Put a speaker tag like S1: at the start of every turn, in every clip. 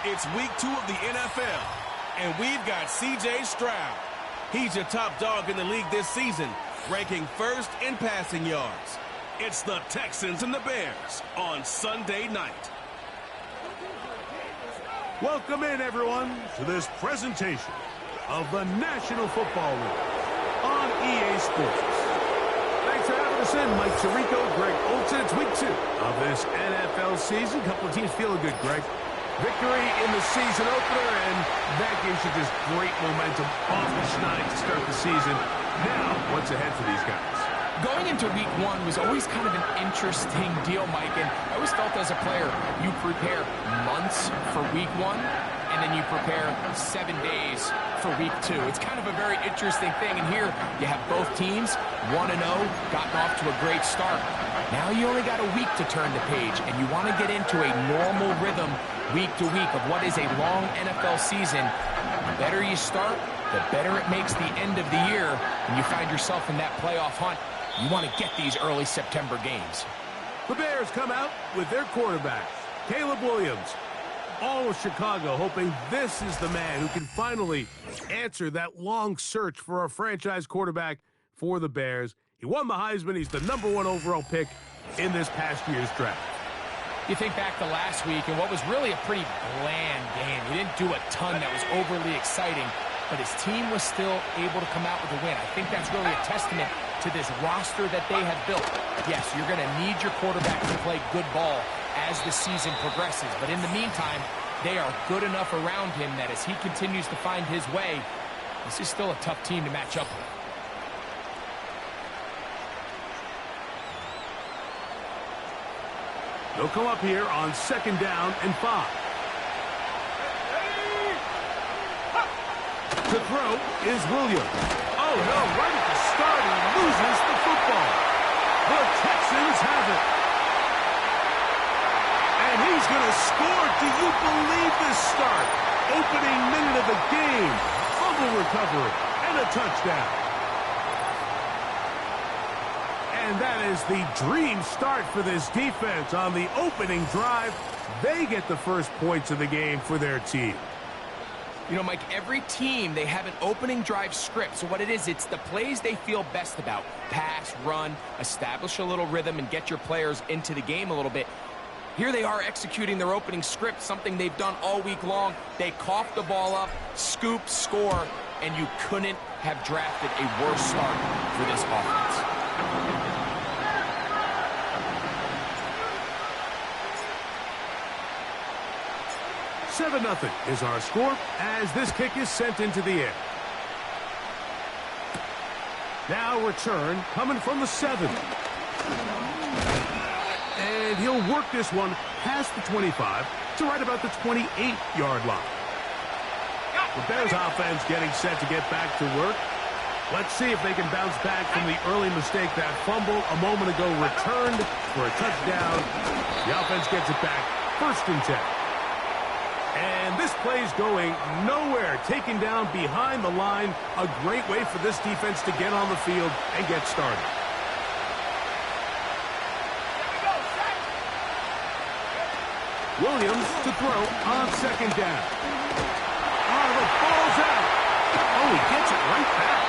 S1: It's week 2 of the NFL, and we've got C.J. Stroud. He's your top dog in the league this season, ranking first in passing yards. It's the Texans and the Bears on Sunday night.
S2: Welcome in, everyone, to this presentation of the National Football League on EA Sports. Thanks for having us in, Mike Tirico, Greg Olsen. It's week 2 of this NFL season. A couple of teams feeling good, Greg. Victory in the season opener, and that gives you just great momentum off the schneid to start the season. Now, what's ahead for these guys?
S3: Going into week 1 was always kind of an interesting deal, Mike, and I always felt as a player, you prepare months for week 1, and then you prepare 7 days for week 2. It's kind of a very interesting thing, and here you have both teams, 1-0, gotten off to a great start. Now you only got a week to turn the page, and you want to get into a normal rhythm week to week of what is a long NFL season. The better you start, the better it makes the end of the year, and you find yourself in that playoff hunt. You want to get these early September games.
S2: The Bears come out with their quarterback, Caleb Williams. All of Chicago hoping this is the man who can finally answer that long search for a franchise quarterback for the Bears. He won the Heisman. He's the #1 overall pick in this past year's draft.
S3: You think back to last week and what was really a pretty bland game. He didn't do a ton that was overly exciting, but his team was still able to come out with a win. I think that's really a testament to this roster that they have built. Yes, you're going to need your quarterback to play good ball as the season progresses, but in the meantime, they are good enough around him that as he continues to find his way, this is still a tough team to match up with.
S2: They'll come up here on 2nd down and 5. To throw is Williams. Oh, no, right at the start, he loses the football. The Texans have it. And he's going to score. Do you believe this start? Opening minute of the game. Fumble recovery and a touchdown. And that is the dream start for this defense on the opening drive. They get the first points of the game for their team.
S3: You know, Mike, every team, they have an opening drive script. So what it is, it's the plays they feel best about. Pass, run, establish a little rhythm, and get your players into the game a little bit. Here they are executing their opening script, something they've done all week long. They cough the ball up, scoop, score, and you couldn't have drafted a worse start for this offense.
S2: 7-0 is our score as this kick is sent into the air. Now return coming from the 7. And he'll work this one past the 25 to right about the 28-yard line. The Bears offense getting set to get back to work. Let's see if they can bounce back from the early mistake. That fumble a moment ago returned for a touchdown. The offense gets it back. 1st and 10. And this play's going nowhere. Taken down behind the line. A great way for this defense to get on the field and get started. Williams to throw on 2nd down. Oh, the ball's out. Oh, he gets it right back.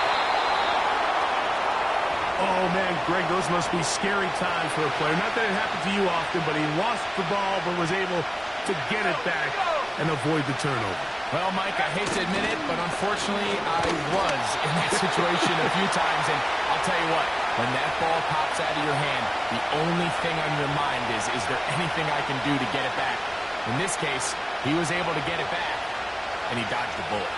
S2: Oh, man, Greg, those must be scary times for a player. Not that it happened to you often, but he lost the ball but was able to get it back and avoid the turnover.
S3: Well, Mike, I hate to admit it, but unfortunately, I was in that situation a few times, and I'll tell you what, when that ball pops out of your hand, the only thing on your mind is there anything I can do to get it back? In this case, he was able to get it back, and he dodged the bullet.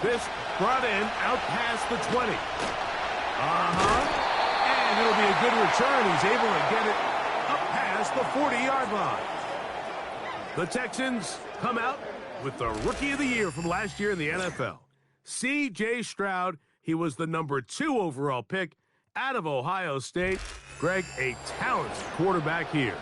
S2: This brought in out past the 20. And it'll be a good return. He's able to get it up past the 40-yard line. The Texans come out with the Rookie of the Year from last year in the NFL. C.J. Stroud, he was the number 2 overall pick out of Ohio State. Greg, a talented quarterback here.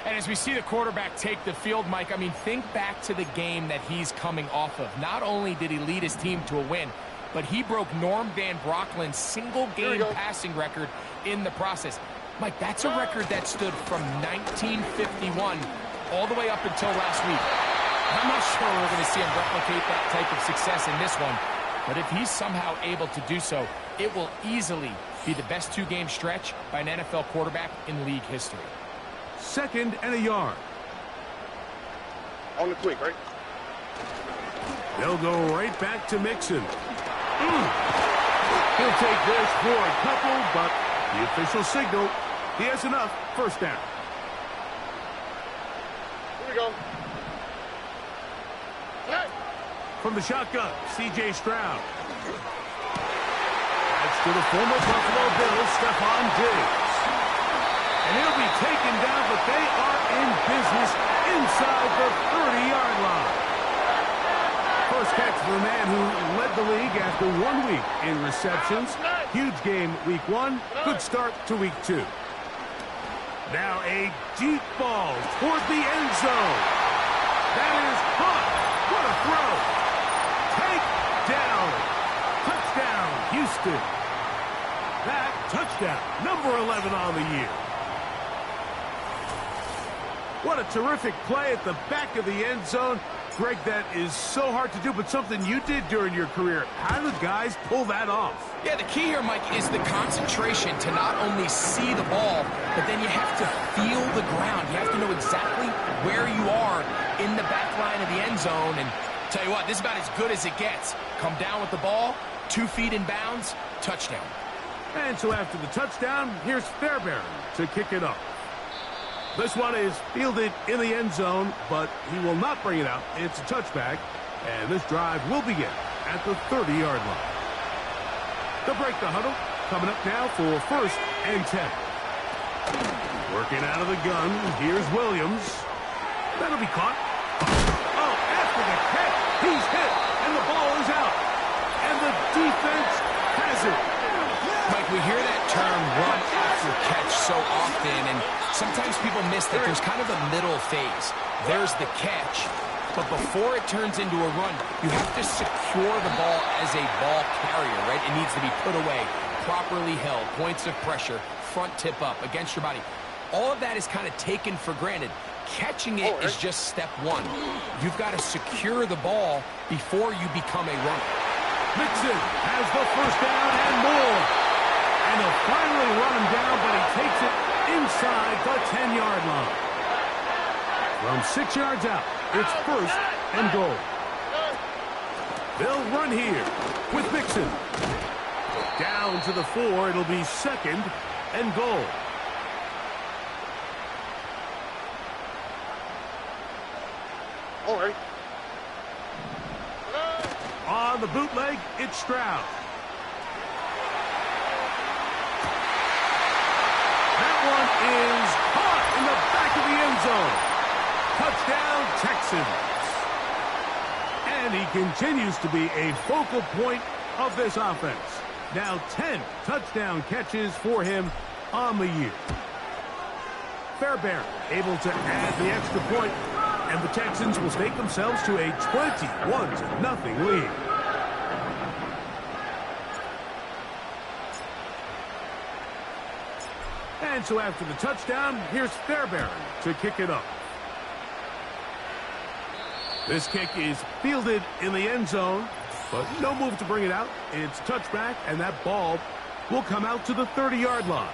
S3: And as we see the quarterback take the field, Mike, I mean, think back to the game that he's coming off of. Not only did he lead his team to a win, but he broke Norm Van Brocklin's single-game passing record in the process. Mike, that's a record that stood from 1951 all the way up until last week. I'm not sure we're going to see him replicate that type of success in this one, but if he's somehow able to do so, it will easily be the best 2-game stretch by an NFL quarterback in league history.
S2: 2nd and a yard.
S4: On the quick, right?
S2: They'll go right back to Mixon. He'll take this for a couple, but the official signal, he has enough. 1st down.
S4: Here we go. Hey.
S2: From the shotgun, C.J. Stroud. That's to the former Buffalo Bills, Stephon Diggs. And he'll be taken down, but they are in business inside the 30-yard line. First catch for the man who led the league after 1 week in receptions. Huge game week 1. Good start to week 2. Now a deep ball toward the end zone. That is caught. What a throw. Take down. Touchdown, Houston. That touchdown, number 11 on the year. What a terrific play at the back of the end zone. Greg, that is so hard to do, but something you did during your career. How do guys pull that off?
S3: Yeah, the key here, Mike, is the concentration to not only see the ball, but then you have to feel the ground. You have to know exactly where you are in the back line of the end zone. And tell you what, this is about as good as it gets. Come down with the ball, 2 feet in bounds, touchdown.
S2: And so after the touchdown, here's Fairbairn to kick it up. This one is fielded in the end zone, but he will not bring it out. It's a touchback, and this drive will begin at the 30-yard line. They'll break the huddle. Coming up now for 1st and 10. Working out of the gun, here's Williams. That'll be caught. Oh, after the catch, he's hit, and the ball is out. And the defense has it.
S3: Mike, we hear that term run after catch so often, and sometimes people miss that there's kind of a middle phase. There's the catch, but before it turns into a run, you have to secure the ball as a ball carrier, right? It needs to be put away, properly held, points of pressure, front tip up against your body. All of that is kind of taken for granted. Catching it is just step 1. You've got to secure the ball before you become a runner.
S2: Mixon has the 1st down and more. And they'll finally run him down, but he takes it inside the 10-yard line. From 6 yards out, it's 1st and goal. They'll run here with Mixon. Down to the 4, it'll be 2nd and goal.
S4: All right.
S2: On the bootleg, it's Stroud. That one is caught in the back of the end zone. Touchdown, Texans. And he continues to be a focal point of this offense. Now 10 touchdown catches for him on the year. Fairbairn able to add the extra point, and the Texans will stake themselves to a 21-0 lead. And so after the touchdown, here's Fairbairn to kick it up. This kick is fielded in the end zone, but no move to bring it out. It's touchback, and that ball will come out to the 30-yard line.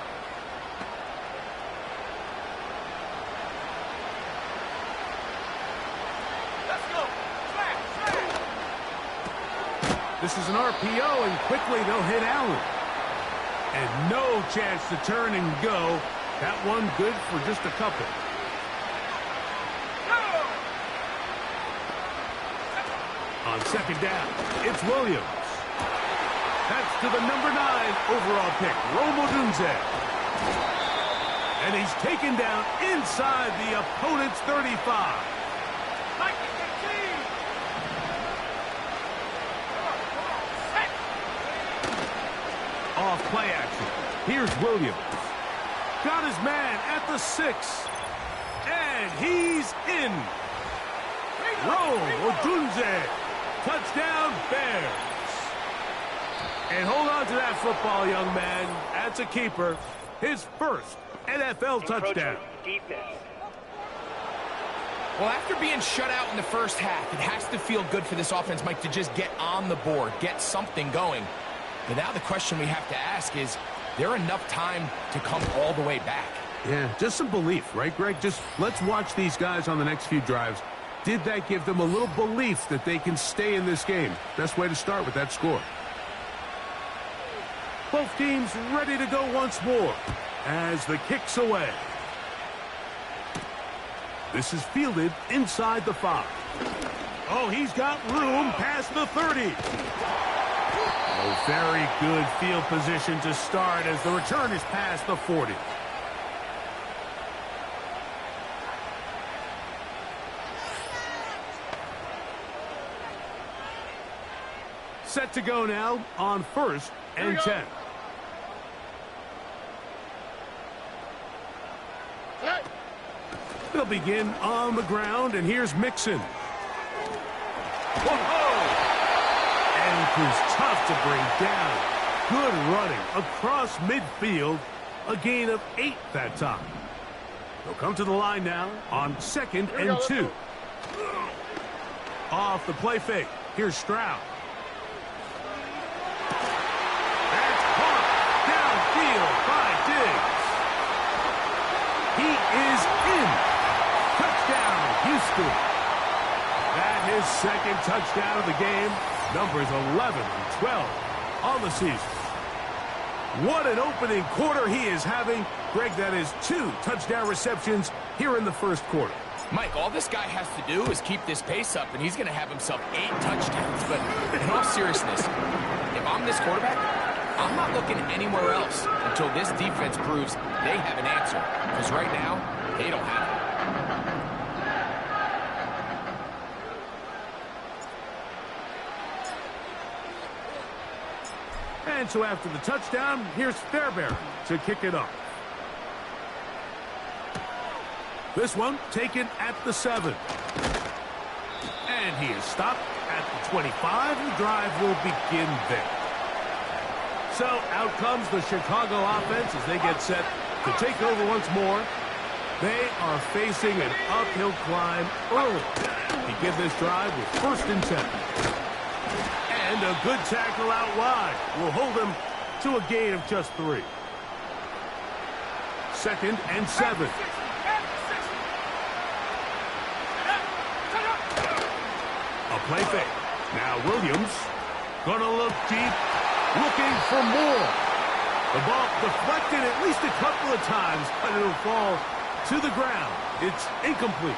S2: This is an RPO, and quickly they'll hit Allen. And no chance to turn and go. That one good for just a couple. On 2nd down, it's Williams. That's to the number 9 overall pick, Rome Odunze. And he's taken down inside the opponent's 35. off play action. Here's Williams. Got his man at the 6. And he's in. Roll Odunze. Touchdown, Bears. And hold on to that football, young man. That's a keeper. His first NFL touchdown.
S3: Well, after being shut out in the first half, it has to feel good for this offense, Mike, to just get on the board, get something going. But now the question we have to ask is there enough time to come all the way back?
S2: Yeah, just some belief, right, Greg? Just let's watch these guys on the next few drives. Did that give them a little belief that they can stay in this game? Best way to start with that score. Both teams ready to go once more as the kick's away. This is fielded inside the 5. Oh, he's got room past the 30. Oh, very good field position to start as the return is past the 40. Set to go now on 1st and 10. They'll begin on the ground, and here's Mixon. Whoa! And who's tough to bring down. Good running across midfield. A gain of 8 that time. They'll come to the line now on 2nd and 2. Off the play fake. Here's Stroud. That's caught downfield by Diggs. He is in. Touchdown, Houston. That his second touchdown of the game. Numbers 11 and 12 on the season. What an opening quarter he is having. Greg, that is 2 touchdown receptions here in the first quarter.
S3: Mike, all this guy has to do is keep this pace up, and he's going to have himself 8 touchdowns. But in all seriousness, if I'm this quarterback, I'm not looking anywhere else until this defense proves they have an answer. Because right now, they don't have it.
S2: And so after the touchdown, here's Fairbairn to kick it off. This one taken at the 7. And he is stopped at the 25. The drive will begin there. So out comes the Chicago offense as they get set to take over once more. They are facing an uphill climb early. Begin this drive with 1st and 10. And a good tackle out wide will hold them to a gain of just 3. 2nd and 7. A play fake. Now Williams gonna look deep, looking for more. The ball deflected at least a couple of times, but it'll fall to the ground. It's incomplete.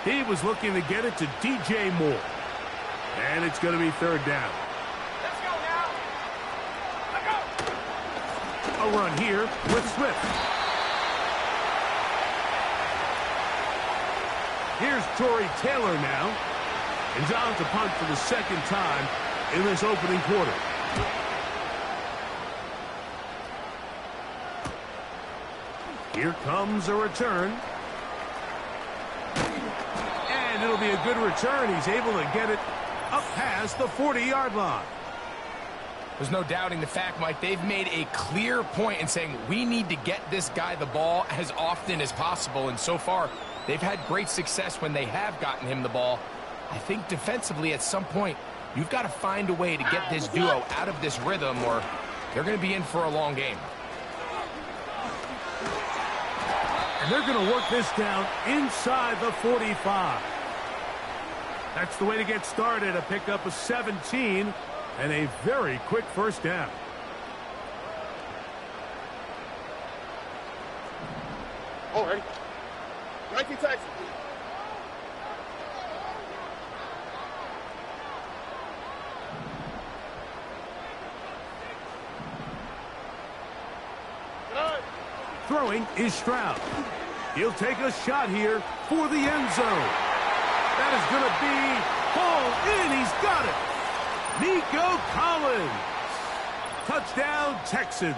S2: He was looking to get it to DJ Moore. And it's going to be 3rd down.
S4: Let's go now. Let's go.
S2: A run here with Swift. Here's Torrey Taylor now. And John's to punt for the 2nd time in this opening quarter. Here comes a return. And it'll be a good return. He's able to get it up past the 40-yard line.
S3: There's no doubting the fact, Mike, they've made a clear point in saying we need to get this guy the ball as often as possible. And so far, they've had great success when they have gotten him the ball. I think defensively at some point, you've got to find a way to get this duo out of this rhythm or they're going to be in for a long game.
S2: And they're going to work this down inside the 45. That's the way to get started. A pickup of 17 and a very quick 1st down.
S4: All right. 19 Texans.
S2: Throwing is Stroud. He'll take a shot here for the end zone. That is going to be hauled in. He's got it. Nico Collins. Touchdown, Texans.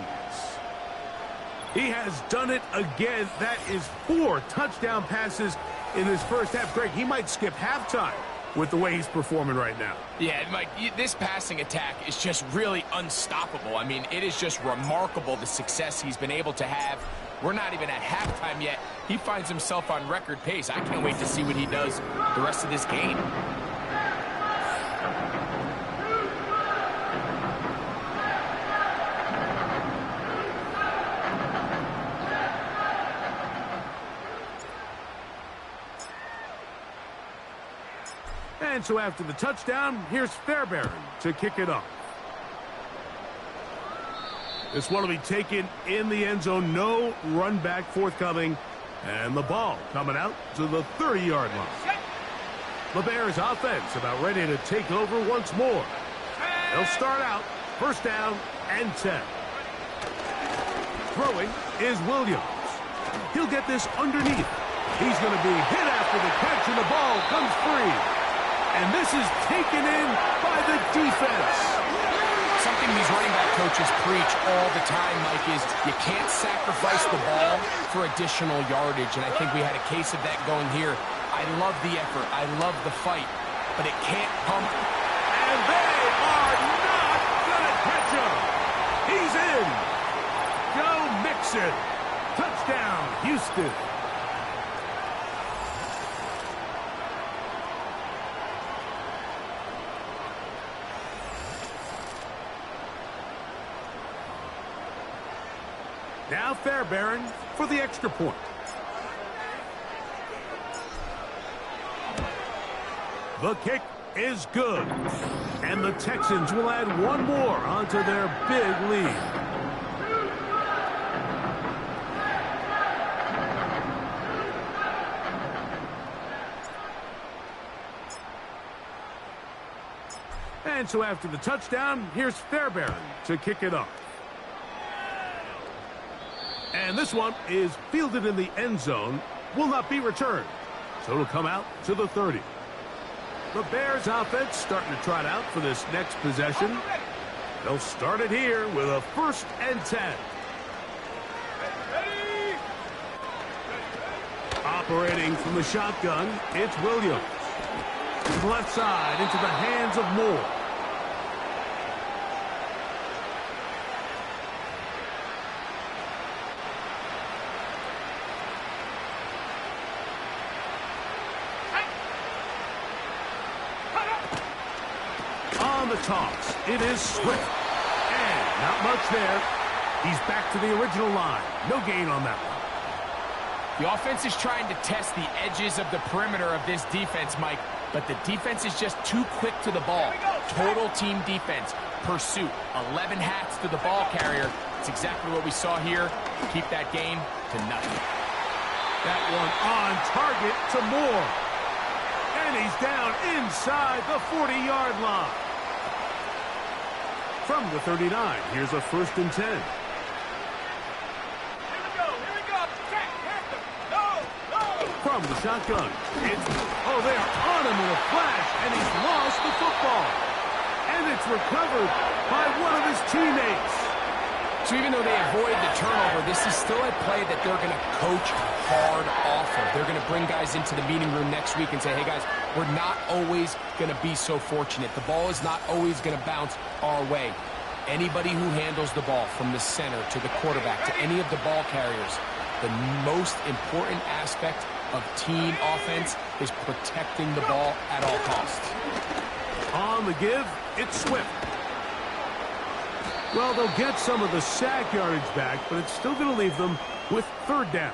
S2: He has done it again. That is 4 touchdown passes in his first half. Greg, he might skip halftime with the way he's performing right now.
S3: Yeah, Mike, this passing attack is just really unstoppable. I mean, it is just remarkable the success he's been able to have. We're not even at halftime yet. He finds himself on record pace. I can't wait to see what he does the rest of this game.
S2: And so after the touchdown, here's Fairbairn to kick it off. This one will be taken in the end zone. No run back forthcoming. And the ball coming out to the 30-yard line. The Bears offense about ready to take over once more. They'll start out first down and 10. Throwing is Williams. He'll get this underneath. He's going to be hit after the catch, and the ball comes free. And this is taken in by the defense.
S3: Something these running back coaches preach all the time, Mike, is you can't sacrifice the ball for additional yardage. And I think we had a case of that going here. I love the effort. I love the fight. But it can't come.
S2: And they are not going to catch him. He's in. Joe Mixon. Touchdown, Houston. Now Fairbairn for the extra point. The kick is good. And the Texans will add one more onto their big lead. And so after the touchdown, here's Fairbairn to kick it off. And this one is fielded in the end zone, will not be returned. So it'll come out to the 30. The Bears offense starting to trot out for this next possession. They'll start it here with a 1st and 10. Operating from the shotgun, it's Williams. To the left side into the hands of Moore. On the toss, it is Swift. And not much there. He's back to the original line. No gain on that one.
S3: The offense is trying to test the edges of the perimeter of this defense, Mike, but the defense is just too quick to the ball. Total team defense, pursuit, 11 hats to the ball carrier. It's exactly what we saw here. Keep that game to nothing.
S2: That one on target to Moore. And he's down inside the 40-yard line. From the 39, here's a 1st and 10.
S4: Here we go. No.
S2: From the shotgun, it's, they are on him in a flash, and he's lost the football. And it's recovered by one of his teammates.
S3: So even though they avoid the turnover, this is still a play that they're going to coach hard off of. They're going to bring guys into the meeting room next week and say, hey, guys, we're not always going to be so fortunate. The ball is not always going to bounce our way. Anybody who handles the ball from the center to the quarterback to any of the ball carriers, the most important aspect of team offense is protecting the ball at all costs.
S2: On the give, it's Swift. Well, they'll get some of the sack yardage back, but it's still going to leave them with 3rd down.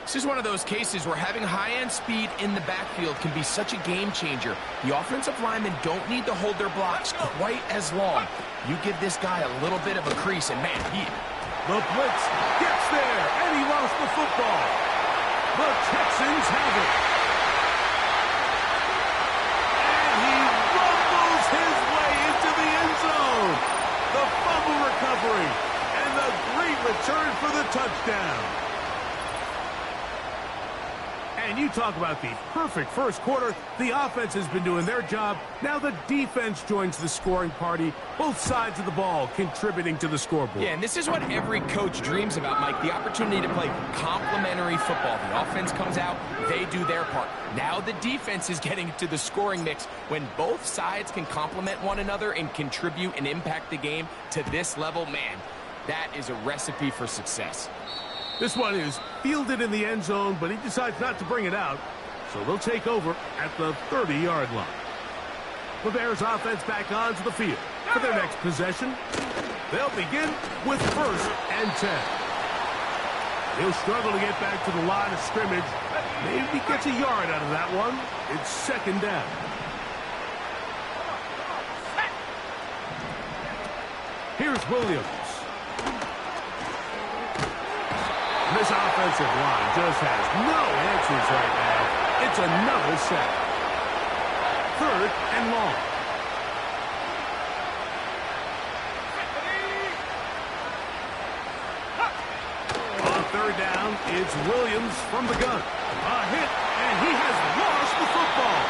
S3: This is one of those cases where having high-end speed in the backfield can be such a game changer. The offensive linemen don't need to hold their blocks quite as long. You give this guy a little bit of a crease, and man,
S2: the blitz gets there, and he lost the football. The Texans have it. And he rumbles his way into the end zone. The fumble recovery, and the great return for the touchdown. And And you talk about the perfect first quarter. The offense has been doing their job. Now the defense joins the scoring party. Both sides of the ball contributing to the scoreboard.
S3: Yeah, and this is what every coach dreams about, Mike, the opportunity to play complementary football. The offense comes out, they do their part. Now the defense is getting to the scoring mix. When both sides can complement one another and contribute and impact the game to this level, man, that is a recipe for success.
S2: This one is fielded in the end zone, but he decides not to bring it out. So they'll take over at the 30-yard line. The Bears offense back onto the field for their next possession. They'll begin with 1st and 10. He'll struggle to get back to the line of scrimmage. Maybe he gets a yard out of that one. It's 2nd down. Here's Williams. This offensive line just has no answers right now. It's another sack. 3rd and long. On 3rd down, it's Williams from the gun. A hit, and he has lost the football.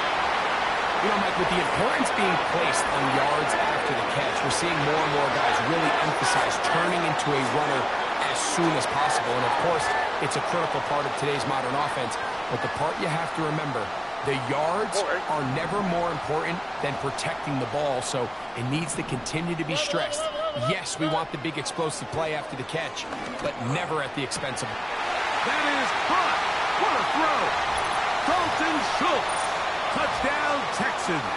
S3: You know, Mike, with the importance being placed on yards after the catch, we're seeing more and more guys really emphasize turning into a runner as soon as possible. And, of course, it's a critical part of today's modern offense. But the part you have to remember, the yards are never more important than protecting the ball, so it needs to continue to be stressed. Yes, we want the big explosive play after the catch, but never at the expense of...
S2: That is caught. What a throw. Dalton Schultz. Touchdown, Texans.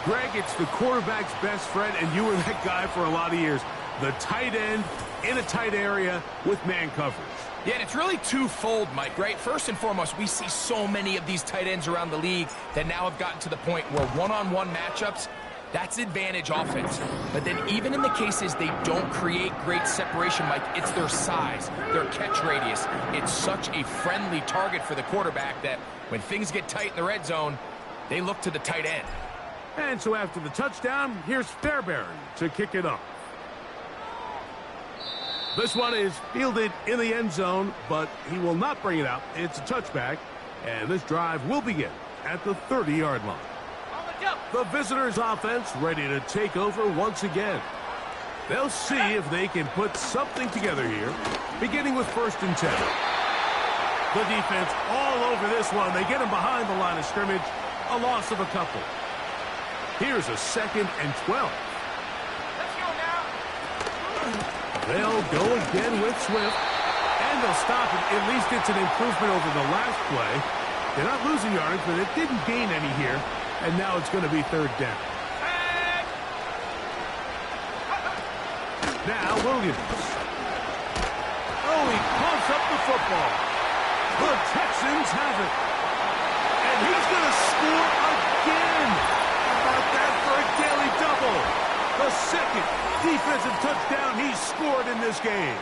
S2: Greg, it's the quarterback's best friend, and you were that guy for a lot of years. The tight end in a tight area with man coverage.
S3: Yeah, and it's really twofold, Mike, right? First and foremost, we see so many of these tight ends around the league that now have gotten to the point where one-on-one matchups, that's advantage offense. But then even in the cases they don't create great separation, Mike, it's their size, their catch radius. It's such a friendly target for the quarterback that when things get tight in the red zone, they look to the tight end.
S2: And so after the touchdown, here's Fairbairn to kick it off. This one is fielded in the end zone, but he will not bring it out. It's a touchback, and this drive will begin at the 30-yard line. The visitors' offense ready to take over once again. They'll see if they can put something together here, beginning with 1st and 10. The defense all over this one. They get him behind the line of scrimmage, a loss of a couple. Here's a 2nd and 12. They'll go again with Swift, and they'll stop it. At least it's an improvement over the last play. They're not losing yardage, but it didn't gain any here, and now it's going to be 3rd down. Now Williams. Oh, he pumps up the football. The Texans have it. And he's going to score again. How about that for a daily double? The 2nd defensive touchdown he's scored in this game.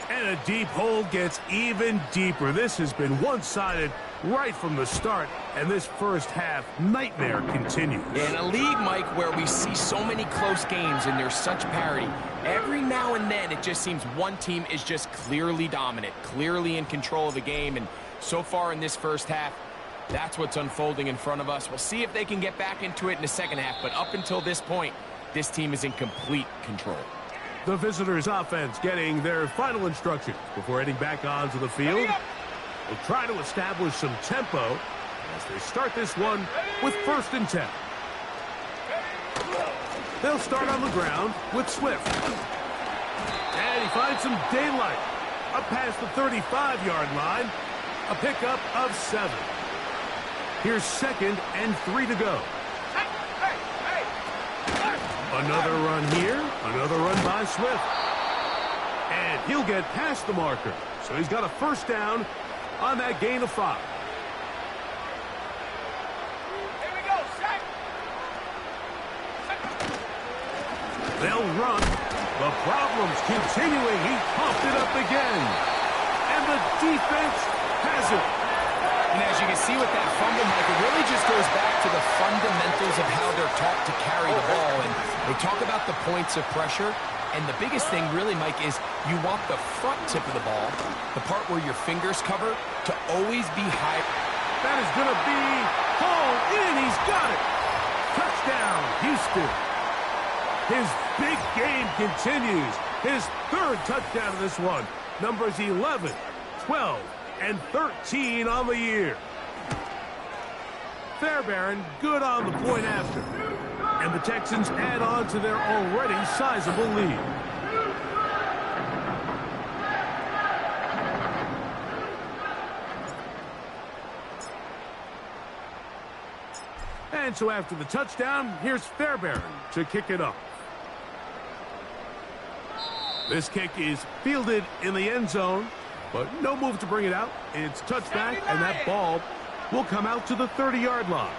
S2: And a deep hole gets even deeper. This has been one-sided right from the start, and this first half nightmare continues.
S3: In a league, Mike, where we see so many close games and there's such parity, every now and then it just seems one team is just clearly dominant, clearly in control of the game, and so far in this first half, that's what's unfolding in front of us. We'll see if they can get back into it in the second half, but up until this point, this team is in complete control.
S2: The visitors' offense getting their final instructions before heading back onto the field. They'll try to establish some tempo as they start this one with 1st and 10. They'll start on the ground with Swift. And he finds some daylight up past the 35-yard line. A pickup of 7. Here's 2nd and 3 to go. Another run here. Another run by Swift. And he'll get past the marker. So he's got a 1st down on that gain of 5.
S4: Here we go, sack.
S2: They'll run. The problem's continuing. He pumped it up again. And the defense has it.
S3: And as you can see with that fumble, Mike, it really just goes back to the fundamentals of how they're taught to carry the ball. And they talk about the points of pressure. And the biggest thing really, Mike, is you want the front tip of the ball, the part where your fingers cover, to always be high.
S2: That is going to be hauled in. He's got it. Touchdown, Houston. His big game continues. His third touchdown of this one. Numbers 11, 12, and 13 on the year. Fairbairn good on the point after. And the Texans add on to their already sizable lead. And so after the touchdown, here's Fairbairn to kick it up. This kick is fielded in the end zone, but no move to bring it out. It's touchback, and that ball will come out to the 30-yard line.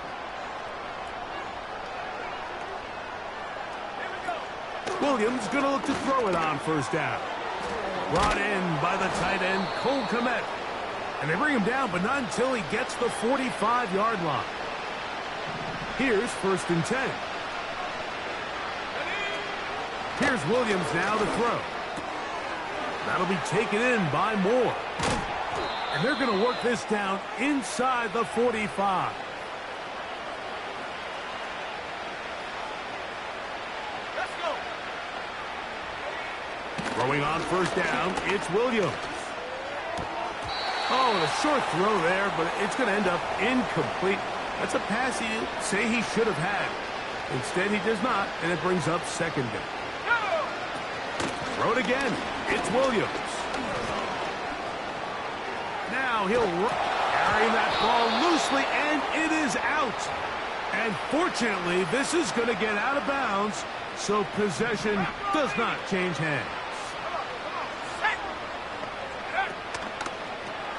S2: Williams going to look to throw it on first down. Brought in by the tight end, Cole Kmet. And they bring him down, but not until he gets the 45-yard line. Here's 1st and 10. Here's Williams now to throw. That'll be taken in by Moore. And they're going to work this down inside the 45.
S4: Let's go.
S2: Throwing on first down, it's Williams. Oh, and a short throw there, but it's going to end up incomplete. That's a pass you say he should have had. Instead, he does not, and it brings up 2nd down. Throw it again. It's Williams. Now he'll carry that ball loosely, and it is out. And fortunately, this is going to get out of bounds, so possession does not change hands.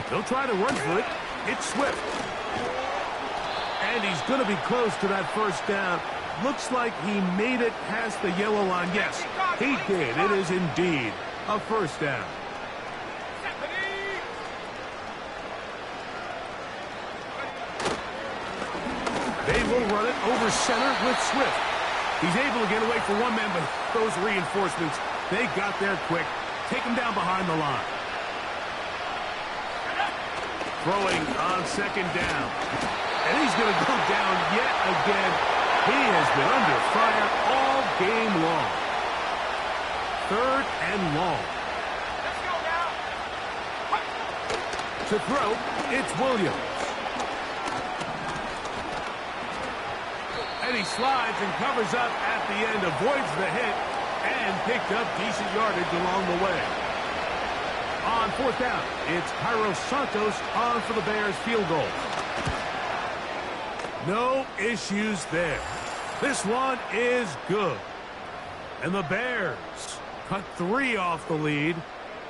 S2: They'll try to run for it. It's Swift. And he's going to be close to that first down. Looks like he made it past the yellow line. Yes, he did. It is indeed a first down. They will run it over center with Swift. He's able to get away for one man, but those reinforcements, they got there quick. Take him down behind the line. Throwing on 2nd down. And he's going to go down yet again. He has been under fire all game long. 3rd and long.
S4: Let's go now.
S2: To throw, it's Williams. And he slides and covers up at the end, avoids the hit, and picked up decent yardage along the way. On 4th down, it's Jairo Santos on for the Bears field goal. No issues there. This one is good. And the Bears cut 3 off the lead,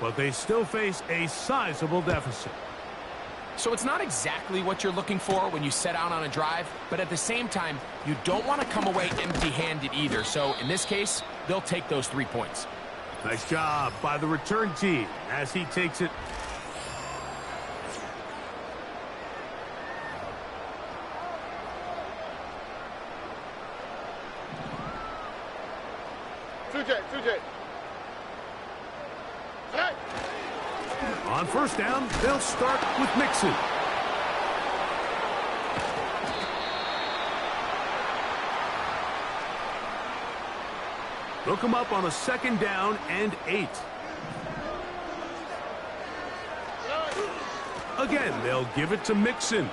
S2: but they still face a sizable deficit.
S3: So it's not exactly what you're looking for when you set out on a drive, but at the same time, you don't want to come away empty-handed either. So in this case, they'll take those 3 points.
S2: Nice job by the return team as he takes it.
S4: Two-J. Hey.
S2: On first down, they'll start with Mixon. They'll come up on a 2nd down and 8. Again, they'll give it to Mixon.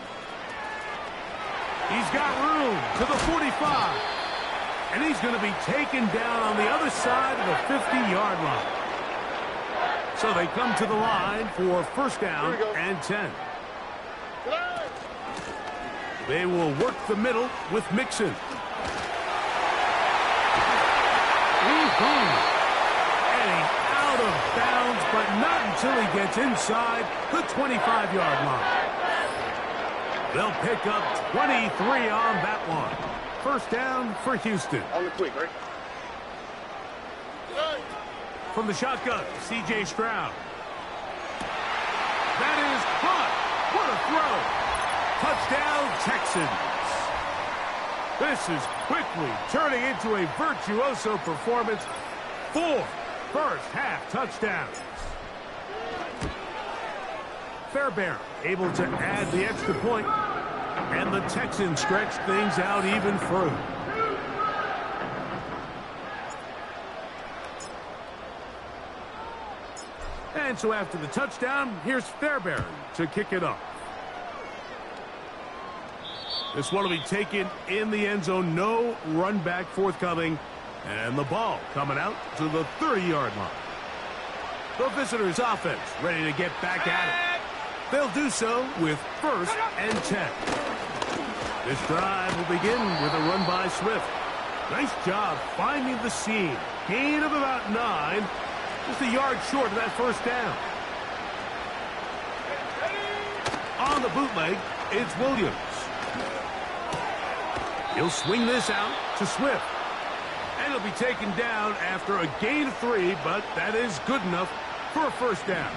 S2: He's got room to the 45. And he's going to be taken down on the other side of the 50-yard line. So they come to the line for 1st down and 10. They will work the middle with Mixon. And he's out of bounds, but not until he gets inside the 25-yard line. They'll pick up 23 on that one. 1st down for Houston.
S4: On the quick, right?
S2: From the shotgun, C.J. Stroud. That is caught. What a throw. Touchdown, Texans. This is quickly turning into a virtuoso performance. 4 first half touchdown. Fairbairn able to add the extra point, and the Texans stretch things out even further. And so after the touchdown, here's Fairbairn to kick it off. This one will be taken in the end zone. No run back forthcoming. And the ball coming out to the 30-yard line. The visitors' offense ready to get back at it. They'll do so with 1st and 10. This drive will begin with a run by Swift. Nice job finding the seam. Gain of about 9. Just a yard short of that first down. On the bootleg, it's Williams. He'll swing this out to Swift. And it'll be taken down after a gain of 3, but that is good enough for a first down.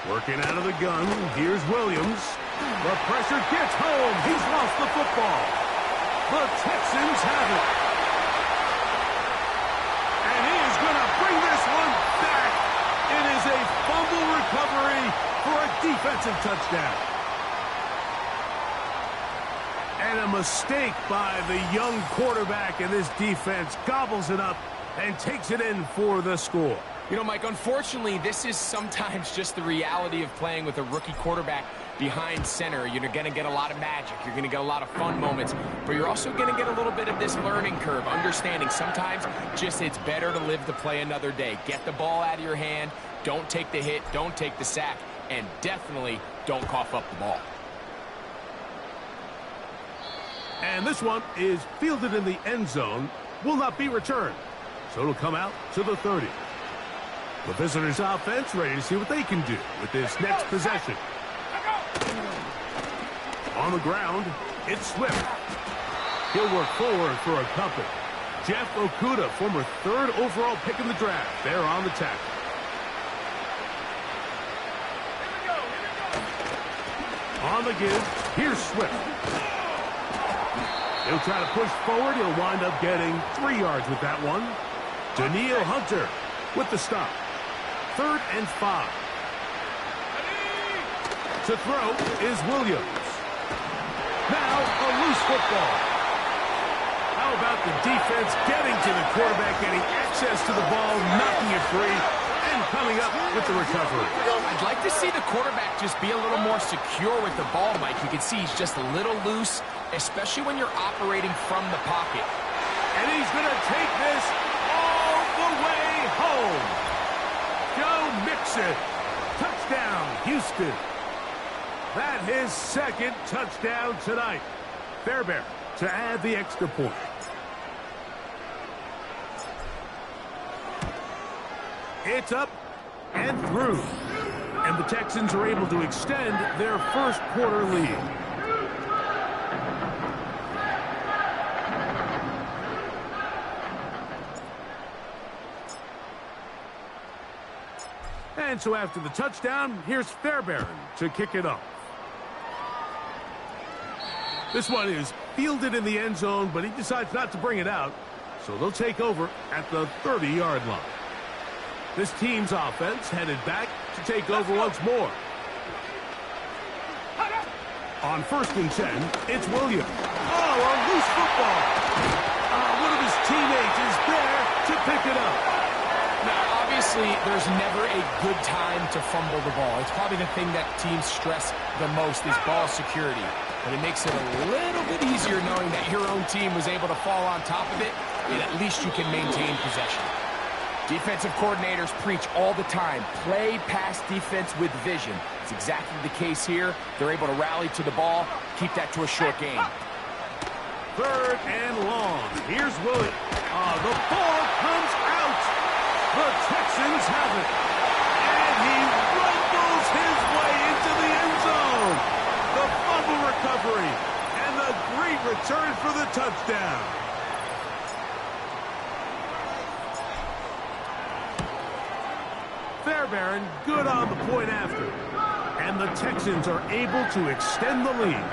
S2: Working out of the gun, here's Williams. The pressure gets home. He's lost the football. The Texans have it. And he is going to bring this one back. It is a fumble recovery for a defensive touchdown. And a mistake by the young quarterback, and this defense gobbles it up and takes it in for the score.
S3: You know, Mike, unfortunately, this is sometimes just the reality of playing with a rookie quarterback behind center. You're going to get a lot of magic. You're going to get a lot of fun moments. But you're also going to get a little bit of this learning curve, understanding sometimes just it's better to live to play another day. Get the ball out of your hand. Don't take the hit. Don't take the sack. And definitely don't cough up the ball.
S2: And this one is fielded in the end zone. Will not be returned. So it'll come out to the 30. The visitors' offense ready to see what they can do with this next possession. On the ground, it's Swift. He'll work forward for a couple. Jeff Okudah, former 3rd overall pick in the draft, there on the tackle. On the give, here's Swift. He'll try to push forward. He'll wind up getting 3 yards with that one. Daniil Hunter with the stop. 3rd and 5. To throw is Williams. Now a loose football. How about the defense getting to the quarterback, getting access to the ball, knocking it free, and coming up with the recovery.
S3: I'd like to see the quarterback just be a little more secure with the ball, Mike. You can see he's just a little loose, especially when you're operating from the pocket.
S2: And he's going to take this all the way home. Joe Mixon. Touchdown, Houston. That his 2nd touchdown tonight. Fairbairn to add the extra point. It's up and through. And the Texans are able to extend their first quarter lead. And so after the touchdown, here's Fairbairn to kick it off. This one is fielded in the end zone, but he decides not to bring it out. So they'll take over at the 30-yard line. This team's offense headed back to take over once more. On 1st and 10, it's Williams. Oh, a loose football. One of his teammates is there to pick it up.
S3: Now, obviously, there's never a good time to fumble the ball. It's probably the thing that teams stress the most is ball security. But it makes it a little bit easier knowing that your own team was able to fall on top of it, and at least you can maintain possession. Defensive coordinators preach all the time, play pass defense with vision. It's exactly the case here. They're able to rally to the ball, keep that to a short game.
S2: 3rd and long. Here's Williams. The ball comes out. The Texans have it. And he rumbles his way into the end zone. The fumble recovery. And the great return for the touchdown. Fairbairn good on the point after. And the Texans are able to extend the lead.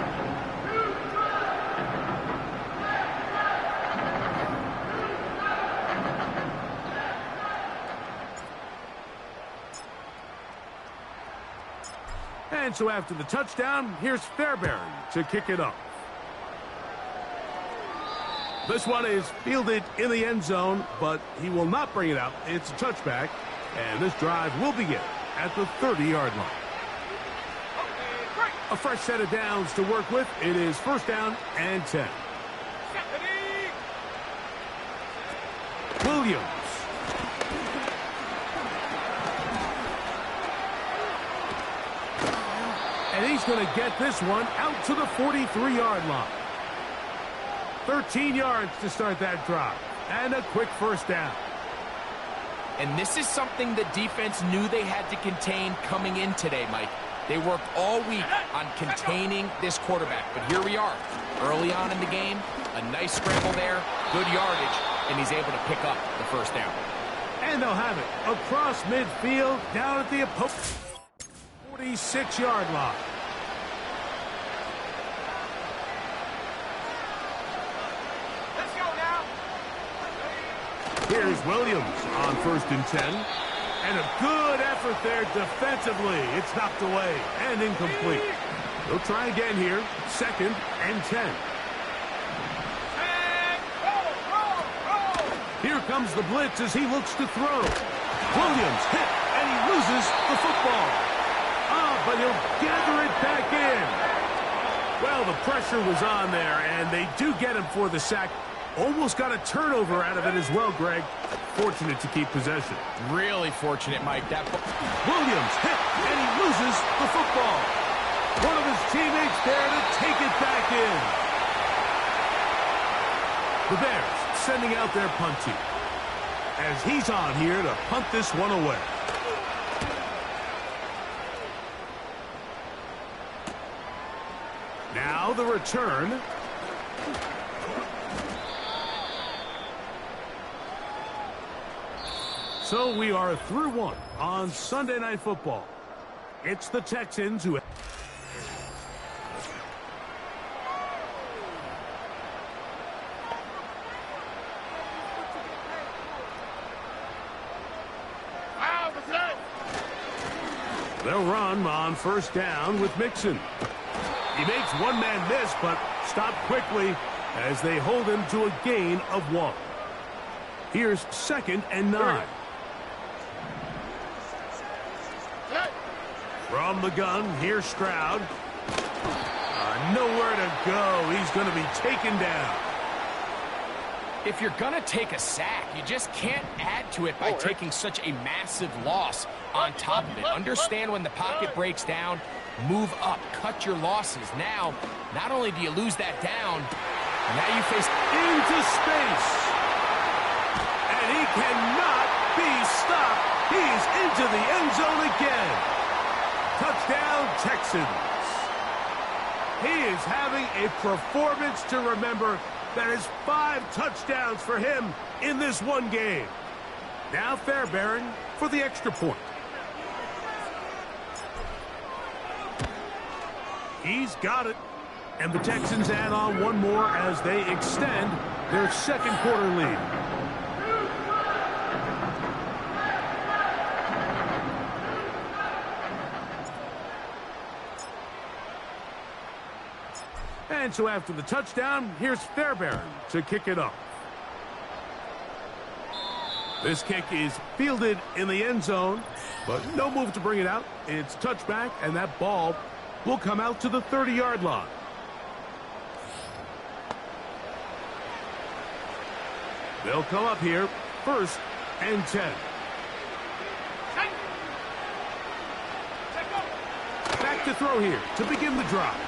S2: so after the touchdown, here's Fairbairn to kick it off. This one is fielded in the end zone, but he will not bring it out. It's a touchback, and this drive will begin at the 30-yard line. A fresh set of downs to work with. It is first down and 10. Williams. And he's going to get this one out to the 43-yard line. 13 yards to start that drive. And a quick first down.
S3: And this is something the defense knew they had to contain coming in today, Mike. They worked all week on containing this quarterback. But here we are, early on in the game. A nice scramble there, good yardage, and he's able to pick up the first down.
S2: And they'll have it across midfield, down at the opposing 46-yard line.
S4: Let's go now.
S2: Here's Williams on first and 10. And a good effort there defensively. It's knocked away and incomplete. They'll try again here. Second and 10.
S4: And roll.
S2: Here comes the blitz as he looks to throw. Williams hit, and he loses the football. But he'll gather it back in. Well, the pressure was on there, and they do get him for the sack. Almost got a turnover out of it as well, Greg. Fortunate to keep possession.
S3: Really fortunate, Mike.
S2: Williams hit, and he loses the football. One of his teammates there to take it back in. The Bears sending out their punt team, as he's on here to punt this one away. Now the return. So we are through one on Sunday Night Football. It's the Texans who... They'll run on first down with Mixon. He makes one man miss, but stopped quickly as they hold him to a gain of 1. Here's second and 9. From the gun, here's Stroud. Nowhere to go. He's going to be taken down.
S3: If you're going to take a sack, you just can't add to it by taking such a massive loss on top of it. Understand when the pocket breaks down, move up, cut your losses. Now, not only do you lose that down, now you face
S2: into space. And he cannot be stopped. He's into the end zone again. Touchdown, Texans. He is having a performance to remember. That is 5 touchdowns for him in this one game. Now Fairbairn for the extra point. He's got it. And the Texans add on one more as they extend their second quarter lead. And so after the touchdown, here's Fairbairn to kick it off. This kick is fielded in the end zone, but no move to bring it out. It's touchback, and that ball will come out to the 30-yard line. They'll come up here, first and 10. Back to throw here to begin the drive.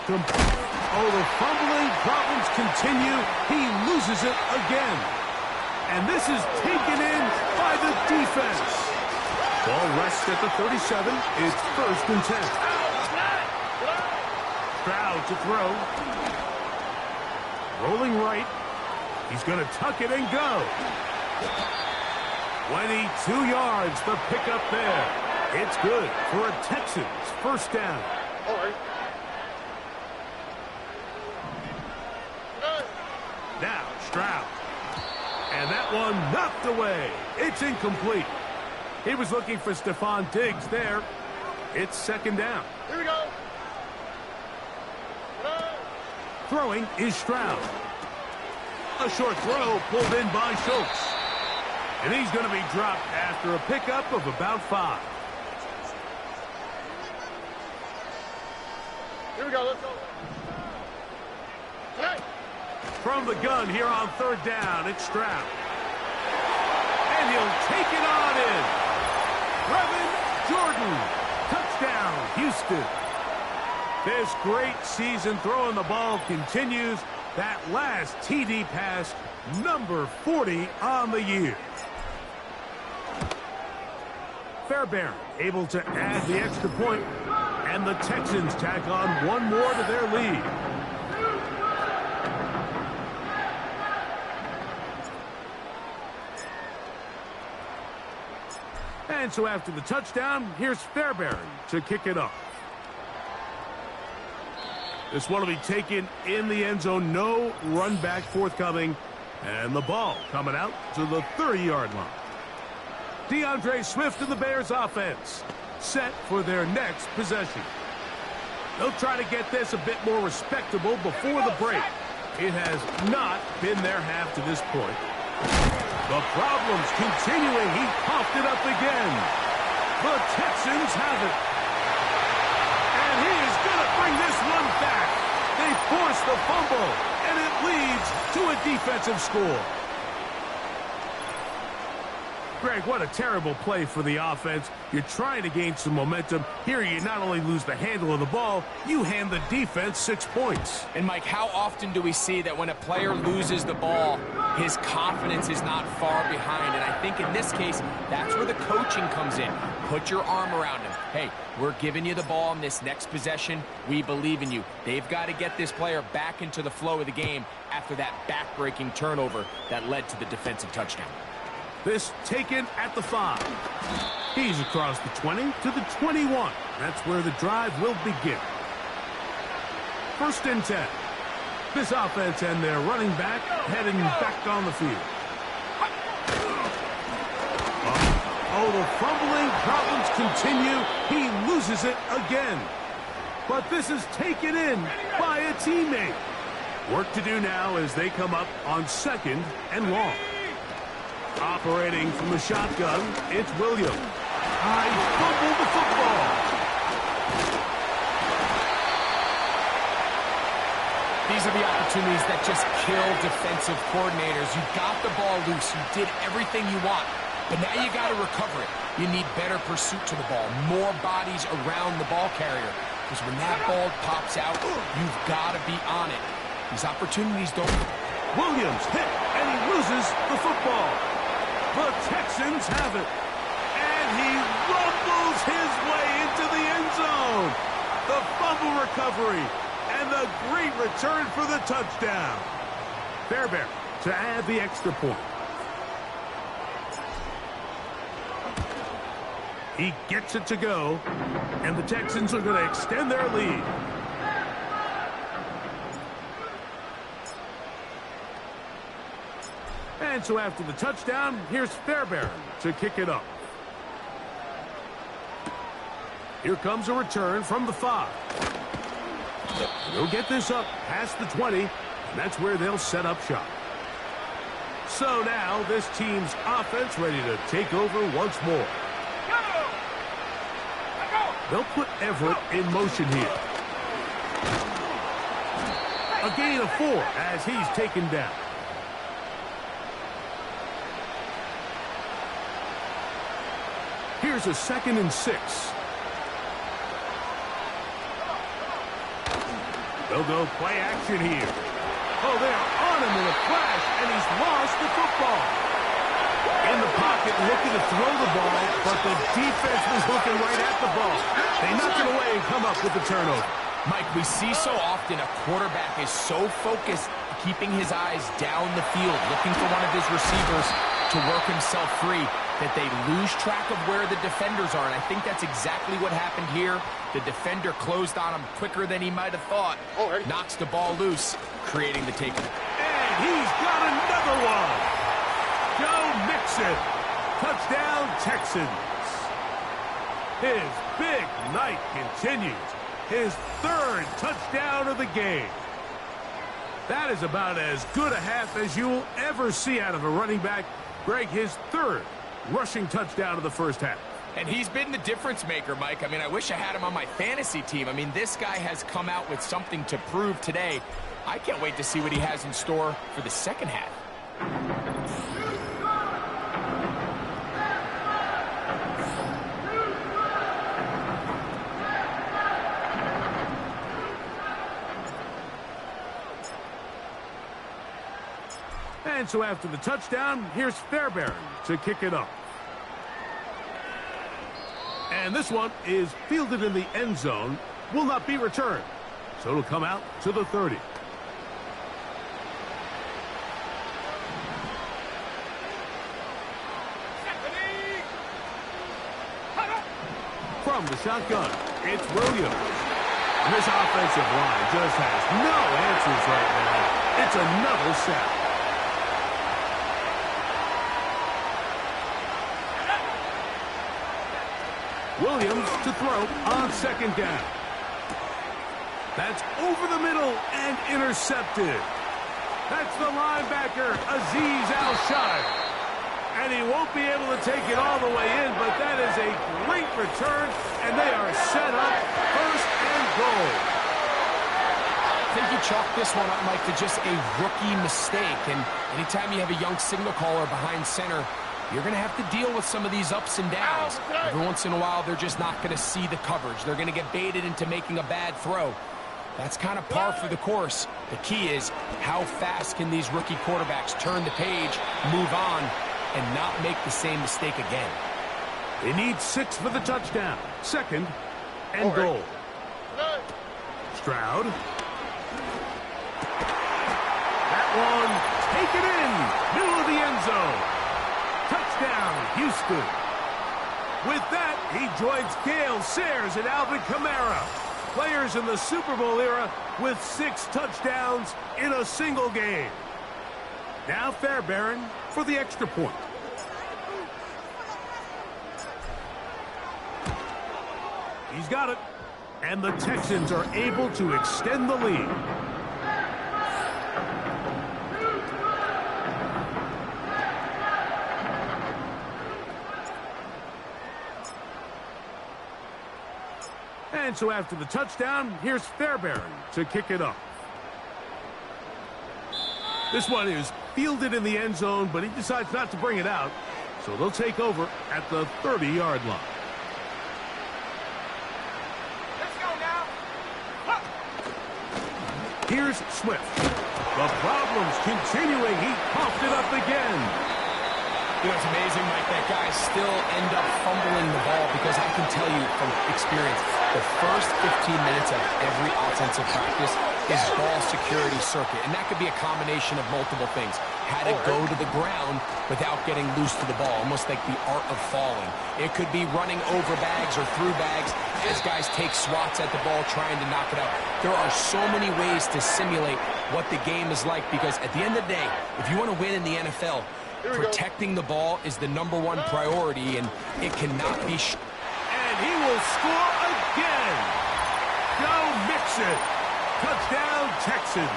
S2: The fumbling problems continue. He loses it again. And this is taken in by the defense. Ball rests at the 37. It's first and 10. Stroud to throw. Rolling right. He's going to tuck it and go. 22 yards, the pickup there. It's good for a Texans first down.
S4: All right.
S2: Now Stroud. And that one knocked away. It's incomplete. He was looking for Stephon Diggs there. It's second down.
S4: Here we go.
S2: Throwing is Stroud. A short throw pulled in by Schultz. And he's going to be dropped after a pickup of about 5.
S4: Here we go. Let's go. Hey.
S2: From the gun here on third down, it's Stroud. And he'll take it on in. Brevin Jordan. Touchdown, Houston. This great season throwing the ball continues. That last TD pass, number 40 on the year. Fairbairn able to add the extra point, and the Texans tack on one more to their lead. And so after the touchdown, here's Fairbairn to kick it off. This one will be taken in the end zone. No run back forthcoming. And the ball coming out to the 30-yard line. DeAndre Swift and the Bears offense set for their next possession. They'll try to get this a bit more respectable before the break. It has not been their half to this point. The problems continuing. He coughed it up again. The Texans have it. And he is going to bring this one back. They force the fumble, and it leads to a defensive score. Greg, what a terrible play for the offense. You're trying to gain some momentum. Here you not only lose the handle of the ball, you hand the defense 6 points.
S3: And, Mike, how often do we see that when a player loses the ball, his confidence is not far behind? And I think in this case, that's where the coaching comes in. Put your arm around him. Hey, we're giving you the ball in this next possession. We believe in you. They've got to get this player back into the flow of the game after that back-breaking turnover that led to the defensive touchdown.
S2: This taken at the 5. He's across the 20 to the 21. That's where the drive will begin. 1st and 10. This offense and their running back heading back on the field. Oh, the fumbling problems continue. He loses it again. But this is taken in by a teammate. Work to do now as they come up on 2nd and long. Operating from the shotgun, it's Williams. I fumbled the football.
S3: These are the opportunities that just kill defensive coordinators. You got the ball loose. You did everything you want. But now you got to recover it. You need better pursuit to the ball. More bodies around the ball carrier. Because when that ball pops out, you've got to be on it. These opportunities don't...
S2: Williams hit, and he loses the football. The Texans have it. And he rumbles his way into the end zone. The fumble recovery and the great return for the touchdown. Fairbairn to add the extra point. He gets it to go, and the Texans are going to extend their lead. And so after the touchdown, here's Fairbairn to kick it up. Here comes a return from the 5. They'll get this up past the 20, and that's where they'll set up shop. So now this team's offense ready to take over once more. They'll put Everett in motion here. A gain of 4 as he's taken down. Here's a 2nd and 6. They'll go play action here. Oh, they're on him in a flash, and he's lost the football. In the pocket, looking to throw the ball, but the defense was looking right at the ball. They knock it away and come up with the turnover.
S3: Mike, we see so often a quarterback is so focused, keeping his eyes down the field, looking for one of his receivers to work himself free, that they lose track of where the defenders are. And I think that's exactly what happened here. The defender closed on him quicker than he might have thought. Knocks the ball loose, creating the takeaway.
S2: And he's got another one. Joe Mixon. Touchdown, Texans. His big night continues. His third touchdown of the game. That is about as good a half as you will ever see out of a running back. Greg, his third rushing touchdown of the first half.
S3: And he's been the difference maker, Mike. I mean, I wish I had him on my fantasy team. I mean, this guy has come out with something to prove today. I can't wait to see what he has in store for the second half.
S2: And so after the touchdown, here's Fairbairn to kick it up. And this one is fielded in the end zone, will not be returned. So it'll come out to the 30. From the shotgun, it's Williams. This offensive line just has no answers right now. It's another sack. Williams to throw on second down. That's over the middle and intercepted. That's the linebacker, Azeez Al-Shire. And he won't be able to take it all the way in, but that is a great return, and they are set up first and goal.
S3: I think you chalk this one up, Mike, to just a rookie mistake. And anytime you have a young signal caller behind center, you're going to have to deal with some of these ups and downs. Every once in a while, they're just not going to see the coverage. They're going to get baited into making a bad throw. That's kind of par for the course. The key is how fast can these rookie quarterbacks turn the page, move on, and not make the same mistake again.
S2: They need 6 for the touchdown. Second and goal. Stroud. That one, take it in. Middle of the end zone. Touchdown, Houston. With that, he joins Gale Sayers and Alvin Kamara, players in the Super Bowl era with 6 touchdowns in a single game. Now Fairbairn for the extra point. He's got it. And the Texans are able to extend the lead. And so after the touchdown, here's Fairbairn to kick it up. This one is fielded in the end zone, but he decides not to bring it out. So they'll take over at the 30-yard line.
S4: Let's go now.
S2: Here's Swift. The problems continuing. He pumped it up again.
S3: You know, it's amazing, Mike, that guys still end up fumbling the ball because I can tell you from experience, the first 15 minutes of every offensive practice is ball security circuit, and that could be a combination of multiple things. How to go to the ground without getting loose to the ball, almost like the art of falling. It could be running over bags or through bags as guys take swats at the ball trying to knock it out. There are so many ways to simulate what the game is like because at the end of the day, if you want to win in the NFL, protecting the ball is the #1 priority, and it cannot be.
S2: And he will score again. Go Mixon. Touchdown, Texans.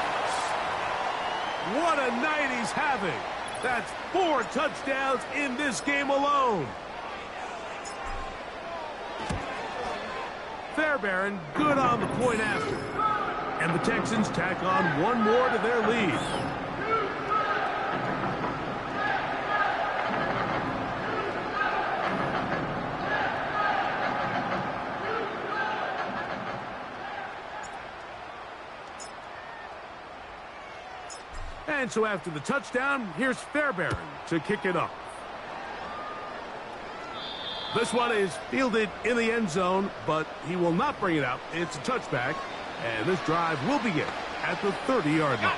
S2: What a night he's having. That's 4 touchdowns in this game alone. Fairbairn good on the point after. And the Texans tack on 1 more to their lead. And so after the touchdown, here's Fairbairn to kick it up. This one is fielded in the end zone, but he will not bring it out. It's a touchback, and this drive will begin at the 30-yard line.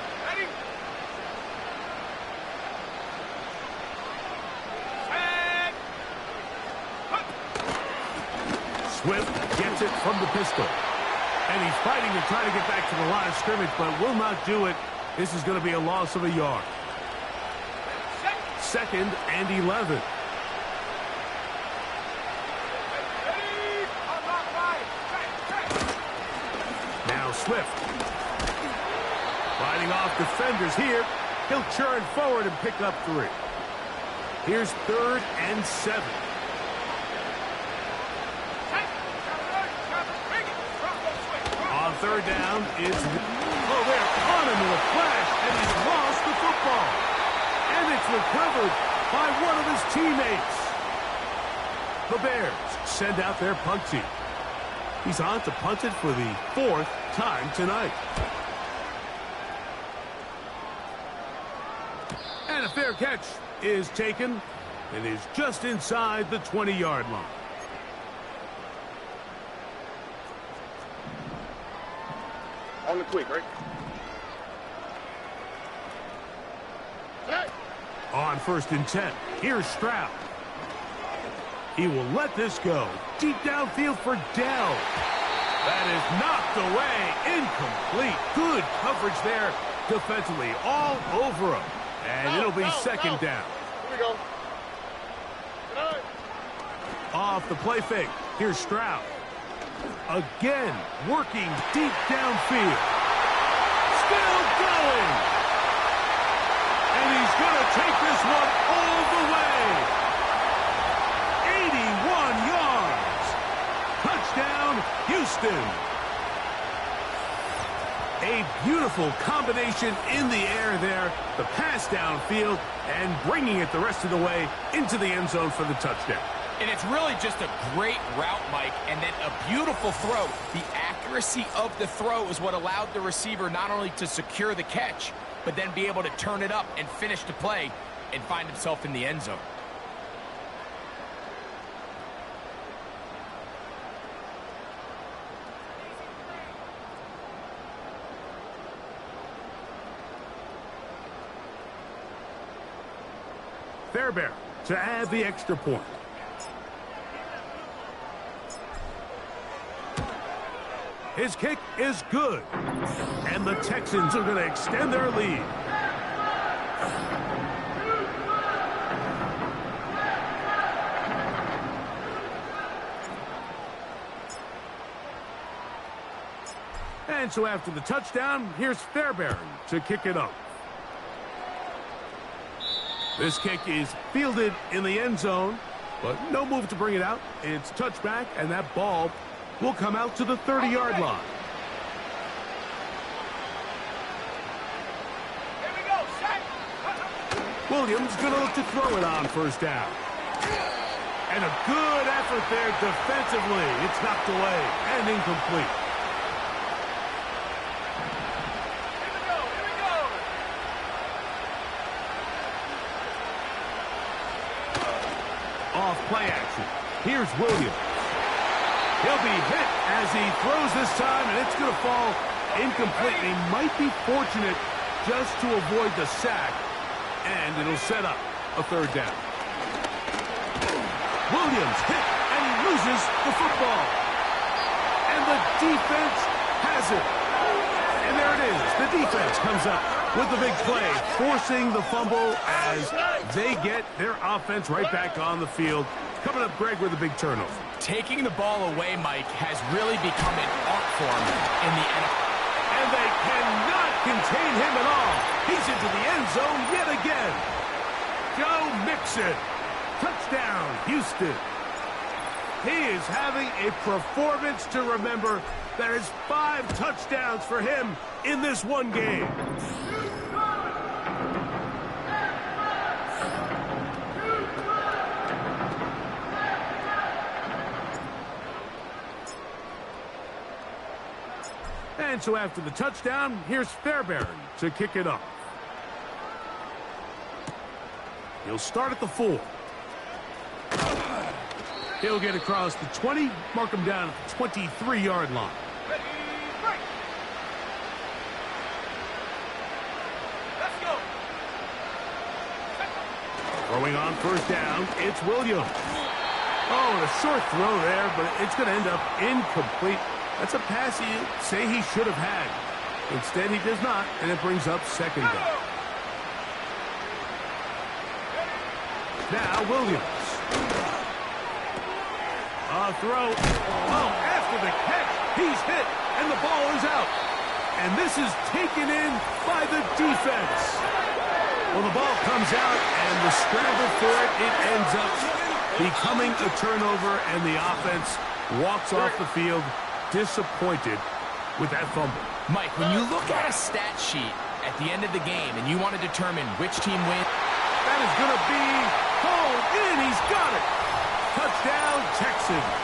S2: Swift gets it from the pistol. And he's fighting to try to get back to the line of scrimmage, but will not do it. This is going to be a loss of a yard. Second and 11. Swift. Fighting off defenders here. He'll churn forward and pick up 3. Here's 3rd and 7. On 3rd down, it's... Oh, they're on him with a flash, and he's lost the football. And it's recovered by one of his teammates. The Bears send out their punt team. He's on to punt it for the 4th time tonight. And a fair catch is taken and is just inside the 20-yard line.
S5: On the quick, right?
S2: On 1st and 10, here's Stroud. He will let this go. Deep downfield for Dell. That is knocked away. Incomplete. Good coverage there defensively. All over him. And it'll be 2nd down.
S5: Here we go.
S2: Off the play fake. Here's Stroud. Again, working deep downfield. Still going. And he's going to take this one all the way. 81 yards. Touchdown, Houston. A beautiful combination in the air there. The pass downfield and bringing it the rest of the way into the end zone for the touchdown.
S3: And it's really just a great route, Mike, and then a beautiful throw. The accuracy of the throw is what allowed the receiver not only to secure the catch, but then be able to turn it up and finish the play and find himself in the end zone.
S2: Fairbairn to add the extra point. His kick is good. And the Texans are going to extend their lead. And so after the touchdown, here's Fairbairn to kick it up. This kick is fielded in the end zone, but no move to bring it out. It's touchback, and that ball will come out to the 30-yard line.
S4: Here we go, set.
S2: Williams going to look to throw it on 1st down. And a good effort there defensively. It's knocked away and incomplete. Off play action. Here's Williams. He'll be hit as he throws this time, and it's going to fall incomplete. He might be fortunate just to avoid the sack, and it'll set up a 3rd down. Williams hit, and he loses the football. And the defense has it. And there it is. The defense comes up with the big play, forcing the fumble as they get their offense right back on the field. Coming up, Greg, with a big turnover.
S3: Taking the ball away, Mike, has really become an art form in the NFL.
S2: And they cannot contain him at all. He's into the end zone yet again. Joe Mixon. Touchdown, Houston. He is having a performance to remember. There is 5 touchdowns for him in this one game. And so after the touchdown, here's Fairbairn to kick it off. He'll start at the 4. He'll get across the 20, mark him down at the 23-yard line.
S4: Ready, break. Let's go.
S2: Throwing on 1st down, it's Williams. Oh, and a short throw there, but it's going to end up incomplete. That's a pass you say he should have had. Instead, he does not, and it brings up 2nd down. Now, Williams. A throw. Oh, after the catch, He's hit, and the ball is out. And this is taken in by the defense. Well, the ball comes out, and the scramble for it ends up becoming a turnover, and the offense walks off the field disappointed with that fumble.
S3: Mike, when you look at a stat sheet at the end of the game and you want to determine which team wins,
S2: that is going to be pulled in. He's got it. Touchdown, Texans.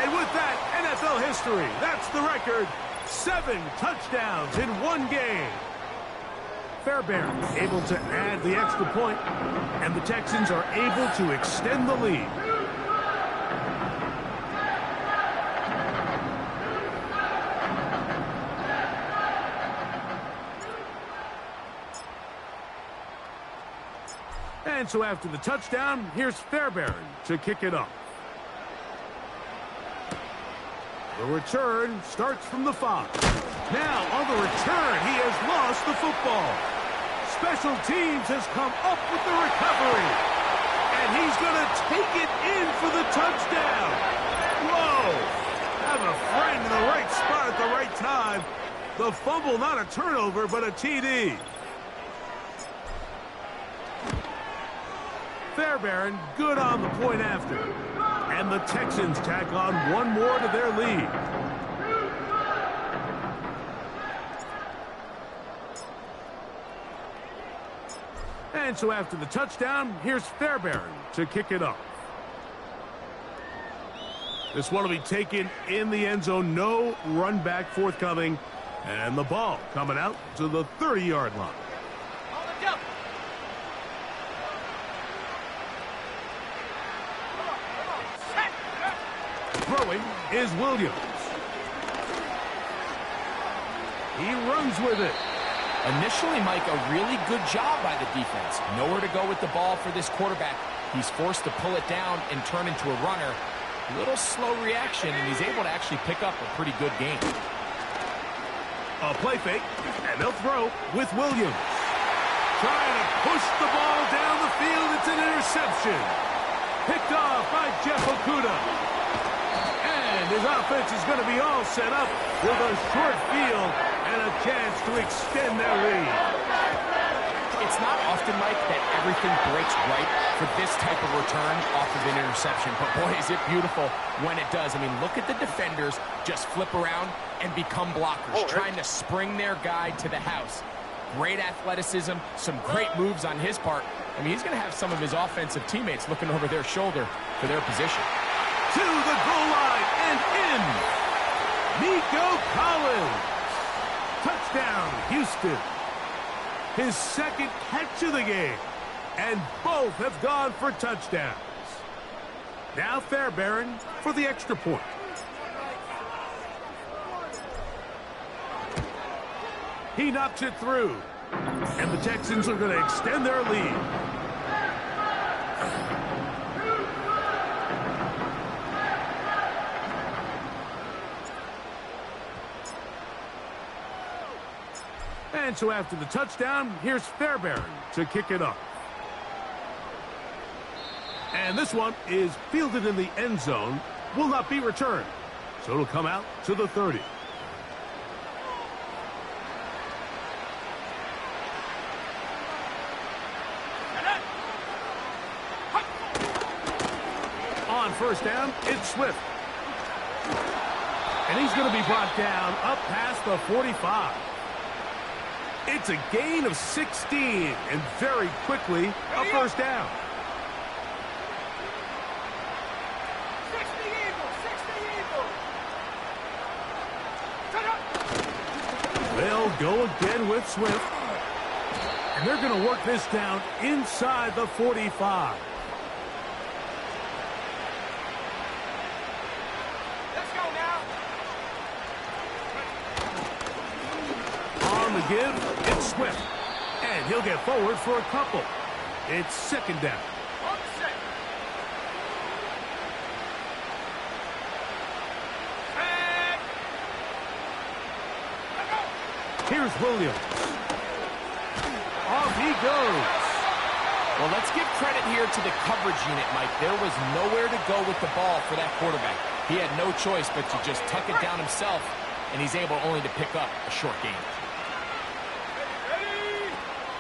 S2: And with that, NFL history, that's the record. 7 touchdowns in one game. Fairbairn able to add the extra point, and the Texans are able to extend the lead. And so after the touchdown, here's Fairbairn to kick it off. The return starts from the 5. Now on the return, he has lost the football. Special teams has come up with the recovery. And he's going to take it in for the touchdown. Whoa! Have a friend in the right spot at the right time. The fumble, not a turnover, but a TD. Fairbairn good on the point after. And the Texans tack on one more to their lead. And so after the touchdown, here's Fairbairn to kick it off. This one will be taken in the end zone. No run back forthcoming. And the ball coming out to the 30-yard line. Throwing is Williams. He runs with it.
S3: Initially, Mike, a really good job by the defense. Nowhere to go with the ball for this quarterback. He's forced to pull it down and turn into a runner. A little slow reaction, and he's able to actually pick up a pretty good game.
S2: A play fake, and they'll throw with Williams. Trying to push the ball down the field. It's an interception. Picked off by Jeff Okudah. And his offense is going to be all set up with a short field and a chance to extend their lead.
S3: It's not often, Mike, that everything breaks right for this type of return off of an interception. But, boy, is it beautiful when it does. I mean, look at the defenders just flip around and become blockers, trying to spring their guy to the house. Great athleticism, some great moves on his part. I mean, he's going to have some of his offensive teammates looking over their shoulder for their position.
S2: To the goal line and in. Nico Collins. Touchdown, Houston. His second catch of the game. And both have gone for touchdowns. Now Fairbairn for the extra point. He knocks it through. And the Texans are going to extend their lead. And so after the touchdown, here's Fairbairn to kick it off. And this one is fielded in the end zone, will not be returned. So it'll come out to the 30. On first down, it's Swift. And he's going to be brought down up past the 45. It's a gain of 16, and very quickly, a first down.
S4: 60 Eagles.
S2: They'll go again with Swift. And they're going to work this down inside the 45.
S4: Let's go now.
S2: On the give, it's Swift. And he'll get forward for a couple. It's second down.
S4: On the set. Back.
S2: Here's Williams. Off he goes.
S3: Well, let's give credit here to the coverage unit, Mike. There was nowhere to go with the ball for that quarterback. He had no choice but to just tuck it down himself, and he's able only to pick up a short gain.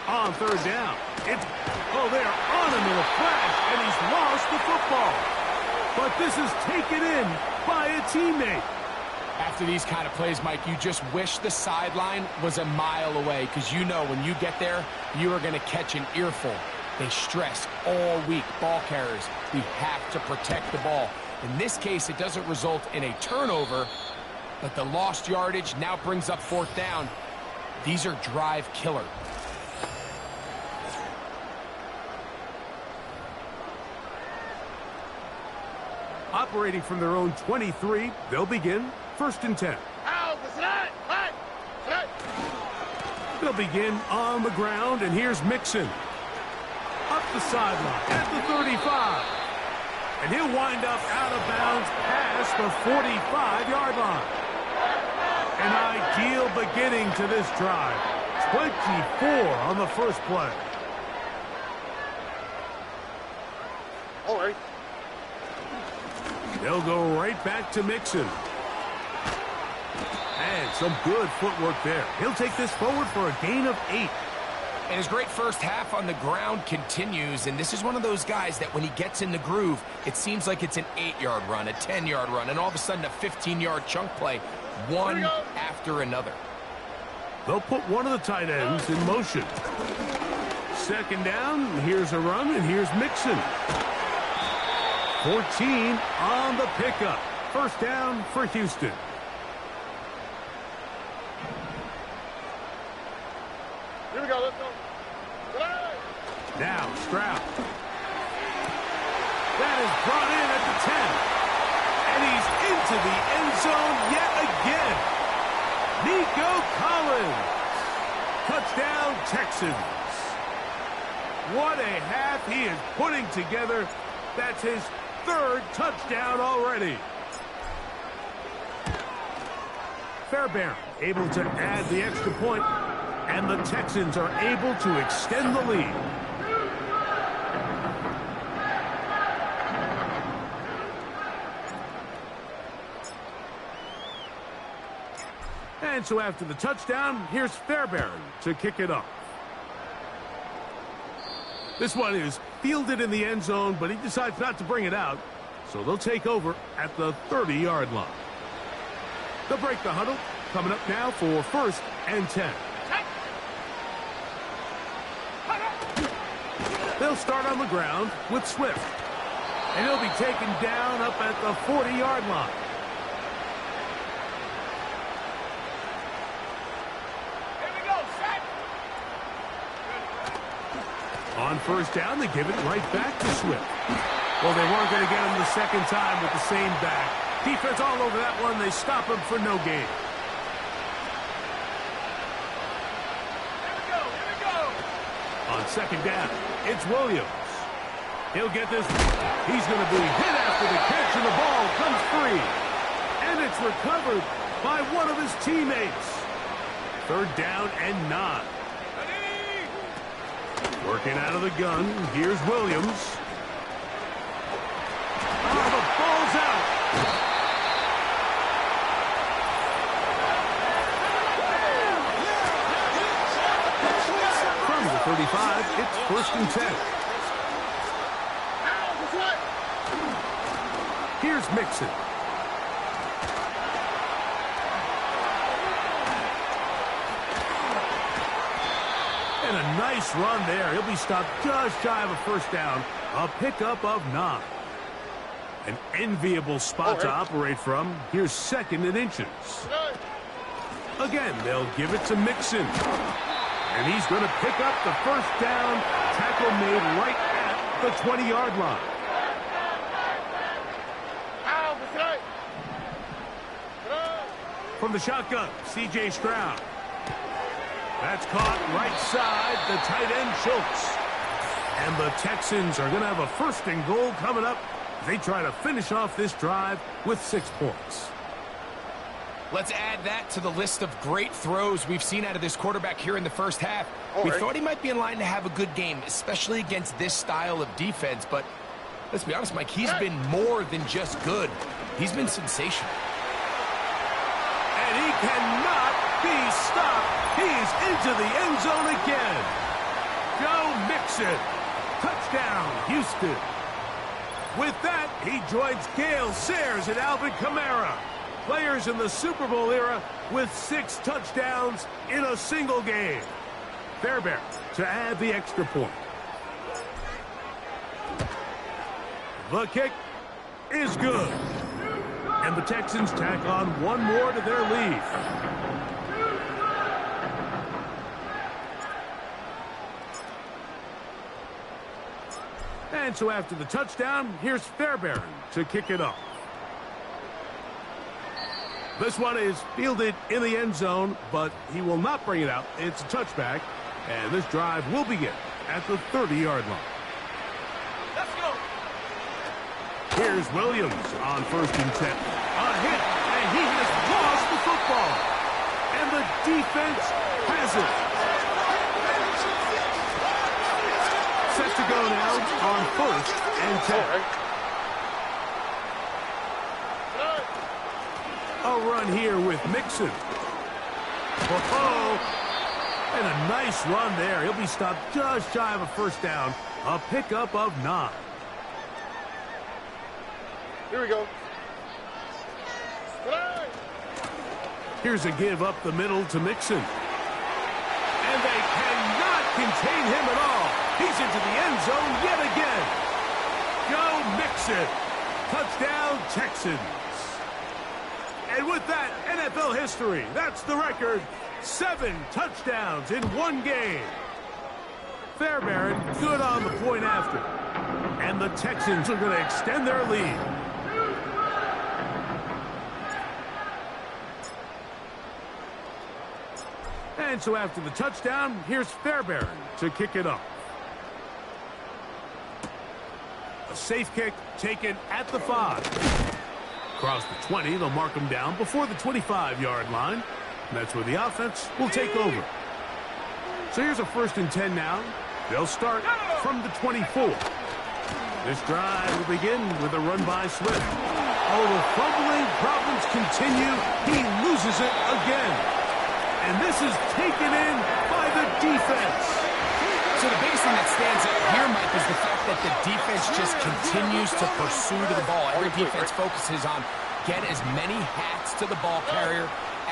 S2: On third down. They're on him in a flash, and he's lost the football. But this is taken in by a teammate.
S3: After these kind of plays, Mike, you just wish the sideline was a mile away, because you know when you get there, you are going to catch an earful. They stress all week, ball carriers. We have to protect the ball. In this case, it doesn't result in a turnover, but the lost yardage now brings up fourth down. These are drive killer.
S2: Operating from their own 23, they'll begin 1st and 10. They'll begin on the ground, and here's Mixon. Up the sideline at the 35. And he'll wind up out of bounds past the 45-yard line. An ideal beginning to this drive. 24 on the first play.
S5: All right.
S2: They'll go right back to Mixon. And some good footwork there. He'll take this forward for a gain of 8.
S3: And his great first half on the ground continues, and this is one of those guys that when he gets in the groove, it seems like it's an 8-yard run, a 10-yard run, and all of a sudden a 15-yard chunk play, one after another.
S2: They'll put one of the tight ends in motion. 2nd down, here's a run, and here's Mixon. 14 on the pickup. 1st down for Houston.
S5: Here we go. Let's go.
S2: Now, Stroud. That is brought in at the 10. And he's into the end zone yet again. Nico Collins. Touchdown, Texans. What a half he is putting together. That's his 3rd touchdown already. Fairbairn able to add the extra point, and the Texans are able to extend the lead. And so after the touchdown, here's Fairbairn to kick it off. This one is fielded in the end zone, but he decides not to bring it out. So they'll take over at the 30-yard line. They'll break the huddle. Coming up now for 1st and 10. They'll start on the ground with Swift. And he'll be taken down up at the 40-yard line. On 1st down, they give it right back to Swift. Well, they weren't going to get him the 2nd time with the same back. Defense all over that one. They stop him for no gain.
S4: Here we go.
S2: On 2nd down, it's Williams. He'll get this. He's going to be hit after the catch, and the ball comes free. And it's recovered by one of his teammates. 3rd down and 9. Working out of the gun, here's Williams. Oh, the ball's out. From the 35, it's 1st and 10. Here's Mixon. And a nice run there. He'll be stopped just shy of a 1st down. A pickup of 9. An enviable spot to operate from. Here's 2nd and inches. Again, they'll give it to Mixon. And he's going to pick up the 1st down. Tackle made right at the 20-yard line. From the shotgun, C.J. Stroud. That's caught right side, the tight end Schultz. And the Texans are going to have a 1st and goal coming up. They try to finish off this drive with 6 points.
S3: Let's add that to the list of great throws we've seen out of this quarterback here in the first half. We thought he might be in line to have a good game, especially against this style of defense, but let's be honest, Mike, he's been more than just good. He's been sensational.
S2: And he cannot be stopped. He's into the end zone again. Joe Mixon. Touchdown, Houston. With that, he joins Gale Sayers and Alvin Kamara, players in the Super Bowl era with 6 touchdowns in a single game. Fairbairn to add the extra point. The kick is good. And the Texans tack on one more to their lead. And so after the touchdown, here's Fairbairn to kick it off. This one is fielded in the end zone, but he will not bring it out. It's a touchback, and this drive will begin at the 30-yard line.
S4: Let's go.
S2: Here's Williams on 1st and 10. A hit, and he has lost the football. And the defense has it. Set to go now on 1st and 10. A run here with Mixon. And a nice run there. He'll be stopped just shy of a first down. A pickup of 9.
S5: Here we go.
S2: Here's a give up the middle to Mixon. And they cannot contain him at all. He's into the end zone yet again. Joe Mixon. Touchdown, Texans. And with that, NFL history. That's the record. 7 touchdowns in one game. Fairbairn good on the point after. And the Texans are going to extend their lead. And so after the touchdown, here's Fairbairn to kick it off. A safe kick taken at the 5. Across the 20, they'll mark him down before the 25-yard line. And that's where the offense will take over. So here's a 1st and 10 now. They'll start from the 24. This drive will begin with a run by Swift. Oh, the fumbling problems continue. He loses it again. And this is taken in by the defense.
S3: So the biggest thing that stands out here, Mike, is the fact that the defense just continues to pursue to the ball. Every defense focuses on get as many hats to the ball carrier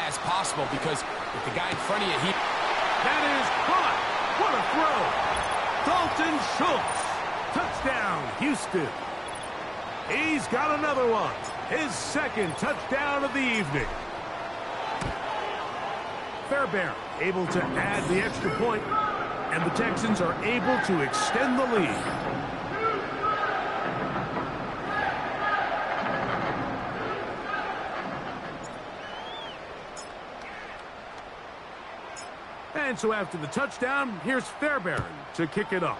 S3: as possible, because with the guy in front of you,
S2: that is caught. What a throw. Dalton Schultz. Touchdown, Houston. He's got another one. His 2nd touchdown of the evening. Fairbairn able to add the extra point, and the Texans are able to extend the lead. And so after the touchdown, here's Fairbairn to kick it off.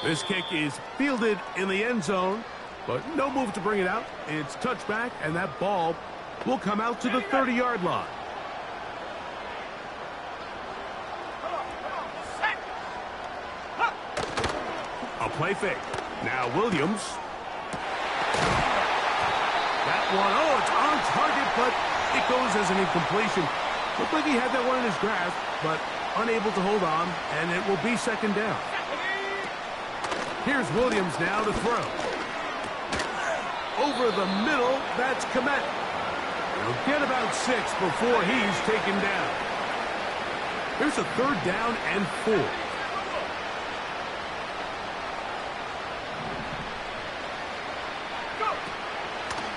S2: This kick is fielded in the end zone, but no move to bring it out. It's touchback, and that ball will come out to the 30-yard line. A play fake. Now Williams. That one, oh, it's on target, but it goes as an incompletion. Looked like he had that one in his grasp, but unable to hold on, and it will be 2nd down. Here's Williams now to throw. Over the middle, that's Komet. He'll get about 6 before he's taken down. Here's a 3rd down and 4.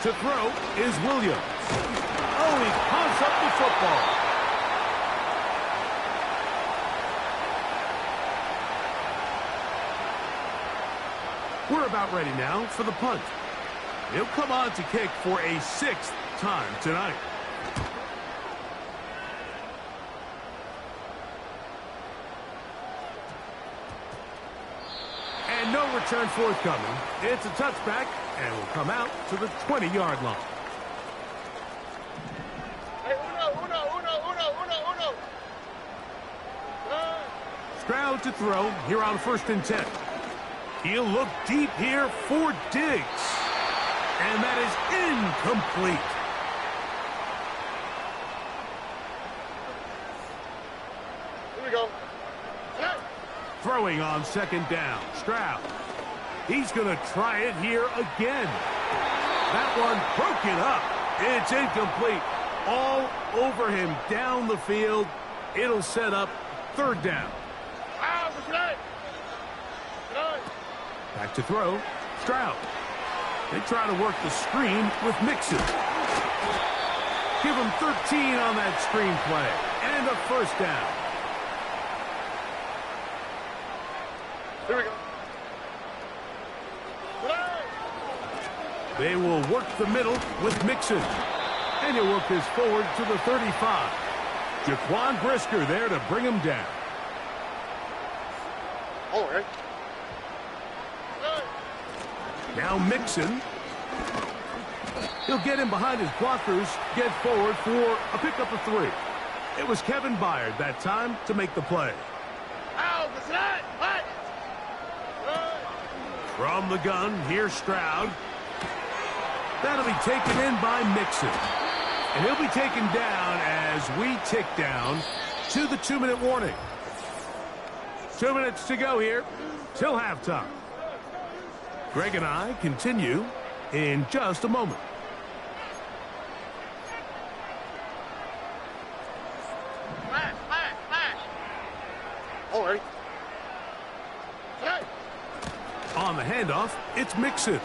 S2: To throw is Williams. Oh, he pumps up the football. We're about ready now for the punt. He'll come on to kick for a 6th time tonight. And no return forthcoming. It's a touchback, and will come out to the 20-yard line.
S5: Hey, uno.
S2: Stroud to throw here on 1st and 10. He'll look deep here for Diggs. And that is incomplete.
S5: Here we go.
S2: Throwing on second down. Stroud. He's going to try it here again. That one broken up. It's incomplete. All over him down the field. It'll set up third down. Back to throw. Stroud. They try to work the screen with Mixon. Give him 13 on that screen play. And a first down.
S5: Here we go.
S2: They will work the middle with Mixon. And he'll work this forward to the 35. Jaquan Brisker there to bring him down.
S5: All right.
S2: Now Mixon. He'll get in behind his blockers, get forward for a pickup of 3. It was Kevin Byard that time to make the play. From the gun, here's Stroud. That'll be taken in by Mixon. And he'll be taken down as we tick down to the 2-minute warning. 2 minutes to go here till halftime. Greg and I continue in just a moment.
S5: All right.
S2: On the handoff, it's Mixon.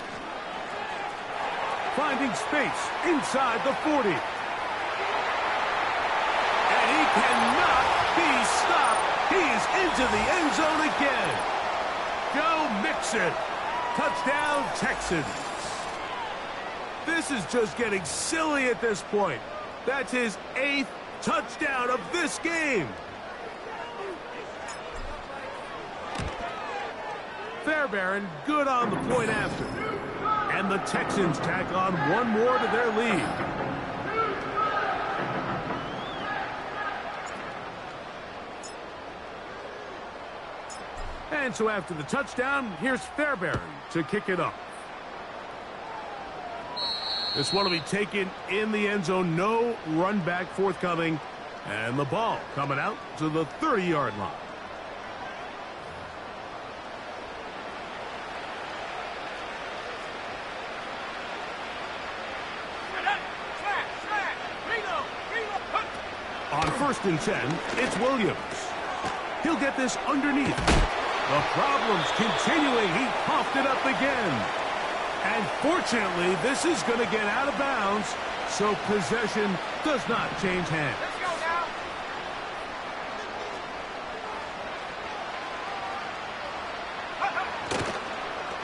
S2: Finding space inside the 40. And he cannot be stopped. He is into the end zone again. Go Mixon. Touchdown, Texans. This is just getting silly at this point. That's his 8th touchdown of this game. Fairbairn good on the point after. And the Texans tack on one more to their lead. And so after the touchdown, here's Fairbairn to kick it up. This one will be taken in the end zone. No run back forthcoming. And the ball coming out to the 30-yard line. On 1st and 10, it's Williams. He'll get this underneath. The problem's continuing. He puffed it up again. And fortunately, this is going to get out of bounds, so possession does not change hands.
S4: Let's go now.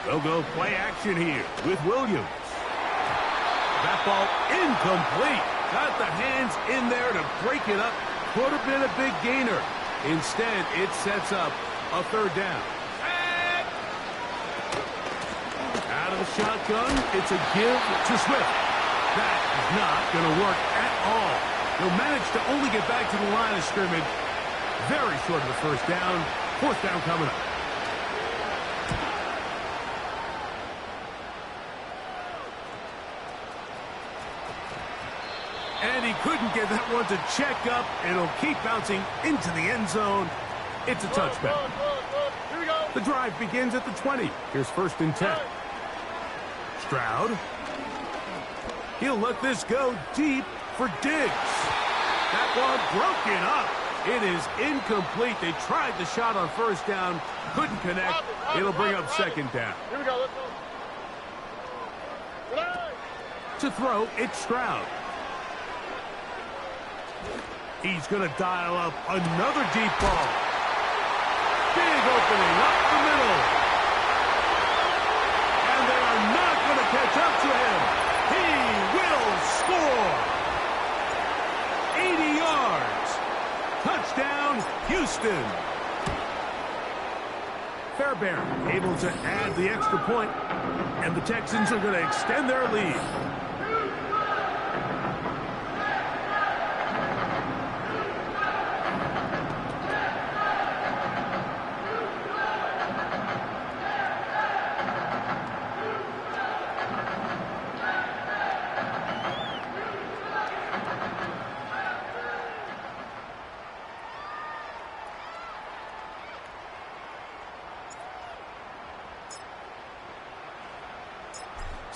S2: They'll go play action here with Williams. That ball incomplete. Got the hands in there to break it up. Could have been a big gainer. Instead, it sets up a third down. Out of the shotgun, it's a give to Swift. That is not going to work at all. He'll manage to only get back to the line of scrimmage. Very short of the first down. 4th down coming up. And he couldn't get that one to check up. It'll keep bouncing into the end zone. It's a touchback.
S5: Here we go.
S2: The drive begins at the 20. Here's 1st and 10. Stroud. He'll let this go deep for Diggs. That one broken up. It is incomplete. They tried the shot on 1st down. Couldn't connect. It'll bring up 2nd down.
S5: Here we go. Let's go.
S2: To throw, it's Stroud. He's going to dial up another deep ball. Big opening up the middle. And they are not going to catch up to him. He will score. 80 yards. Touchdown, Houston. Fairbairn able to add the extra point, and the Texans are going to extend their lead.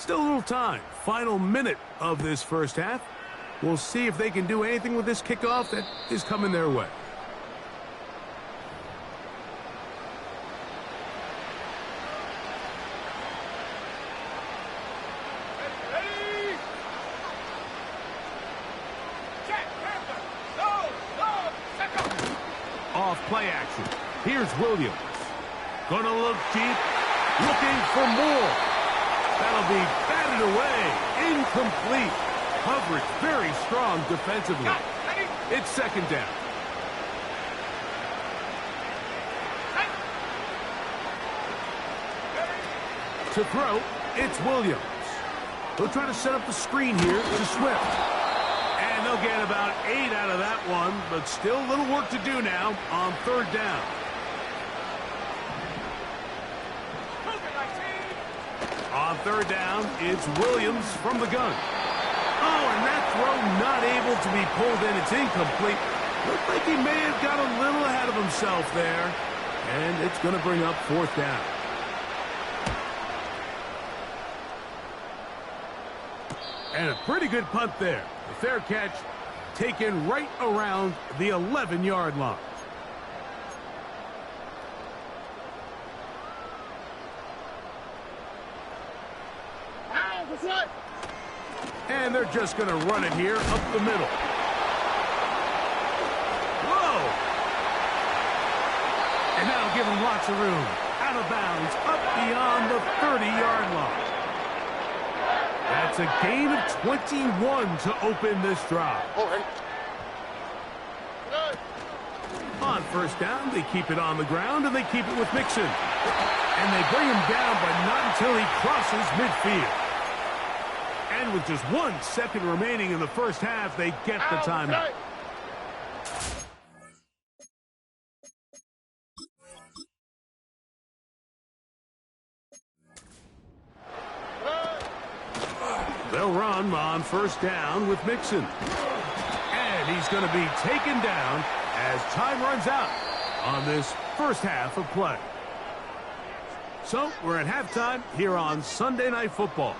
S2: Still a little time. Final minute of this first half. We'll see if they can do anything with this kickoff that is coming their way. Off play action. Here's Williams. Gonna look deep. Looking for more. That'll be batted away. Incomplete. Coverage very strong defensively. It's second down. To throw, it's Williams. They'll try to set up the screen here to Swift. And they'll get about 8 out of that one, but still a little work to do now on third down. On third down, it's Williams from the gun. Oh, and that throw not able to be pulled in. It's incomplete. Looked like he may have got a little ahead of himself there. And it's going to bring up fourth down. And a pretty good punt there. A fair catch taken right around the 11-yard line. And they're just going to run it here up the middle. Whoa! And that'll give them lots of room. Out of bounds, up beyond the 30-yard line. That's a gain of 21 to open this drive. On first down, they keep it on the ground, and they keep it with Mixon. And they bring him down, but not until he crosses midfield. And with just 1 second remaining in the first half, they get the timeout. They'll run on first down with Mixon. And he's going to be taken down as time runs out on this first half of play. So we're at halftime here on Sunday Night Football.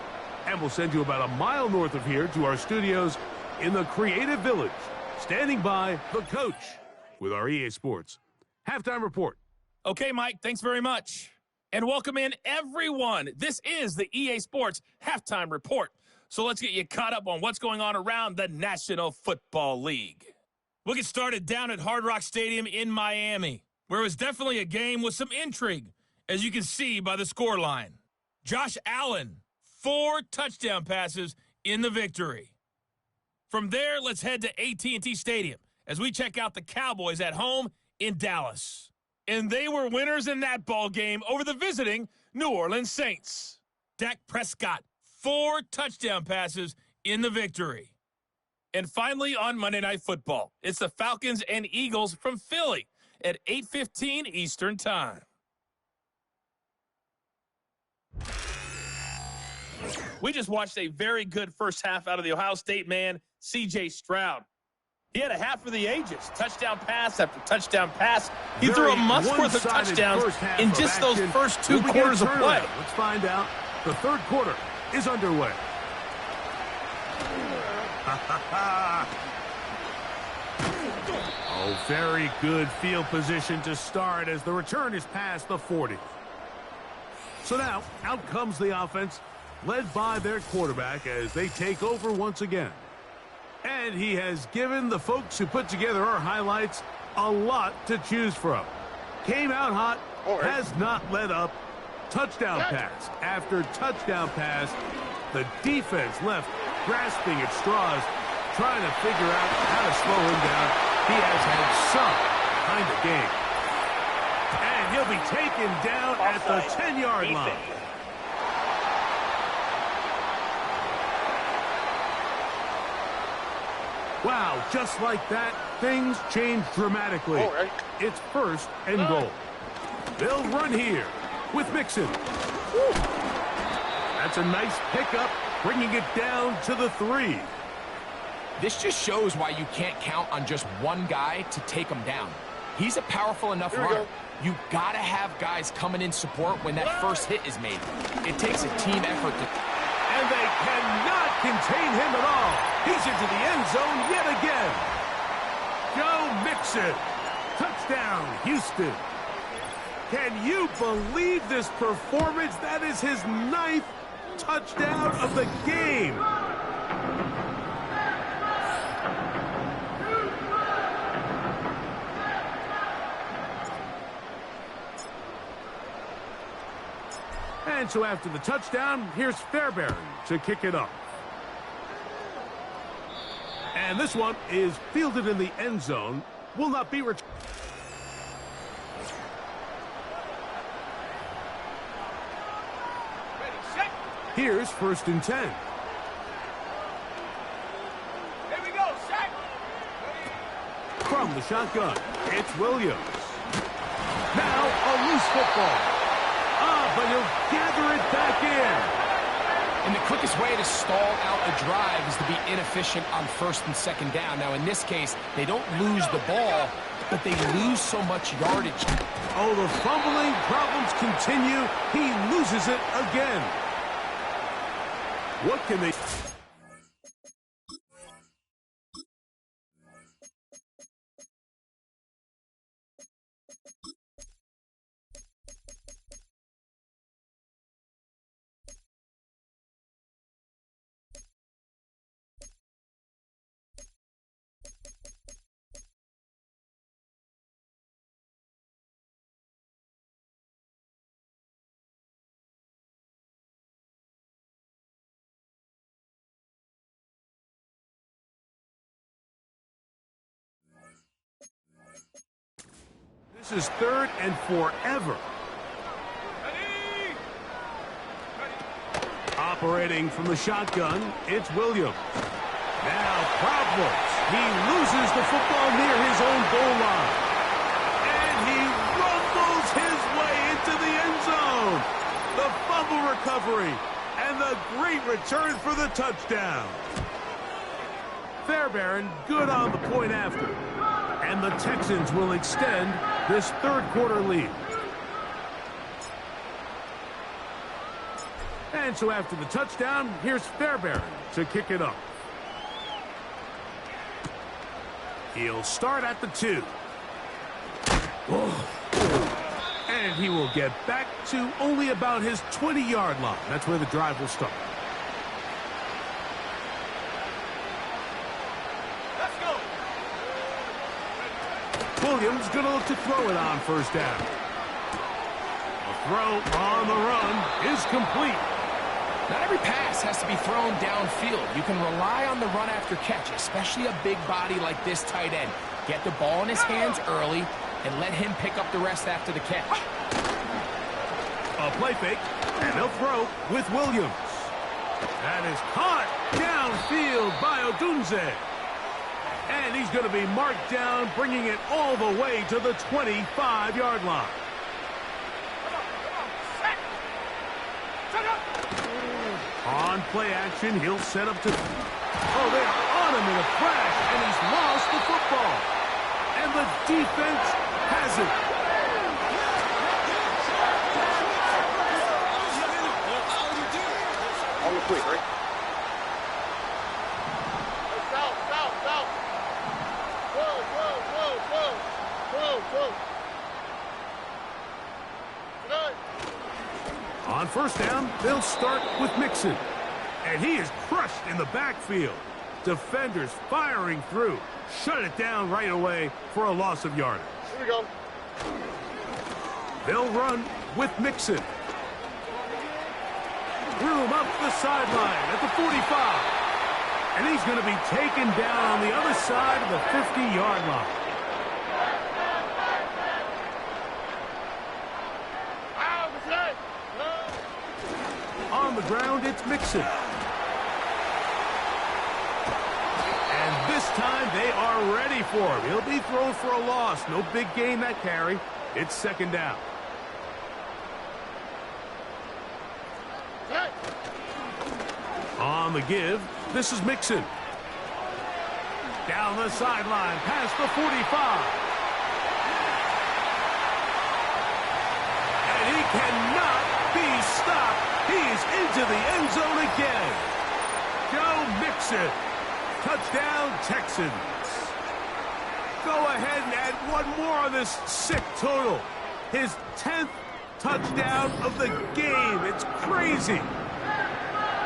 S2: And we'll send you about a mile north of here to our studios in the Creative Village. Standing by the coach with our EA Sports Halftime Report.
S6: Okay, Mike, thanks very much. And welcome in, everyone. This is the EA Sports Halftime Report. So let's get you caught up on what's going on around the National Football League. We'll get started down at Hard Rock Stadium in Miami, where it was definitely a game with some intrigue, as you can see by the scoreline. Josh Allen, 4 touchdown passes in the victory. From there, let's head to AT&T Stadium as we check out the Cowboys at home in Dallas. And they were winners in that ball game over the visiting New Orleans Saints. Dak Prescott, 4 touchdown passes in the victory. And finally, on Monday Night Football, it's the Falcons and Eagles from Philly at 8:15 Eastern Time. We just watched a very good first half out of the Ohio State man, C.J. Stroud. He had a half for the ages. Touchdown pass after touchdown pass. He threw a month's worth of touchdowns in just those first 2 quarters of play.
S2: Let's find out. The third quarter is underway. Oh, very good field position to start as the return is past the 40. So now, out comes the offense, led by their quarterback as they take over once again. And he has given the folks who put together our highlights a lot to choose from. Came out hot, has not let up. Touchdown pass after touchdown pass. The defense left grasping at straws, trying to figure out how to slow him down. He has had some kind of game. And he'll be taken down at the 10-yard line. Wow, just like that, things change dramatically. It's first and goal. They'll run here with Mixon. That's a nice pickup, bringing it down to the 3.
S3: This just shows why you can't count on just one guy to take him down. He's a powerful enough runner. You got to have guys coming in support when that first hit is made. It takes a team effort to...
S2: And they cannot contain him at all. He's into the end zone yet again. Joe Mixon. Touchdown, Houston. Can you believe this performance? That is his 9th touchdown of the game. And so after the touchdown, here's Fairbairn to kick it up. And this one is fielded in the end zone. Will not be returned. Here's 1st and 10.
S4: Here we go, set.
S2: From the shotgun, it's Williams. Now a loose football. But he'll gather it back in.
S3: And the quickest way to stall out a drive is to be inefficient on 1st and 2nd down. Now, in this case, they don't lose the ball, but they lose so much yardage.
S2: Oh, the fumbling problems continue. He loses it again. What can they... This is 3rd and forever.
S4: Ready.
S2: Operating from the shotgun, it's Williams. Now problems. He loses the football near his own goal line. And he rumbles his way into the end zone. The fumble recovery and the great return for the touchdown. Fairbairn good on the point after. And the Texans will extend this 3rd quarter lead. And so after the touchdown, here's Fairbairn to kick it up. He'll start at the 2. And he will get back to only about his 20-yard line. That's where the drive will start. Williams going to look to throw it on 1st down. The throw on the run is complete.
S3: Not every pass has to be thrown downfield. You can rely on the run after catch, especially a big body like this tight end. Get the ball in his hands early and let him pick up the rest after the catch.
S2: A play fake, and he'll throw with Williams. That is caught downfield by Odunze. And he's going to be marked down, bringing it all the way to the 25-yard line. On play action, he'll set up to... Oh, they're on him in a crash, and he's lost the football. And the defense has it.
S5: On the quick, right?
S2: On 1st down, they'll start with Mixon. And he is crushed in the backfield. Defenders firing through. Shut it down right away for a loss of yardage.
S5: Here we go.
S2: They'll run with Mixon. Room up the sideline at the 45. And he's going to be taken down on the other side of the 50-yard line. On the ground, it's Mixon. And this time, they are ready for him. He'll be thrown for a loss. No big gain that carry. It's 2nd down. On the give, this is Mixon. Down the sideline, past the 45. And he cannot be stopped. He's into the end zone again. Joe Mixon. Touchdown, Texans. Go ahead and add one more on this sick total. His 10th touchdown of the game. It's crazy.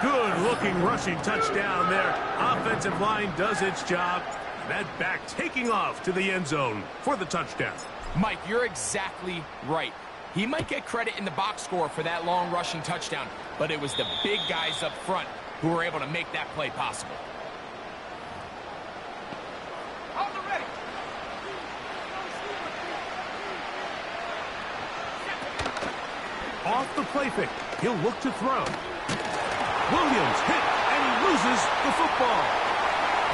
S2: Good-looking rushing touchdown there. Offensive line does its job. That back taking off to the end zone for the touchdown.
S3: Mike, you're exactly right. He might get credit in the box score for that long rushing touchdown, but it was the big guys up front who were able to make that play possible.
S2: Off the play fake. He'll look to throw. Williams hit, and he loses the football.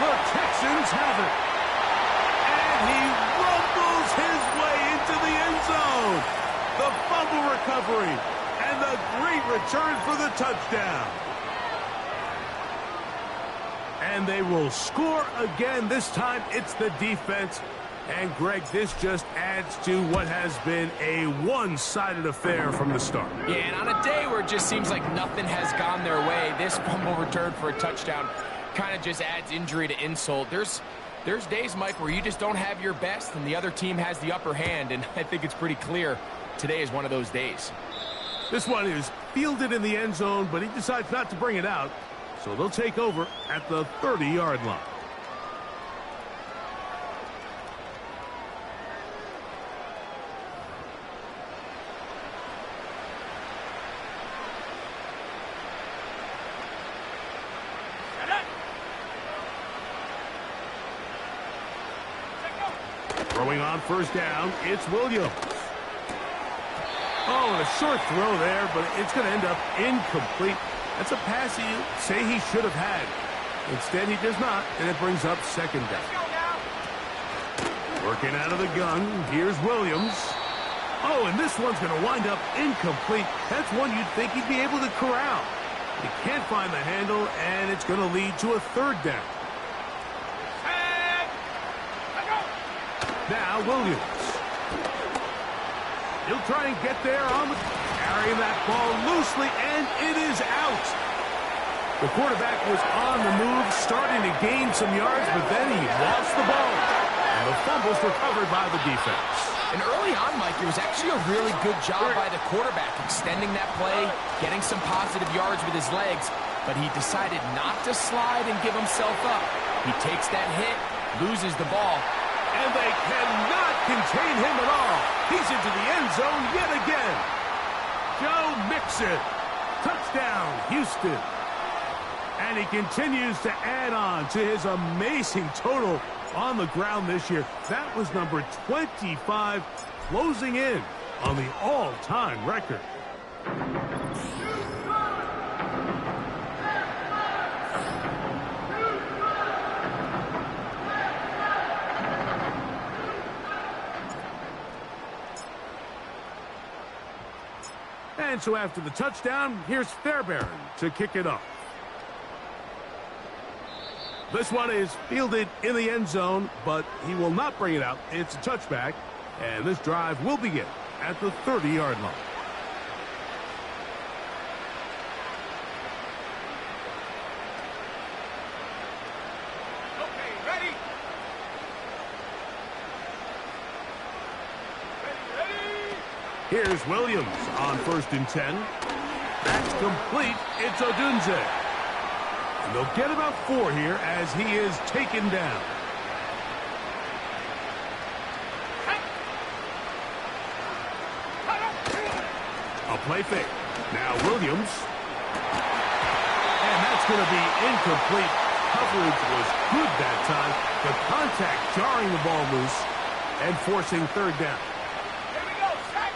S2: The Texans have it. And he rumbles his way into the end zone. The fumble recovery, and the great return for the touchdown. And they will score again. This time, it's the defense. And, Greg, this just adds to what has been a one-sided affair from the start.
S3: Yeah, and on a day where it just seems like nothing has gone their way, this fumble return for a touchdown kind of just adds injury to insult. There's days, Mike, where you just don't have your best and the other team has the upper hand, and I think it's pretty clear today is one of those days.
S2: This one is fielded in the end zone, but he decides not to bring it out, so they'll take over at the 30-yard line. Throwing on first down, it's Williams. Oh, and a short throw there, but it's going to end up incomplete. That's a pass you say he should have had. Instead, he does not, and it brings up second down. Working out of the gun, here's Williams. Oh, and this one's going to wind up incomplete. That's one you'd think he'd be able to corral. He can't find the handle, and it's going to lead to a third down. Now Williams. He'll try and get there on the carrying that ball loosely, and it is out. The quarterback was on the move, starting to gain some yards, but then he lost the ball. And the fumble's recovered by the defense.
S3: And early on, Mike, it was actually a really good job by the quarterback, extending that play, getting some positive yards with his legs, but he decided not to slide and give himself up. He takes that hit, loses the ball,
S2: and they cannot contain him at all. He's into the end zone yet again. Joe Mixon. Touchdown, Houston. And he continues to add on to his amazing total on the ground this year. That was number 25, closing in on the all-time record. And so after the touchdown, here's Fairbairn to kick it off. This one is fielded in the end zone, but he will not bring it out. It's a touchback, and this drive will begin at the 30-yard line.
S4: Okay, ready? Ready?
S2: Here's Williams on 1st and 10. That's complete. It's Odunze. And they'll get about 4 here as he is taken down. A play fake. Now Williams. And that's going to be incomplete. Coverage was good that time. The contact jarring the ball loose and forcing third down.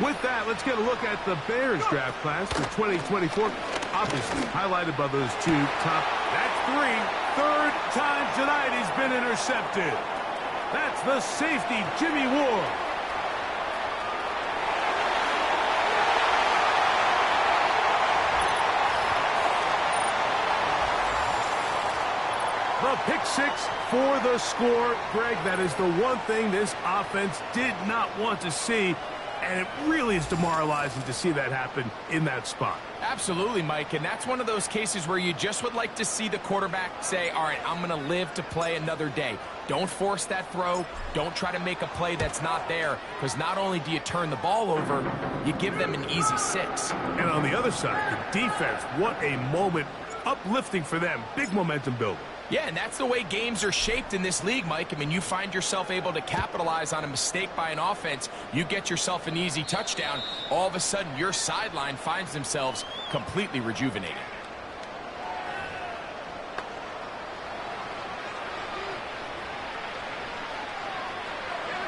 S2: With that, let's get a look at the Bears draft class for 2024. Obviously, highlighted by those two top. That's 3. Third time tonight he's been intercepted. That's the safety, Jimmy Ward. The pick six for the score. Greg, that is the one thing this offense did not want to see. And it really is demoralizing to see that happen in that spot.
S3: Absolutely, Mike, and that's one of those cases where you just would like to see the quarterback say, all right, I'm going to live to play another day. Don't force that throw. Don't try to make a play that's not there, because not only do you turn the ball over, you give them an easy 6.
S2: And on the other side, the defense, what a moment. Uplifting for them. Big momentum builder.
S3: Yeah, and that's the way games are shaped in this league, Mike. I mean, you find yourself able to capitalize on a mistake by an offense. You get yourself an easy touchdown. All of a sudden, your sideline finds themselves completely rejuvenated.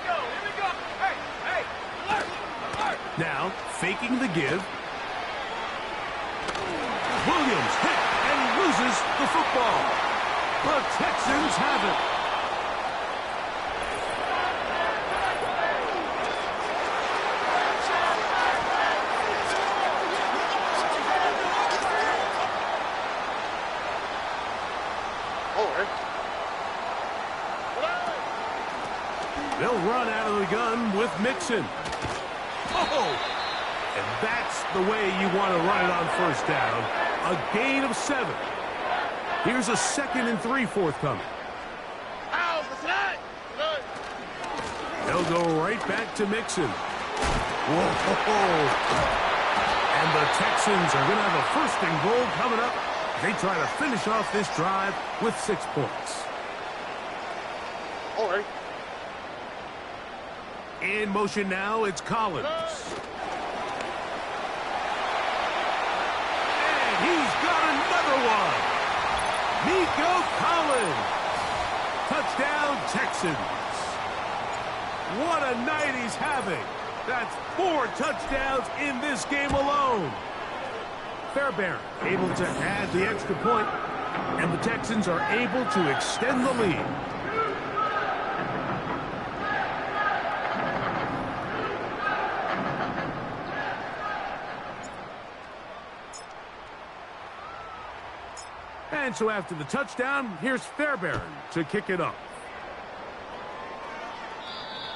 S4: Here we go. Hey, alert.
S2: Now, faking the give. Williams hit, and he loses the football. The Texans have it. They'll run out of the gun with Mixon. Oh! And that's the way you want to run it on first down. A gain of 7. Here's a 2nd and 3 forthcoming. They'll go right back to Mixon. Whoa! And the Texans are going to have a 1st and goal coming up. They try to finish off this drive with 6 points.
S5: All right.
S2: In motion now, it's Collins. And he's got another one. Nico Collins. Touchdown, Texans. What a night he's having. That's 4 touchdowns in this game alone. Fairbairn able to add the extra point, and the Texans are able to extend the lead. And so after the touchdown, here's Fairbairn to kick it up.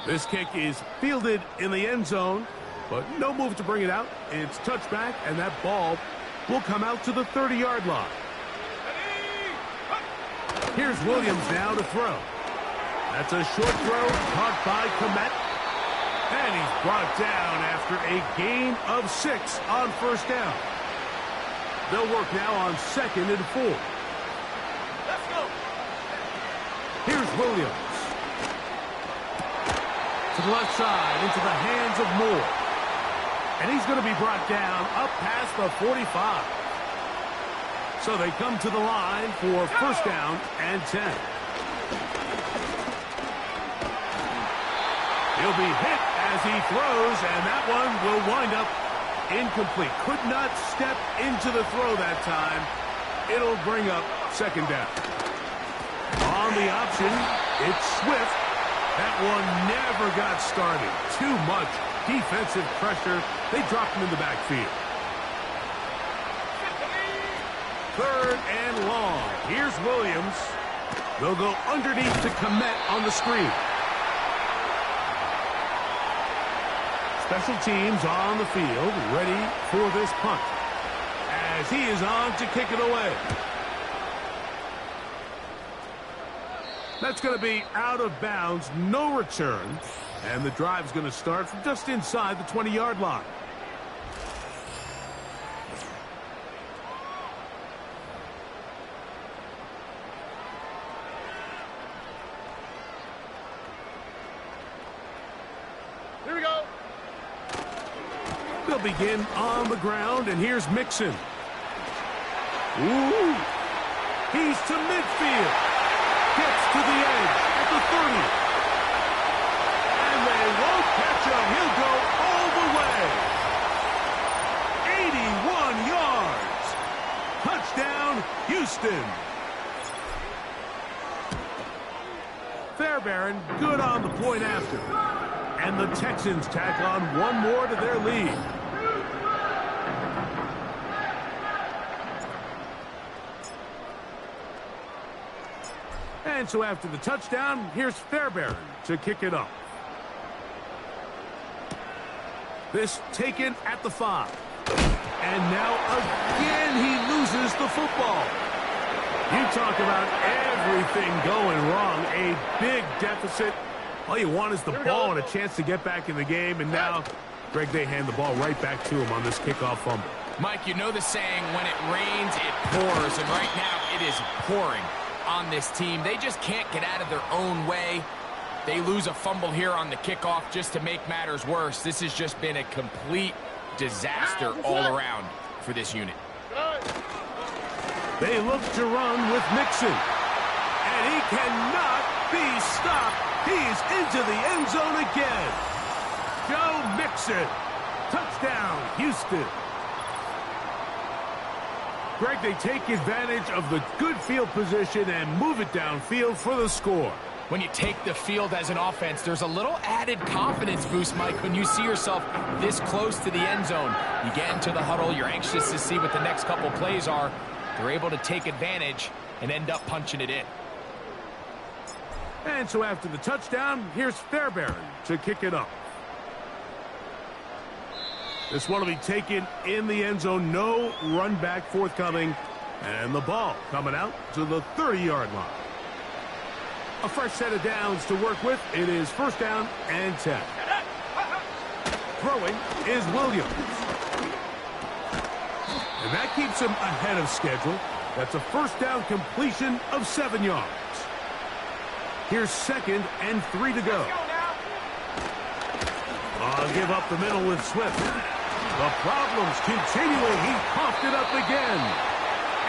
S2: This kick is fielded in the end zone, but no move to bring it out. It's touchback, and that ball will come out to the 30-yard line. Here's Williams now to throw. That's a short throw caught by Komet. And he's brought down after a gain of 6 on first down. They'll work now on 2nd and 4.
S4: Let's go.
S2: Here's Williams. To the left side, into the hands of Moore. And he's going to be brought down up past the 45. So they come to the line for first down and 10. He'll be hit as he throws, and that one will wind up incomplete. Could not step into the throw that time. It'll bring up second down. On the option, it's Swift. That one never got started. Too much defensive pressure. They dropped him in the backfield. 3rd and long. Here's Williams. They'll go underneath to Komet on the screen. Special teams on the field, ready for this punt. As he is on to kick it away. That's going to be out of bounds, no return. And the drive's going to start from just inside the 20-yard line.
S5: Here we go.
S2: They'll begin on the ground, and here's Mixon. Ooh! He's to midfield. Gets to the edge at the 30. And they won't catch him. He'll go all the way. 81 yards. Touchdown, Houston. Fairbairn good on the point after. And the Texans tack on one more to their lead. And so after the touchdown, here's Fairbairn to kick it up. This taken at the 5. And now again he loses the football. You talk about everything going wrong. A big deficit. All you want is the ball and a chance to get back in the game. And now, Greg, they hand the ball right back to him on this kickoff fumble.
S3: Mike, you know the saying, when it rains, it pours. And right now, it is pouring on this team. They just can't get out of their own way. They lose a fumble here on the kickoff just to make matters worse. This has just been a complete disaster all around for this unit.
S2: They look to run with Mixon. And he cannot be stopped. He's into the end zone again. Joe Mixon. Touchdown, Houston. Greg, they take advantage of the good field position and move it downfield for the score.
S3: When you take the field as an offense, there's a little added confidence boost, Mike, when you see yourself this close to the end zone. You get into the huddle, you're anxious to see what the next couple plays are. They're able to take advantage and end up punching it in.
S2: And so after the touchdown, here's Fairbairn to kick it up. This one will be taken in the end zone. No run back forthcoming. And the ball coming out to the 30-yard line. A fresh set of downs to work with. It is first down and 10. Throwing is Williams. And that keeps him ahead of schedule. That's a first down completion of 7 yards. Here's second and 3 to go. Give up the middle with Swift. The problems continuing. He coughed it up again.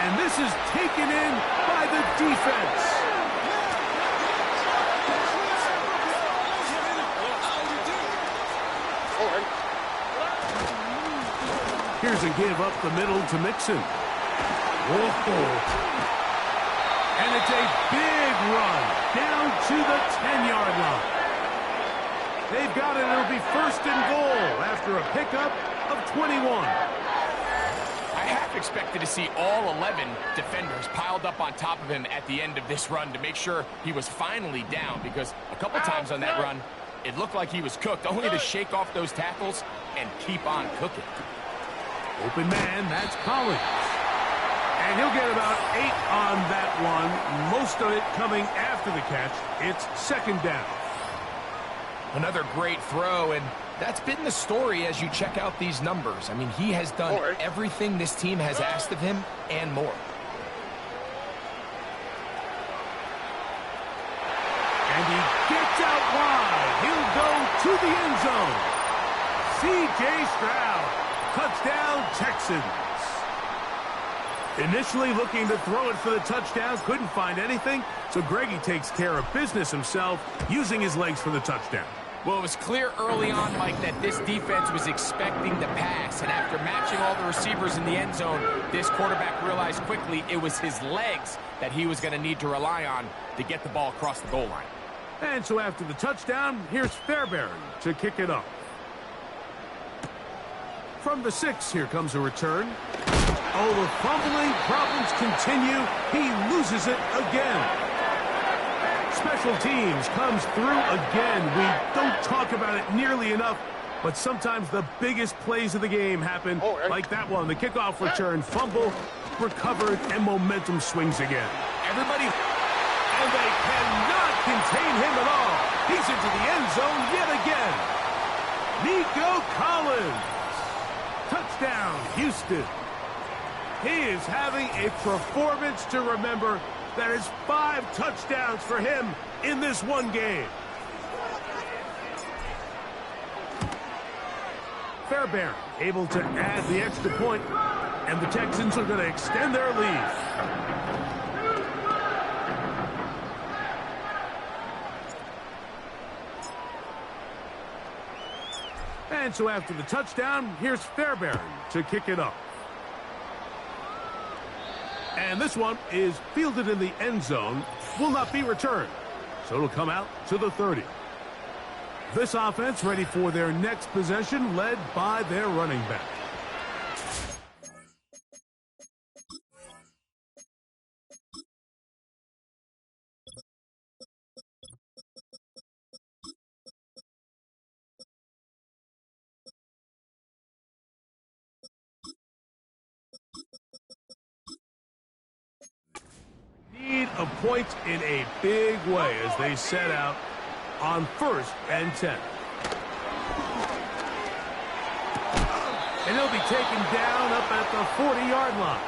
S2: And this is taken in by the defense. Here's a give up the middle to Mixon. Whoa. And it's a big run down to the 10-yard line. They've got it. It'll be first and goal after a pickup of 21.
S3: I half expected to see all 11 defenders piled up on top of him at the end of this run to make sure he was finally down, because a couple times on that run, it looked like he was cooked, only to shake off those tackles and keep on cooking.
S2: Open man, that's Collins. And he'll get about 8 on that one, most of it coming after the catch. It's second down.
S3: Another great throw, and that's been the story as you check out these numbers. I mean, he has done everything this team has asked of him and more.
S2: And he gets out wide. He'll go to the end zone. C.J. Stroud. Touchdown, Texans. Initially looking to throw it for the touchdown, couldn't find anything, so Greggy takes care of business himself, using his legs for the touchdown.
S3: Well, it was clear early on, Mike, that this defense was expecting the pass, and after matching all the receivers in the end zone, this quarterback realized quickly it was his legs that he was going to need to rely on to get the ball across the goal line.
S2: And so after the touchdown, here's Fairbairn to kick it up. From the 6, here comes a return. Oh, the fumbling problems continue. He loses it again. Special teams comes through again. We don't talk about it nearly enough, but sometimes the biggest plays of the game happen, like that one. The kickoff return, fumble, recovered, and momentum swings again.
S3: Everybody,
S2: and they cannot contain him at all. He's into the end zone yet again. Nico Collins. Touchdown, Houston. He is having a performance to remember. That is 5 touchdowns for him in this one game. Fairbairn able to add the extra point, and the Texans are going to extend their lead. And so after the touchdown, here's Fairbairn to kick it up. And this one is fielded in the end zone, will not be returned. So it'll come out to the 30. This offense ready for their next possession, led by their running back. points in a big way as they set out on 1st and 10. And he'll be taken down up at the 40-yard line.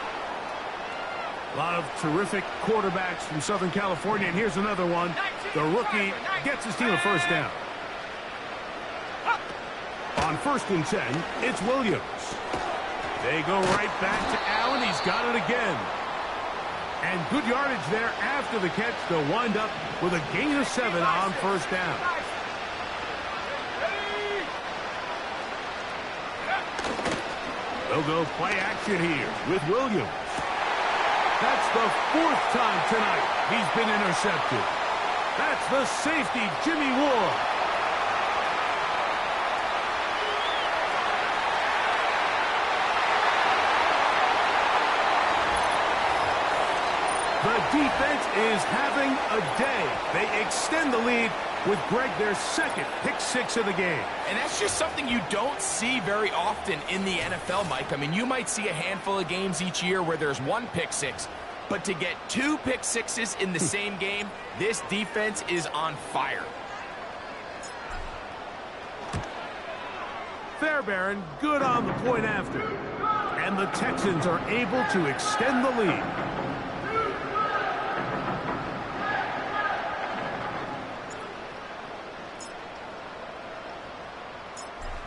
S2: A lot of terrific quarterbacks from Southern California, and here's another one. The rookie gets his team a first down. On 1st and 10, it's Williams. They go right back to Allen. He's got it again. And good yardage there after the catch. They'll wind up with a gain of 7 on 1st down. They'll go play action here with Williams. That's the 4th time tonight he's been intercepted. That's the safety, Jimmy Ward. The defense is having a day. They extend the lead with Greg, their 2nd pick 6 of the game.
S3: And that's just something you don't see very often in the NFL, Mike. I mean, you might see a handful of games each year where there's 1 pick 6, but to get 2 pick 6s in the same game, this defense is on fire.
S2: Fairbairn good on the point after. And the Texans are able to extend the lead.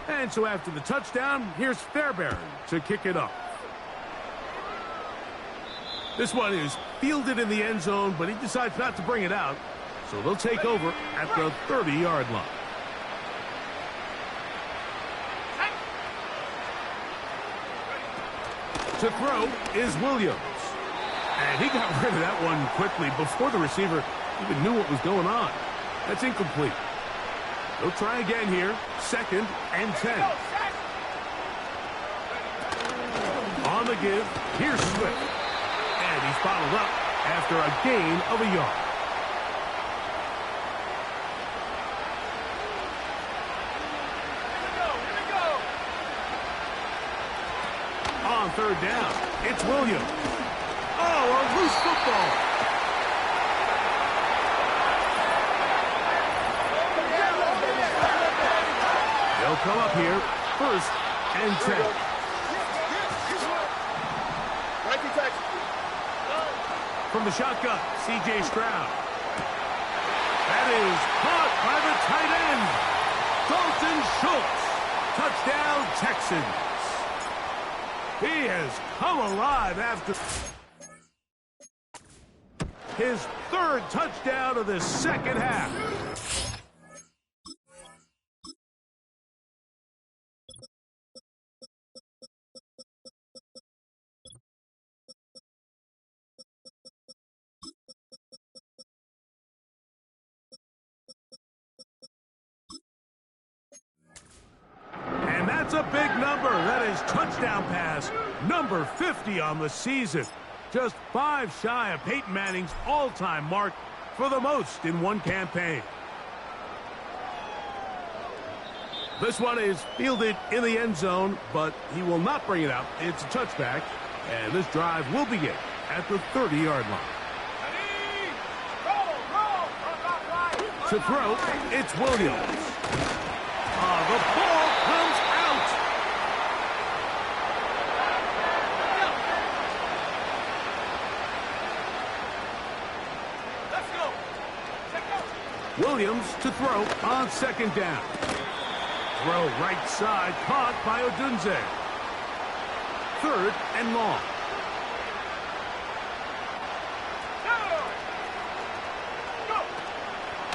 S2: And so after the touchdown, here's Fairbairn to kick it off. This one is fielded in the end zone, but he decides not to bring it out. So they'll take over at the 30-yard line. To throw is Williams. And he got rid of that one quickly before the receiver even knew what was going on. That's incomplete. They'll try again here. 2nd and 10. On the give, here's Swift. And he's bottled up after a gain of a yard. On 3rd down, it's Williams. Oh, a loose football. They'll come up here, 1st and 10. From the shotgun, C.J. Stroud. That is caught by the tight end, Dalton Schultz. Touchdown, Texans. He has come alive after his 3rd touchdown of the 2nd half. That's a big number. That is touchdown pass number 50 on the season. Just 5 shy of Peyton Manning's all-time mark for the most in one campaign. This one is fielded in the end zone, but he will not bring it out. It's a touchback, and this drive will begin at the 30-yard line. To throw, it's Williams. The ball comes out.
S4: Let's go. Check out.
S2: Williams to throw on 2nd down. Throw right side, caught by Odunze. 3rd and long.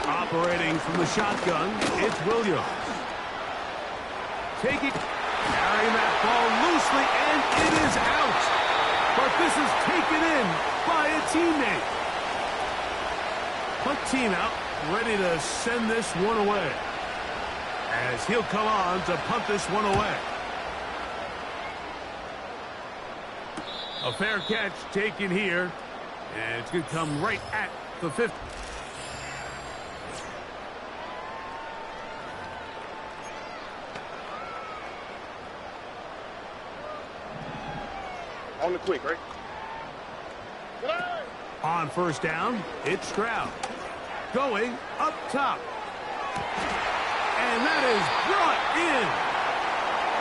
S2: Operating from the shotgun, it's Williams. Taking, carrying that ball loosely, and it is out. But this is taken in by a teammate. Punt team out, ready to send this one away. As he'll come on to punt this one away. A fair catch taken here, and it's going to come right at the 50.
S5: On the quick, right?
S2: On first down, it's Stroud. Going up top. And that is brought in.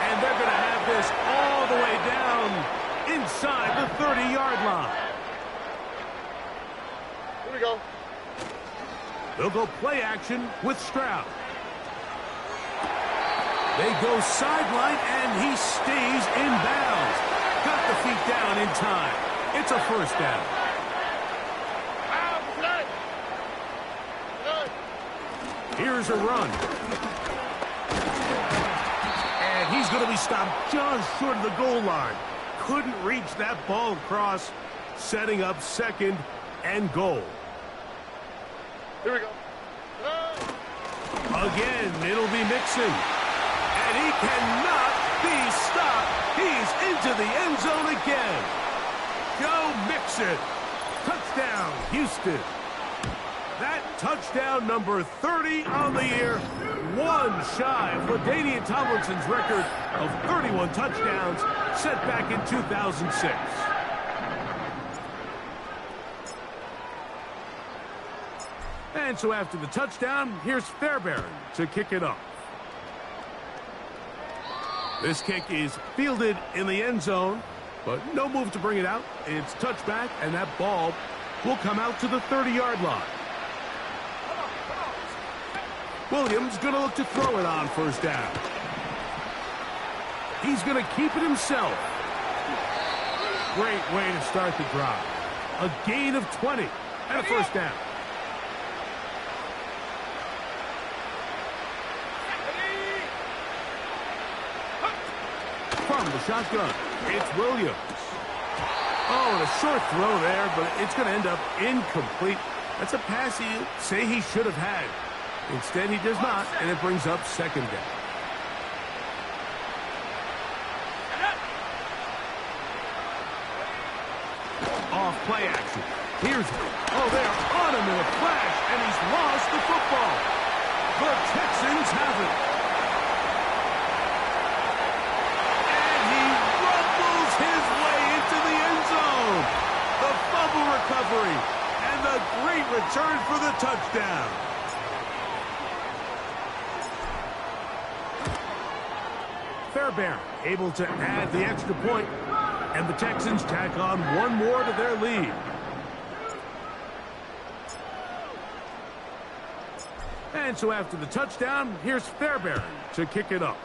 S2: And they're going to have this all the way down inside the 30-yard line.
S5: Here we go.
S2: They'll go play action with Stroud. They go sideline, and he stays in bounds. Got the feet down in time. It's a first down. Here's a run. And he's going to be stopped just short of the goal line. Couldn't reach that ball across, setting up second and goal.
S5: Here we go.
S2: Again, it'll be Mixon. And he cannot be stopped. He's into the end zone again. Joe Mixon. Touchdown, Houston. That touchdown number 30 on the year. One shy of LaDainian Tomlinson's record of 31 touchdowns set back in 2006. And so after the touchdown, here's Fairbairn to kick it off. This kick is fielded in the end zone, but no move to bring it out. It's touchback, and that ball will come out to the 30-yard line. Williams going to look to throw it on first down. He's going to keep it himself. Great way to start the drive. A gain of 20 and a first down. From the shotgun, it's Williams. Oh, and a short throw there, but it's going to end up incomplete. That's a pass you say he should have had. Instead, he does not, and it brings up second down. Off play action. Here's it. Oh, they're on him in a flash, and he's lost the football. The Texans have it. And he rumbles his way into the end zone. The fumble recovery, and the great return for the touchdown. Fairbairn able to add the extra point, and the Texans tack on one more to their lead. And so after the touchdown, here's Fairbairn to kick it off.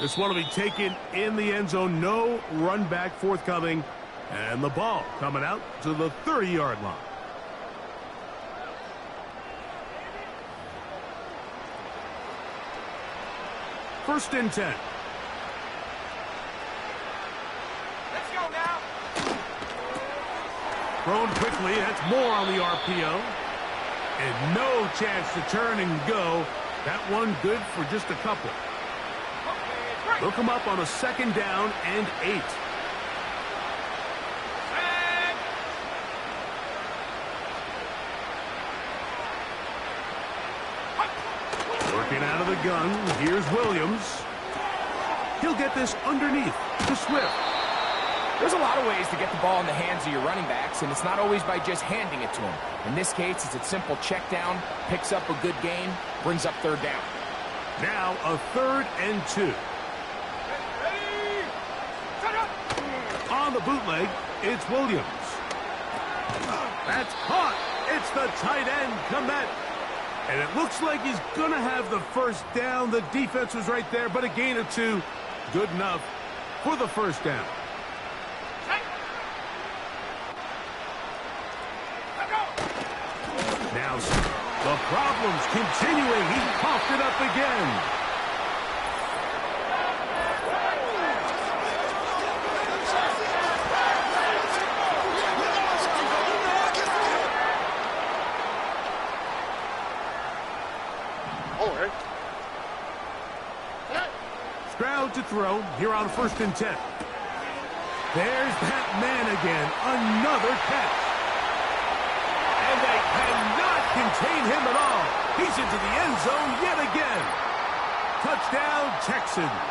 S2: This one will be taken in the end zone. No run back forthcoming, and the ball coming out to the 30-yard line. First and 10.
S4: Let's go now.
S2: Thrown quickly. That's more on the RPO. And no chance to turn and go. That one good for just a couple. They'll come up on a second down and 8. Working out of the gun, here's Williams. He'll get this underneath to Swift.
S3: There's a lot of ways to get the ball in the hands of your running backs, and it's not always by just handing it to them. In this case, it's a simple check down, picks up a good gain, brings up third down.
S2: Now a 3rd and 2. On the bootleg, it's Williams. That's caught. It's the tight end, Komet. And it looks like he's going to have the first down. The defense was right there, but a gain of 2. Good enough for the first down. Now the problems continuing. He coughed it up again. Stroud to throw here on 1st and 10. There's that man again. Another catch. And they cannot contain him at all. He's into the end zone yet again. Touchdown, Texans.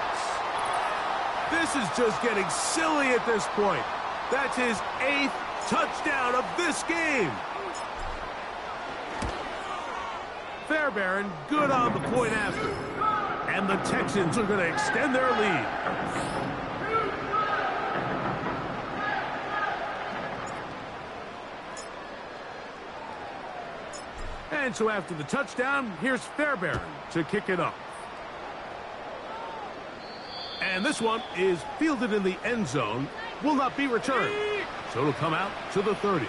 S2: This is just getting silly at this point. That's his 8th touchdown of this game. Fairbairn good on the point after. And the Texans are going to extend their lead. And so after the touchdown, here's Fairbairn to kick it up. And this one is fielded in the end zone, will not be returned. So it'll come out to the 30.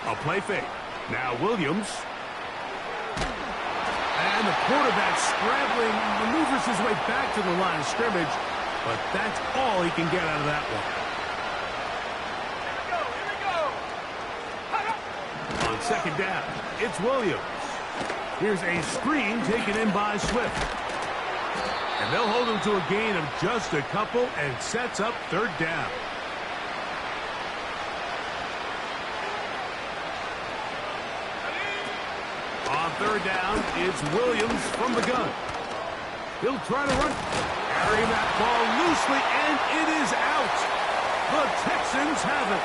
S2: A play fake. Now Williams. And the quarterback scrambling, maneuvers his way back to the line of scrimmage, but that's all he can get out of that one. On second down, it's Williams. Here's a screen taken in by Swift. And they'll hold him to a gain of just a couple and sets up third down. On third down, it's Williams from the gun. He'll try to run. Carrying that ball loosely, and it is out. The Texans have it.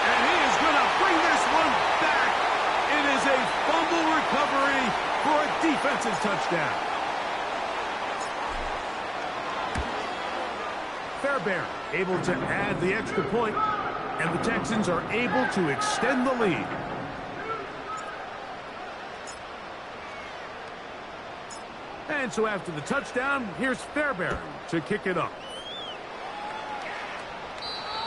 S2: And he is going to bring this one back. It is a fumble recovery for a defensive touchdown. Fairbairn able to add the extra point. And the Texans are able to extend the lead. And so after the touchdown, here's Fairbairn to kick it up.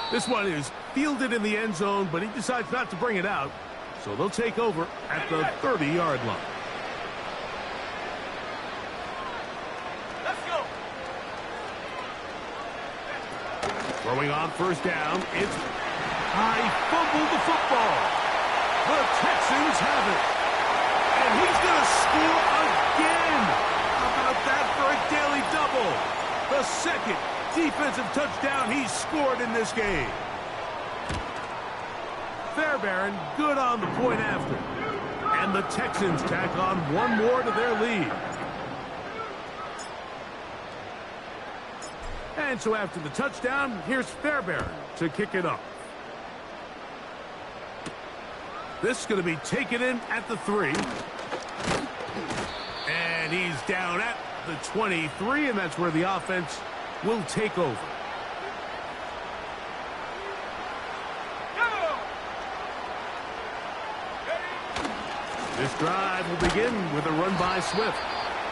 S2: This one is fielded in the end zone, but he decides not to bring it out. So they'll take over at the 30-yard line.
S4: Let's go.
S2: Throwing on first down, it's he fumbled the football. The Texans have it. And he's going to score again. How about that for a daily double? The second defensive touchdown he's scored in this game. Fairbairn good on the point after. And the Texans tack on one more to their lead. And so after the touchdown, here's Fairbairn to kick it up. This is going to be taken in at the 3. And he's down at the 23, and that's where the offense will take over. This drive will begin with a run by Swift.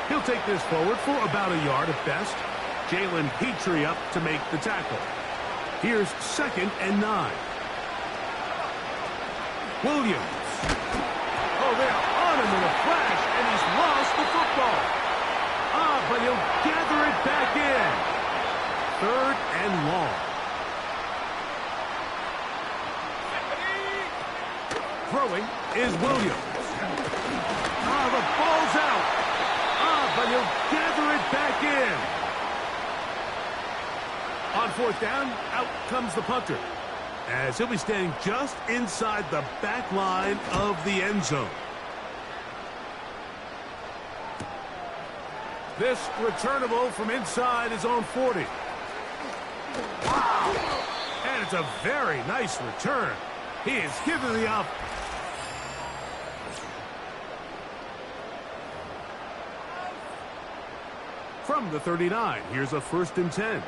S2: He'll take this forward for about a yard at best. Jalen Petrie up to make the tackle. Here's 2nd and 9. Williams. Oh, they're on him in a flash, and he's lost the football. But he'll gather it back in. 3rd and long. Throwing is Williams. The ball's out. But he'll gather it back in. On 4th down, out comes the punter, as he'll be standing just inside the back line of the end zone. This returnable from inside his own 40. Wow! And it's a very nice return. He is given the up. From the 39, here's a 1st and 10.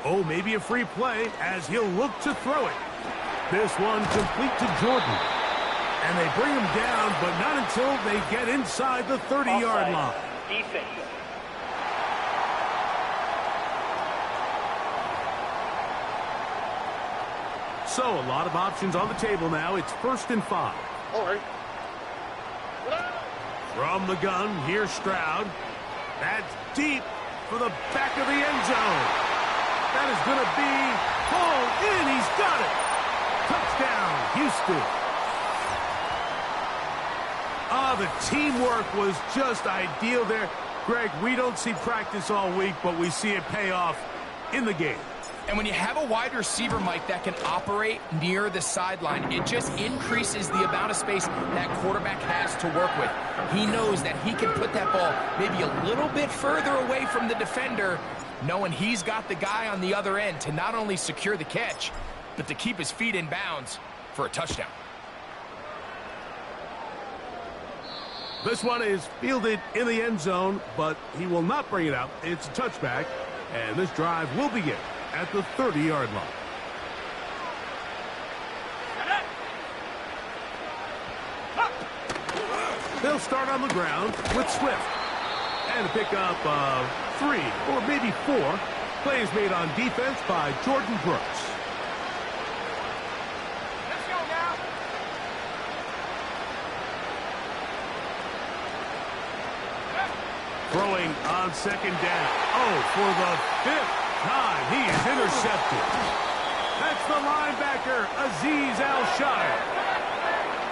S2: Oh, maybe a free play as he'll look to throw it. This one complete to Jordan. And they bring him down, but not until they get inside the 30-yard line.
S4: Defense.
S2: So a lot of options on the table now. It's 1st and 5.
S5: All right.
S2: From the gun, here's Stroud. That's deep for the back of the end zone. That is going to be hauled in. He's got it. Touchdown, Houston. The teamwork was just ideal there. Greg, we don't see practice all week, but we see it pay off in the game.
S3: And when you have a wide receiver, Mike, that can operate near the sideline, it just increases the amount of space that quarterback has to work with. He knows that he can put that ball maybe a little bit further away from the defender, knowing he's got the guy on the other end to not only secure the catch, but to keep his feet in bounds for a touchdown.
S2: This one is fielded in the end zone, but he will not bring it out. It's a touchback, and this drive will begin at the 30-yard line. They'll start on the ground with Swift. And a pickup of 3 or maybe 4 plays made on defense by Jordan Brooks.
S4: Let's go now.
S2: Throwing on second down. Oh, for the 5th time, he is intercepted. That's the linebacker, Azeez Al-Shire.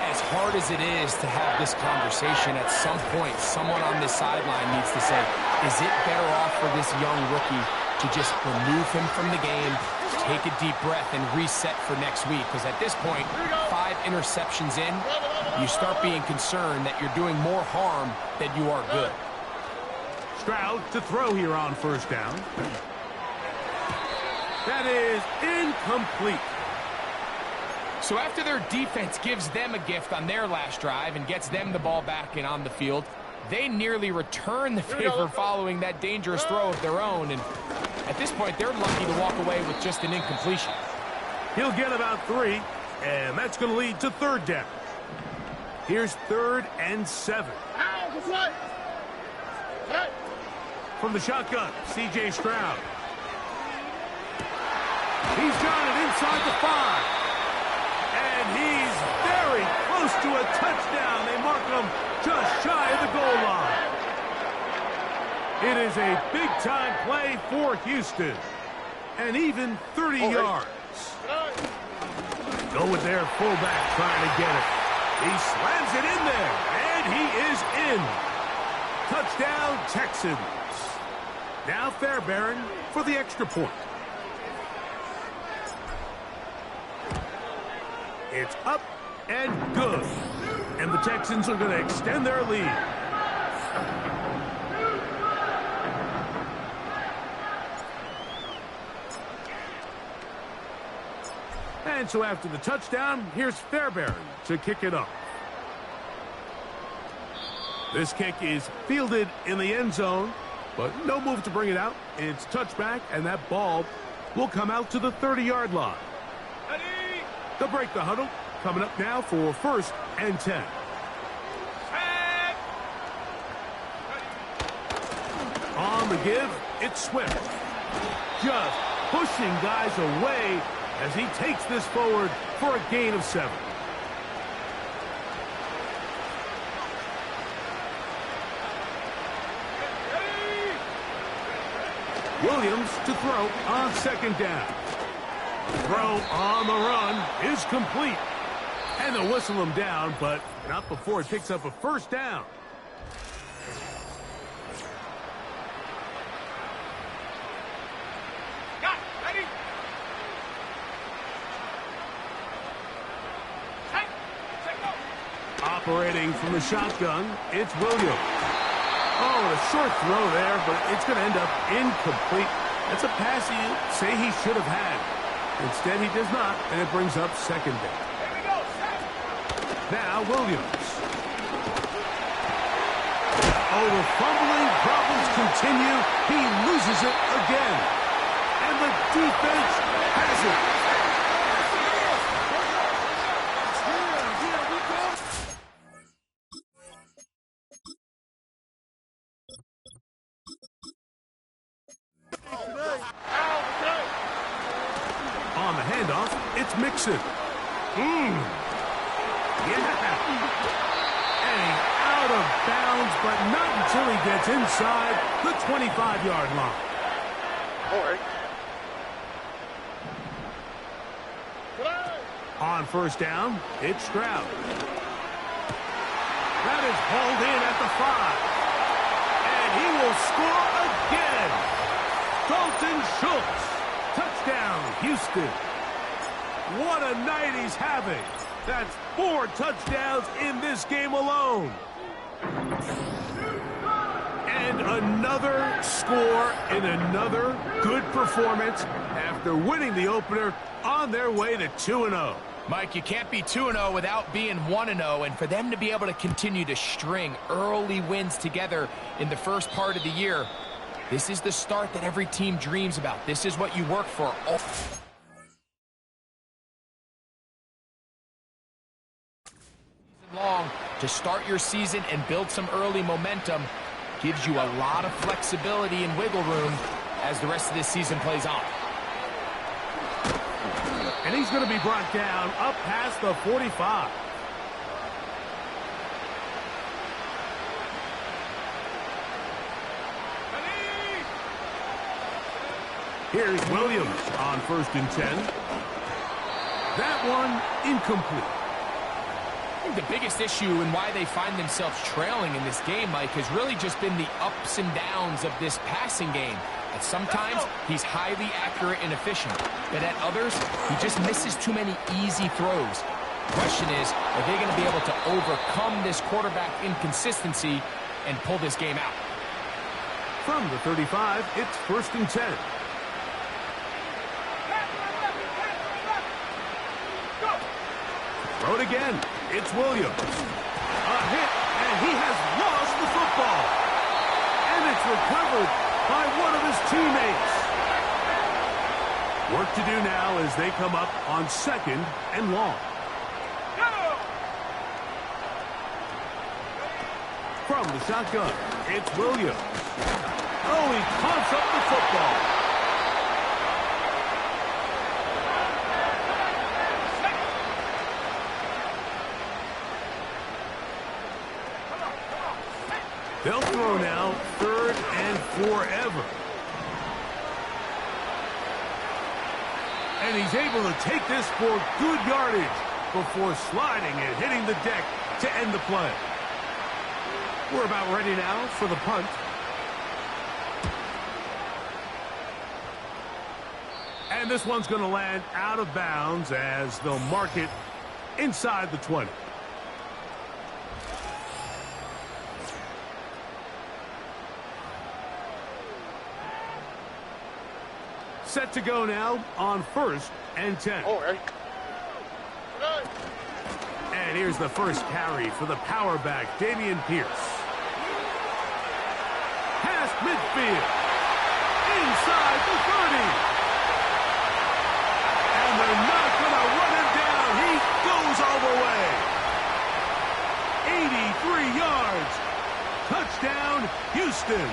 S3: As hard as it is to have this conversation, at some point, someone on this sideline needs to say, is it better off for this young rookie to just remove him from the game, take a deep breath, and reset for next week? Because at this point, 5 interceptions in, you start being concerned that you're doing more harm than you are good.
S2: Stroud to throw here on first down. That is incomplete.
S3: So after their defense gives them a gift on their last drive and gets them the ball back and on the field, they nearly return the favor following that dangerous throw of their own. And at this point, they're lucky to walk away with just an incompletion.
S2: He'll get about 3, and that's going to lead to third down. Here's 3rd and 7. From the shotgun, C.J. Stroud. He's got it inside the 5. And he's very close to a touchdown. They mark him just shy of the goal line. It is a big-time play for Houston. And even 30 yards. Go with their fullback trying to get it. He slams it in there, and he is in. Touchdown, Texans. Now Fairbairn for the extra point. It's up and good. And the Texans are going to extend their lead. And so after the touchdown, here's Fairbairn to kick it off. This kick is fielded in the end zone, but no move to bring it out. It's touchback, and that ball will come out to the 30-yard line. They'll break the huddle. Coming up now for 1st and 10. On the give, it's Swift. Just pushing guys away as he takes this forward for a gain of 7. Williams to throw on second down. Throw on the run is complete. And they'll whistle him down, but not before he picks up a first down.
S4: Got it. Ready? Take go.
S2: Operating from the shotgun, it's Williams. Oh, a short throw there, but it's going to end up incomplete. That's a pass you say he should have had. Instead, he does not, and it brings up second down.
S4: Here we go. Set.
S2: Now, Williams. Oh, the fumbling problems continue. He loses it again. And the defense has it. On the handoff, it's Mixon. Yeah. And out of bounds, but not until he gets inside the 25-yard line.
S5: All right.
S2: On first down, it's Stroud. That is hauled in at the 5. And he will score again. Dalton Schultz. Touchdown. Touchdown, Houston. What a night he's having. That's 4 touchdowns in this game alone. And another score in another good performance after winning the opener on their way to 2-0.
S3: Mike, you can't be 2-0 without being 1-0, and for them to be able to continue to string early wins together in the first part of the year, this is the start that every team dreams about. This is what you work for all long to start your season and build some early momentum. Gives you a lot of flexibility and wiggle room as the rest of this season plays on.
S2: And he's going to be brought down up past the 45. Here's Williams on 1st and 10. That one incomplete.
S3: I think the biggest issue and why they find themselves trailing in this game, Mike, has really just been the ups and downs of this passing game. At sometimes, he's highly accurate and efficient, but at others, he just misses too many easy throws. The question is, are they going to be able to overcome this quarterback inconsistency and pull this game out?
S2: From the 35, it's 1st and 10. Throw it again. It's Williams. A hit, and he has lost the football. And it's recovered by one of his teammates. Work to do now as they come up on 2nd and long. From the shotgun, it's Williams. Oh, he pumps up the football. They'll throw now 3rd and forever. And he's able to take this for good yardage before sliding and hitting the deck to end the play. We're about ready now for the punt. And this one's going to land out of bounds as they'll mark it inside the 20. Set to go now on 1st and 10.
S5: Okay.
S2: And here's the first carry for the power back, Dameon Pierce. Past midfield. Inside the 30. And they're not going to run him down. He goes all the way. 83 yards. Touchdown, Houston.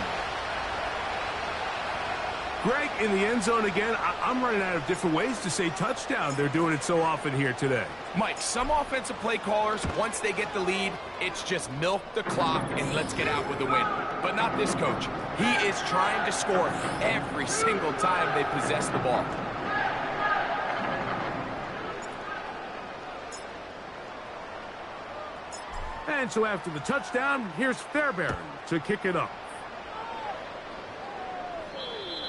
S2: Greg, in the end zone again, I'm running out of different ways to say touchdown. They're doing it so often here today.
S3: Mike, some offensive play callers, once they get the lead, it's just milk the clock and let's get out with the win. But not this coach. He is trying to score every single time they possess the ball.
S2: And so after the touchdown, here's Fairbairn to kick it up.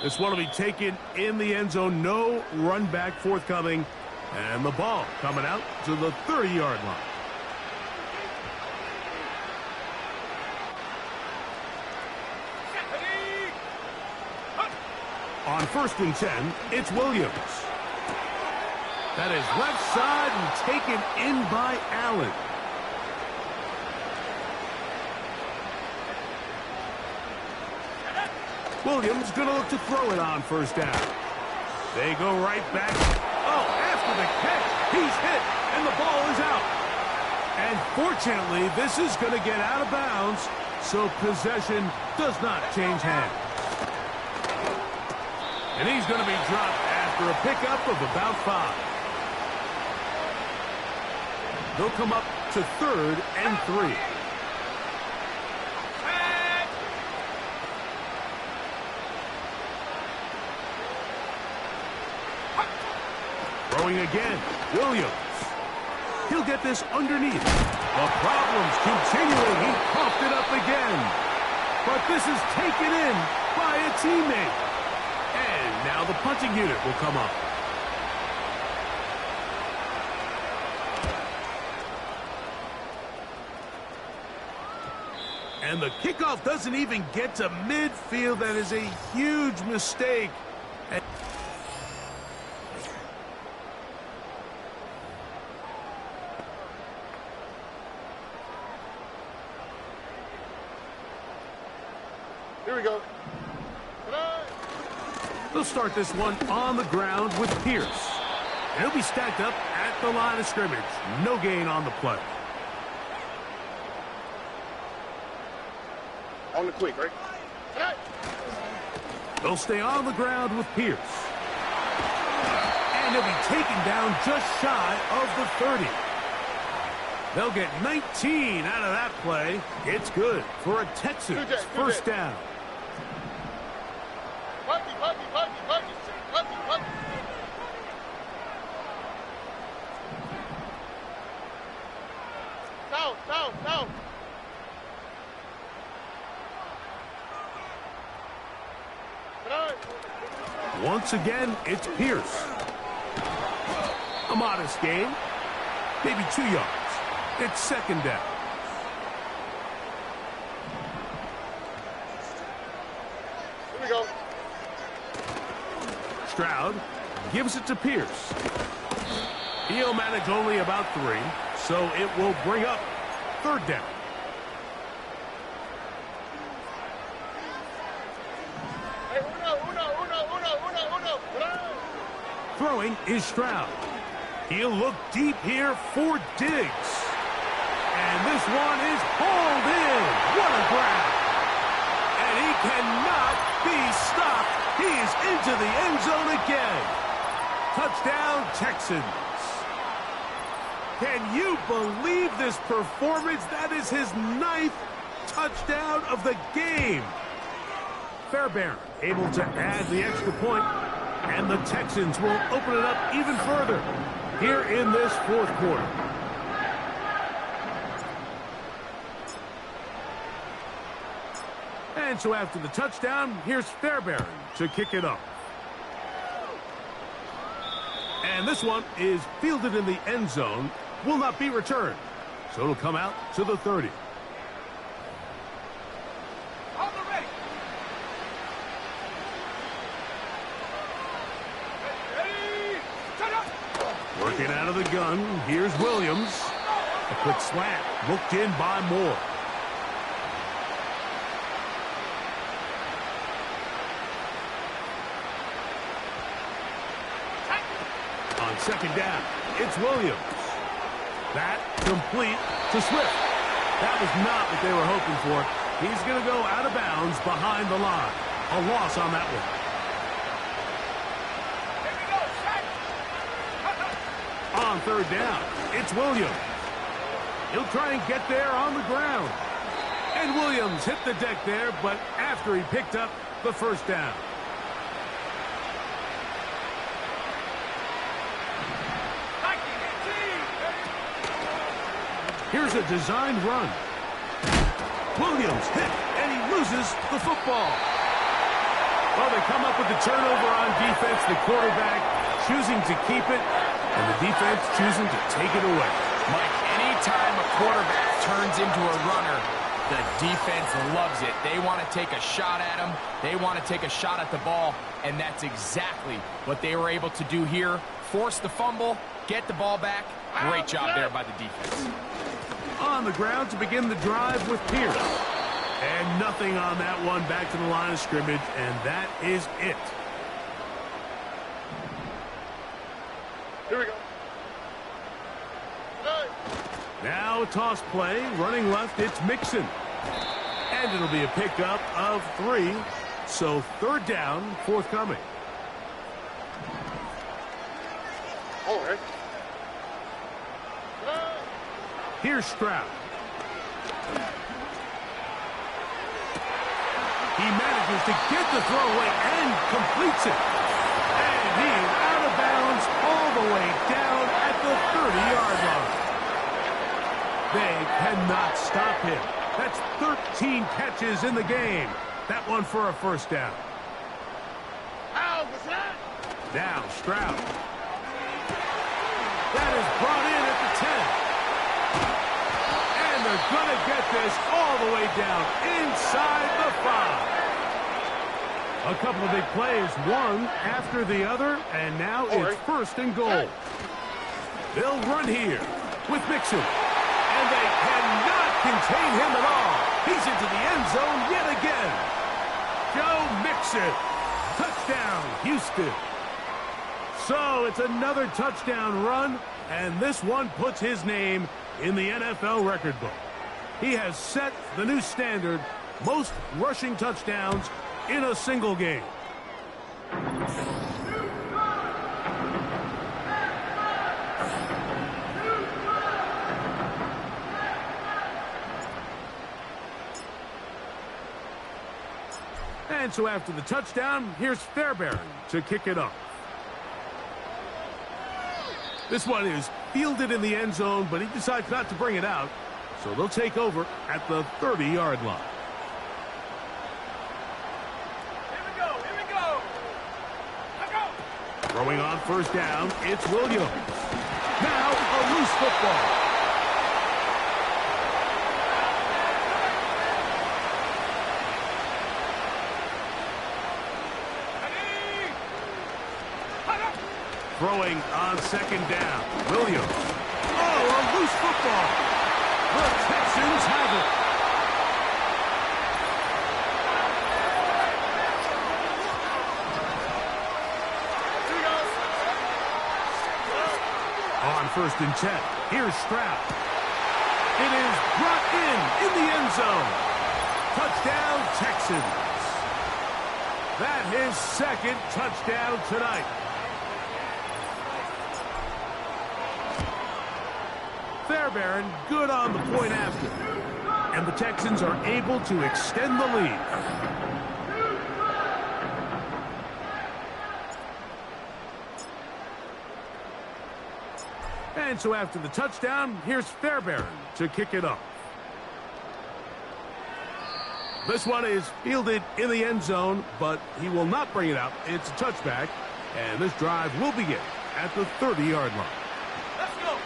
S2: This one will be taken in the end zone. No run back forthcoming. And the ball coming out to the 30-yard line. On 1st and 10, it's Williams. That is left side and taken in by Allen. Williams going to look to throw it on 1st down. They go right back. Oh, after the catch, he's hit, and the ball is out. And fortunately, this is going to get out of bounds, so possession does not change hands. And he's going to be dropped after a pickup of about 5. They'll come up to 3rd and 3. Throwing again, Williams. He'll get this underneath. The problems continuing. He puffed it up again. But this is taken in by a teammate. And now the punting unit will come up. And the kickoff doesn't even get to midfield. That is a huge mistake.
S5: Here we go.
S2: They'll start this one on the ground with Pierce. And he'll be stacked up at the line of scrimmage. No gain on the play.
S5: On the quick, right?
S2: They'll stay on the ground with Pierce. And he'll be taken down just shy of the 30. They'll get 19 out of that play. It's good for a Texans first down.
S5: Down.
S2: Once again, it's Pierce. A modest gain. Maybe 2 yards. It's second down.
S5: Here we go.
S2: Stroud gives it to Pierce. He'll manage only about 3, so it will bring up third down.
S5: Hey, uno.
S2: Throwing is Stroud. He'll look deep here for Diggs. And this one is hauled in. What a grab. And he cannot be stopped. He is into the end zone again. Touchdown, Texans. Can you believe this performance? That is his 9th touchdown of the game. Fairbairn able to add the extra point, and the Texans will open it up even further here in this fourth quarter. And so after the touchdown, here's Fairbairn to kick it up. And this one is fielded in the end zone, will not be returned. So it'll come out to the 30.
S4: On the ready. Ready. Shut up.
S2: Working out of the gun, here's Williams. A quick slant, looked in by Moore. On second down, it's Williams. That complete to Swift. That was not what they were hoping for. He's going to go out of bounds behind the line. A loss on that one.
S4: Here we go. Set.
S2: On third down, it's Williams. He'll try and get there on the ground. And Williams hit the deck there, but after he picked up the first down. Here's a designed run. Williams hit, and he loses the football. Well, they come up with the turnover on defense. The quarterback choosing to keep it, and the defense choosing to take it away.
S3: Mike, anytime a quarterback turns into a runner, the defense loves it. They want to take a shot at him. They want to take a shot at the ball, and that's exactly what they were able to do here. Force the fumble, get the ball back. Great job there by the defense.
S2: On the ground to begin the drive with Pierce. And nothing on that one, back to the line of scrimmage, and that is it.
S5: Here we go.
S2: Now a toss play, running left, it's Mixon. And it'll be a pickup of 3, so third down, forthcoming.
S5: All right.
S2: Here's Stroud. He manages to get the throw away and completes it. And he's out of bounds all the way down at the 30-yard line. They cannot stop him. That's 13 catches in the game. That one for a first down. Now Stroud. That is brought in at the 10. And they're going to get this all the way down inside the 5. A couple of big plays, one after the other, and now it's first and goal. They'll run here with Mixon, and they cannot contain him at all. He's into the end zone yet again. Joe Mixon, touchdown, Houston. So it's another touchdown run, and this one puts his name in the NFL record book. He has set the new standard, most rushing touchdowns in a single game. And so after the touchdown, here's Fairbairn to kick it off. This one is fielded in the end zone, but he decides not to bring it out. So they'll take over at the 30-yard line.
S4: Here we go. Let's go.
S2: Throwing on first down, it's Williams. Now a loose football. Throwing on second down, Williams. Oh, a loose football. The Texans have it. On first and 10, here's Stroud. It is brought in the end zone. Touchdown, Texans. That his second touchdown tonight. Fairbairn good on the point after. And the Texans are able to extend the lead. And so after the touchdown, here's Fairbairn to kick it off. This one is fielded in the end zone, but he will not bring it out. It's a touchback, and this drive will begin at the 30-yard line.
S4: Let's go.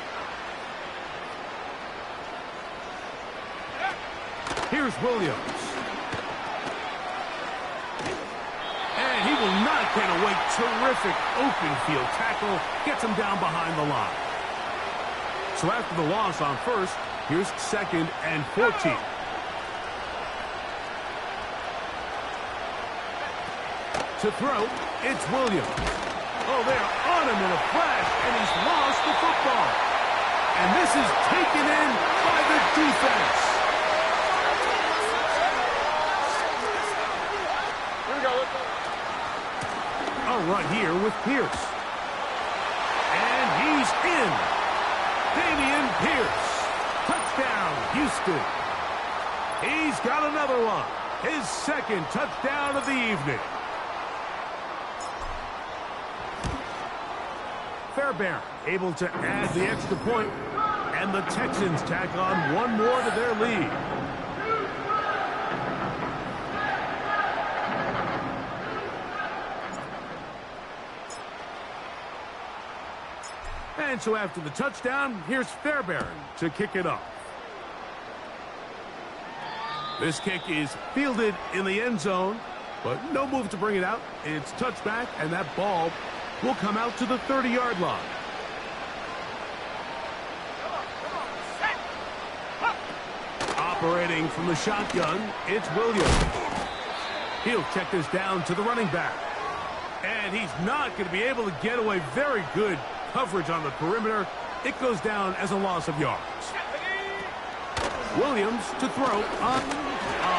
S2: Here's Williams. And he will not get away. Terrific open field tackle. Gets him down behind the line. So after the loss on first, here's second and 14. To throw, it's Williams. Oh, they're on him in a flash, and he's lost the football. And this is taken in by the defense. A run here with Pierce. And he's in. Damian Pierce. Touchdown, Houston. He's got another one. His second touchdown of the evening. Fairbairn able to add the extra point, and the Texans tack on one more to their lead. And so after the touchdown, here's Fairbairn to kick it off. This kick is fielded in the end zone, but no move to bring it out. It's touchback, and that ball will come out to the 30-yard line. Operating from the shotgun, it's Williams. He'll check this down to the running back. And he's not going to be able to get away. Very good coverage on the perimeter. It goes down as a loss of yards. Williams to throw.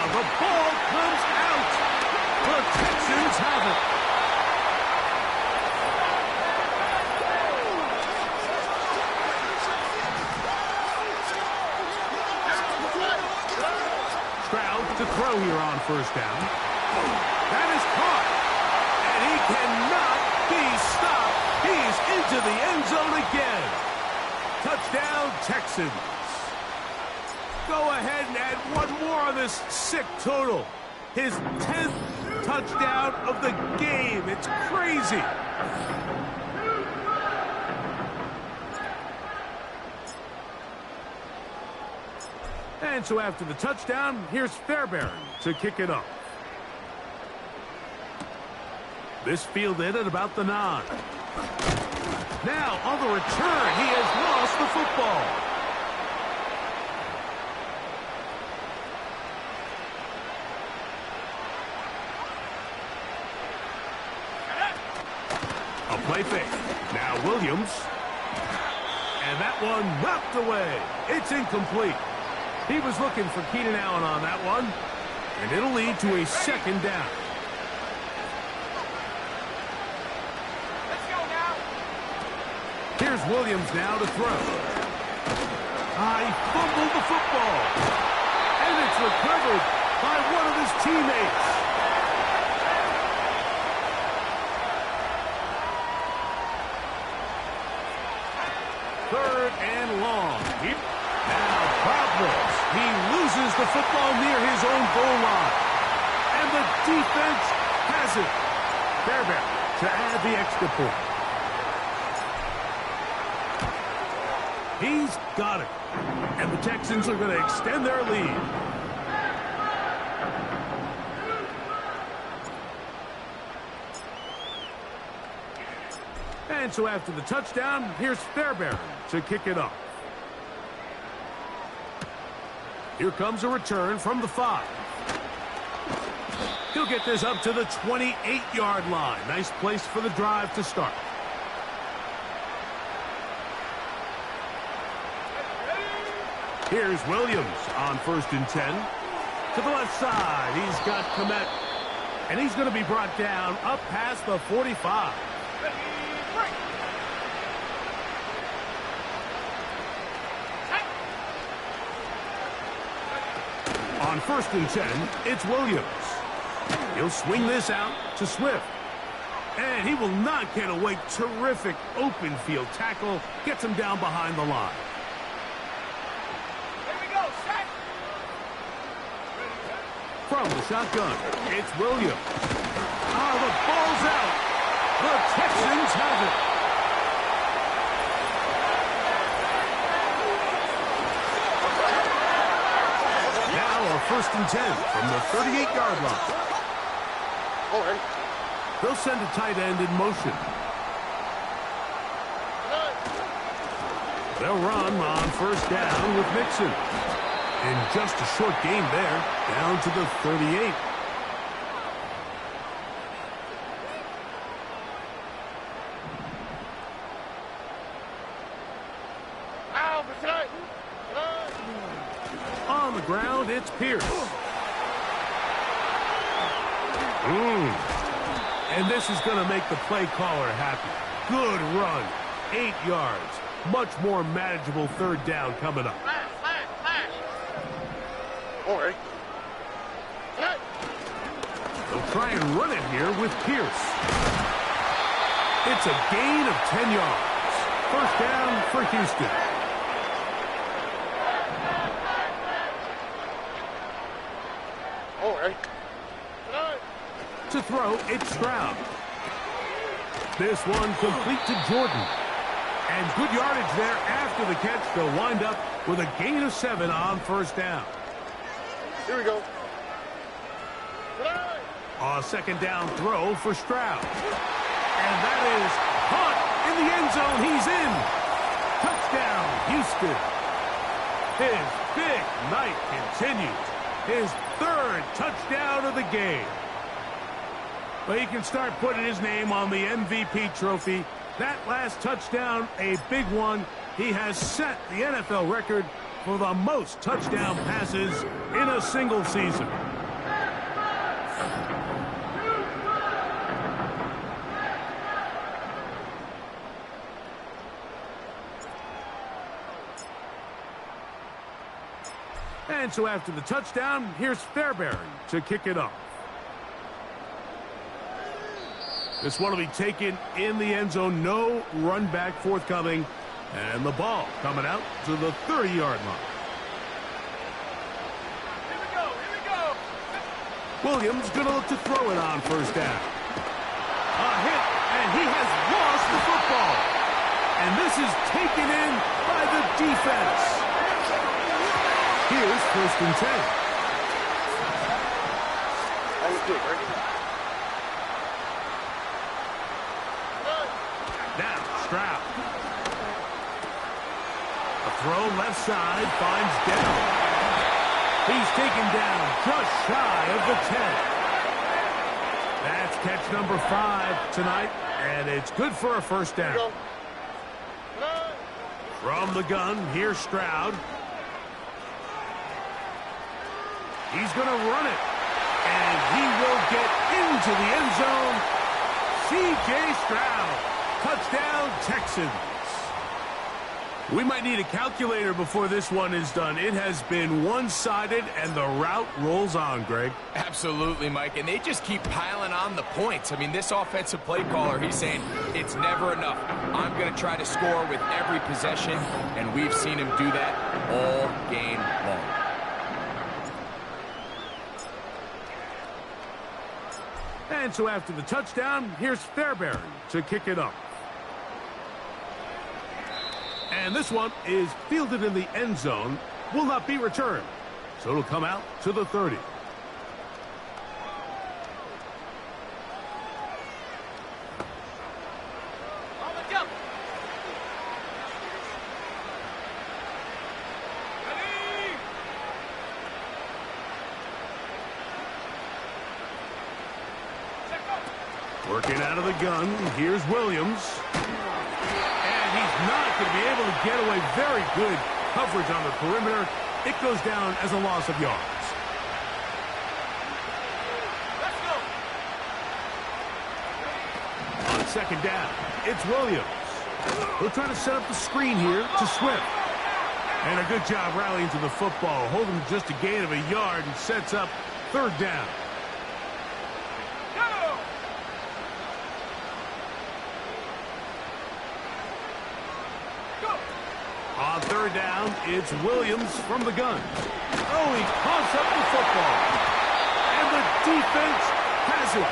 S2: The ball comes out. The Texans have it. Stroud to throw here on first down. That is caught. And he cannot be stopped. He's into the end zone again. Touchdown, Texans. Go ahead and add one more on this sick total. His 10th touchdown of the game. It's crazy. And so after the touchdown, here's Fairbairn to kick it off. This fielded at about the 9. Now, on the return, he has lost the football. A play fake. Now Williams. And that one knocked away. It's incomplete. He was looking for Keenan Allen on that one. And it'll lead to a second down. Here's Williams now to throw. He fumbled the football. And it's recovered by one of his teammates. Third and long. Now problems. He loses the football near his own goal line. And the defense has it. Fairbairn to add the extra point. He's got it. And the Texans are going to extend their lead. And so after the touchdown, here's Fairbairn to kick it off. Here comes a return from the 5. He'll get this up to the 28-yard line. Nice place for the drive to start. Here's Williams on 1st and 10. To the left side, he's got Komet. And he's going to be brought down up past the 45. On 1st and 10, it's Williams. He'll swing this out to Swift. And he will not get away. Terrific open field tackle. Gets him down behind the line. From the shotgun, it's Williams. The ball's out. The Texans have it. Now a 1st and 10 from the 38-yard line.
S5: All right.
S2: They'll send a tight end in motion. They'll run on 1st down with Mixon. And just a short gain there, down to the 38. On the ground, it's Pierce. And this is going to make the play caller happy. Good run. 8 yards. Much more manageable 3rd down coming up.
S5: All right.
S2: They'll try and run it here with Pierce. It's a gain of 10 yards. 1st down for Houston.
S5: All right.
S2: To throw, it's Stroud. This one complete to Jordan. And good yardage there after the catch. They'll wind up with a gain of 7 on 1st down.
S5: Here we go.
S2: A 2nd down throw for Stroud. And that is caught in the end zone. He's in. Touchdown, Houston. His big night continues. His 3rd touchdown of the game. But he can start putting his name on the MVP trophy. That last touchdown, a big one. He has set the NFL record for the most touchdown passes in a single season. And so after the touchdown, here's Fairbairn to kick it off. This one will be taken in the end zone. No run back forthcoming. And the ball coming out to the 30-yard line.
S4: Here we go.
S2: Williams going to look to throw it on first down. A hit, and he has lost the football. And this is taken in by the defense. Here's first and 10. Now, Stroud. A throw left side finds Dell. He's taken down just shy of the 10. That's catch number 5 tonight, and it's good for a first down. From the gun, here's Stroud. He's going to run it, and he will get into the end zone. C.J. Stroud, touchdown Texans. We might need a calculator before this one is done. It has been one-sided, and the route rolls on, Greg.
S3: Absolutely, Mike, and they just keep piling on the points. I mean, this offensive play caller, he's saying it's never enough. I'm going to try to score with every possession, and we've seen him do that all game long.
S2: And so after the touchdown, here's Fairbairn to kick it up. And this one is fielded in the end zone, will not be returned. So it'll come out to the 30.
S4: On the jump. Ready? Check up.
S2: Working out of the gun, here's Williams. Not going to be able to get away. Very good coverage on the perimeter. It goes down as a loss of yards.
S4: Let's go.
S2: On second down, it's Williams. He'll try to set up the screen here to Swift. And a good job rallying to the football. Holding just a gain of a yard and sets up third down. On third down, it's Williams from the gun. Oh, he coughs up the football. And the defense has it.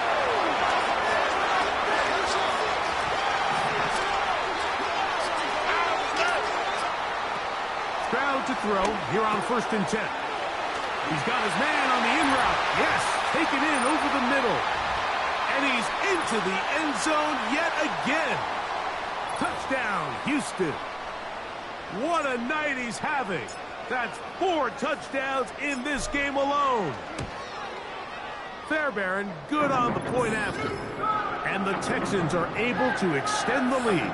S2: Stroud to throw here on first and 10. He's got his man on the in route. Yes, taken in over the middle. And he's into the end zone yet again. Touchdown, Houston. What a night he's having. That's 4 touchdowns in this game alone. Fairbairn good on the point after. And the Texans are able to extend the lead.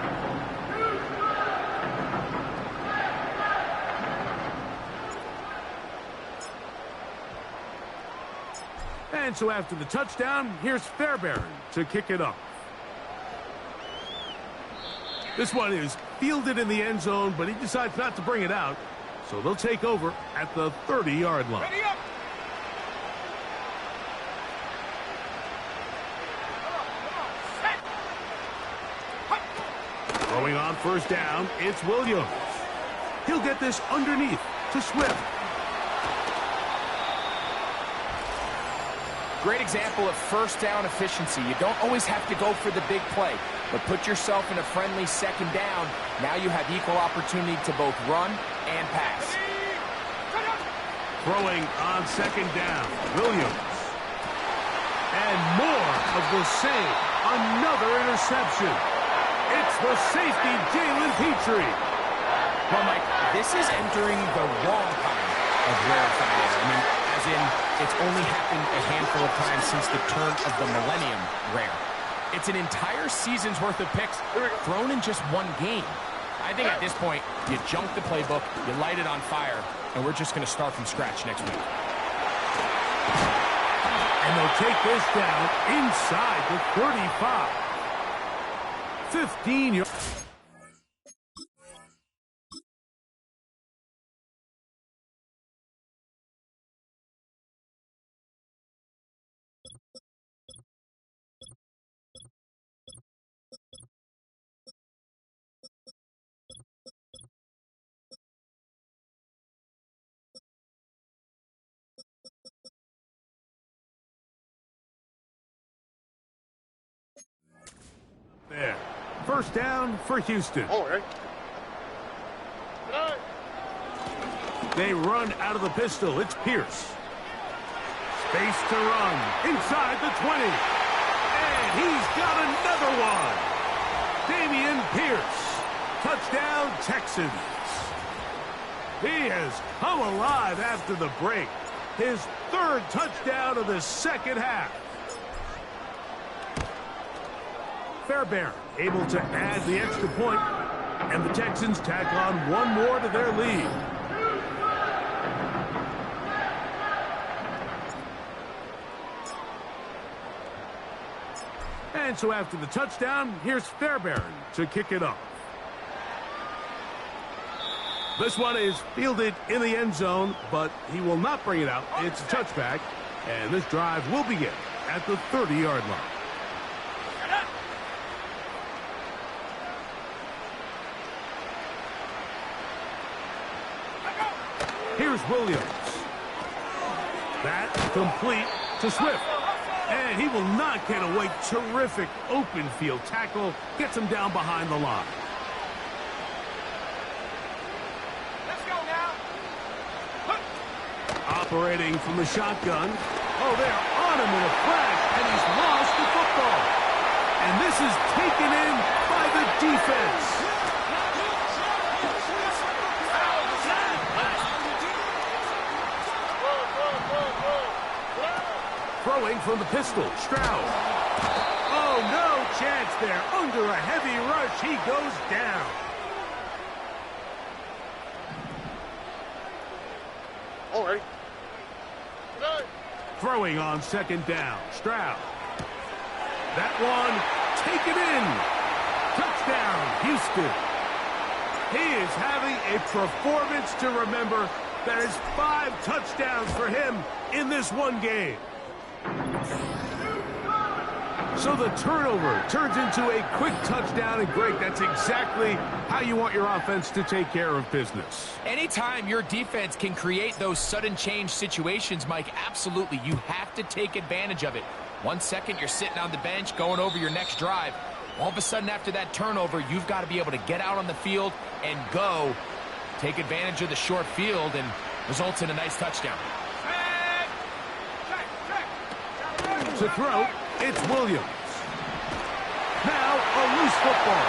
S2: And so after the touchdown, here's Fairbairn to kick it up. This one is fielded in the end zone, but he decides not to bring it out. So they'll take over at the 30-yard line.
S4: Ready up.
S2: Throwing on first down, it's Williams. He'll get this underneath to Swift.
S3: Great example of first down efficiency. You don't always have to go for the big play, but put yourself in a friendly second down. Now you have equal opportunity to both run and pass.
S2: Throwing on second down, Williams. And more of the same. Another interception. It's the safety, Jalen Petrie.
S3: Well, Mike, this is entering the wrong kind of rarefied air. I mean, as in, it's only happened a handful of times since the turn of the millennium rare. It's an entire season's worth of picks thrown in just one game. I think at this point, you junk the playbook, you light it on fire, and we're just going to start from scratch next week.
S2: And they'll take this down inside the 35. 15 yards. There. First down for Houston.
S5: All right.
S2: They run out of the pistol. It's Pierce. Space to run. Inside the 20. And he's got another one. Dameon Pierce. Touchdown, Texans. He has come alive after the break. His third touchdown of the second half. Fairbairn able to add the extra point, and the Texans tack on one more to their lead. And so after the touchdown, here's Fairbairn to kick it off. This one is fielded in the end zone, but he will not bring it out. It's a touchback, and this drive will begin at the 30-yard line. Here's Williams. That complete to Swift. And he will not get away. Terrific open field tackle. Gets him down behind the line.
S4: Let's go now.
S2: Operating from the shotgun. Oh, they're on him in a flash, and he's lost the football. And this is taken in by the defense. Throwing from the pistol, Stroud. Oh, no chance there. Under a heavy rush, he goes down.
S5: All right.
S2: Throwing on second down, Stroud. That one taken in. Touchdown, Houston. He is having a performance to remember. That is 5 touchdowns for him in this one game. So the turnover turns into a quick touchdown, and Greg, that's exactly how you want your offense to take care of business.
S3: Anytime your defense can create those sudden change situations, Mike, absolutely, you have to take advantage of it. 1 second, you're sitting on the bench, going over your next drive. All of a sudden, after that turnover, you've got to be able to get out on the field and go. Take advantage of the short field, and results in a nice touchdown.
S2: To throw, it's Williams. Now a loose football.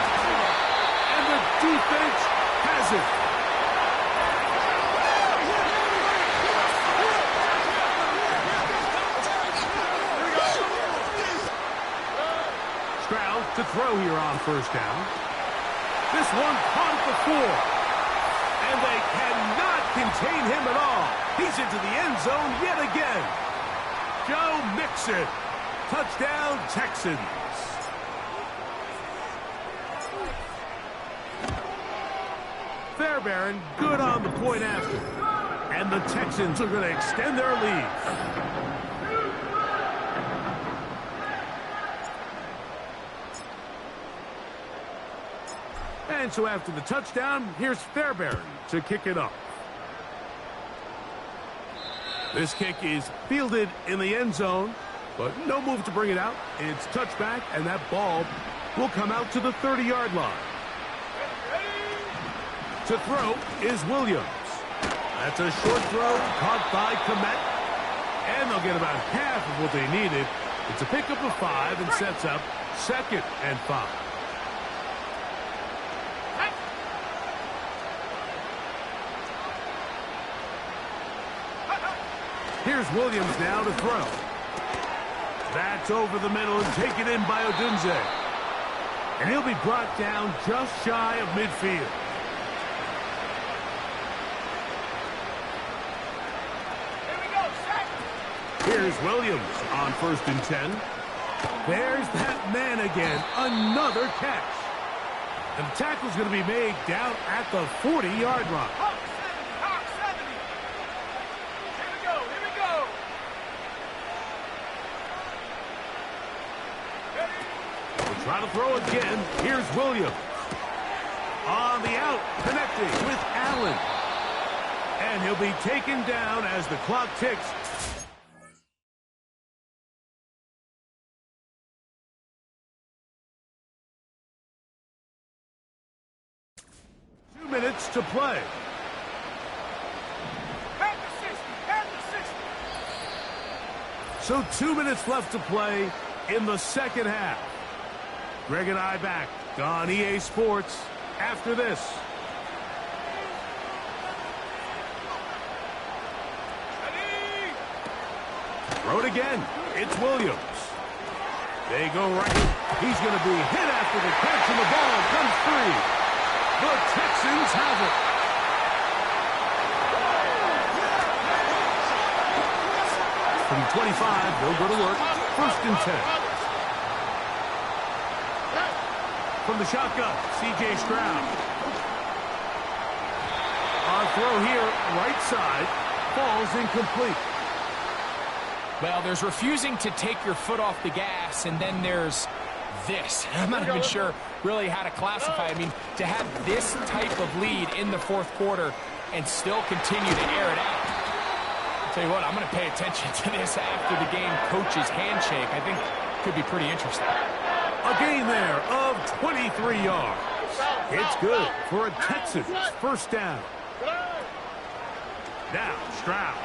S2: And the defense has it. Stroud to throw here on first down. This one caught at the 4. And they cannot contain him at all. He's into the end zone yet again. Joe Mixon. Touchdown, Texans. Fairbairn good on the point after. And the Texans are going to extend their lead. And so after the touchdown, here's Fairbairn to kick it off. This kick is fielded in the end zone, but no move to bring it out. It's touchback, and that ball will come out to the 30-yard line. To throw is Williams. That's a short throw caught by Komet, and they'll get about half of what they needed. It's a pickup of 5 and sets up 2nd and 5. Here's Williams now to throw. That's over the middle and taken in by Odunze. And he'll be brought down just shy of midfield.
S4: Here we go, set.
S2: Here's Williams on 1st and 10. There's that man again. Another catch. And the tackle's going to be made down at the 40-yard line.
S4: Hawk 70. Here we go.
S2: Try to throw again. Here's Williams. On the out, connecting with Allen. And he'll be taken down as the clock ticks. minutes to play.
S4: At the 60. At the 60.
S2: So 2 minutes left to play in the second half. Greg and I back on EA Sports after this. Throw it again. It's Williams. They go right. He's going to be hit after the catch, and the ball comes free. The Texans have it. From 25, they'll go to work. 1st and 10. From the shotgun, C.J. Stroud. Our throw here, right side, falls incomplete.
S3: Well, there's refusing to take your foot off the gas, and then there's this. I'm not even sure really how to classify. I mean, to have this type of lead in the 4th quarter and still continue to air it out. I'll tell you what, I'm going to pay attention to this after the game coach's handshake. I think could be pretty interesting.
S2: A gain there of 23 yards. It's good for a Texans 1st down. Now, Stroud.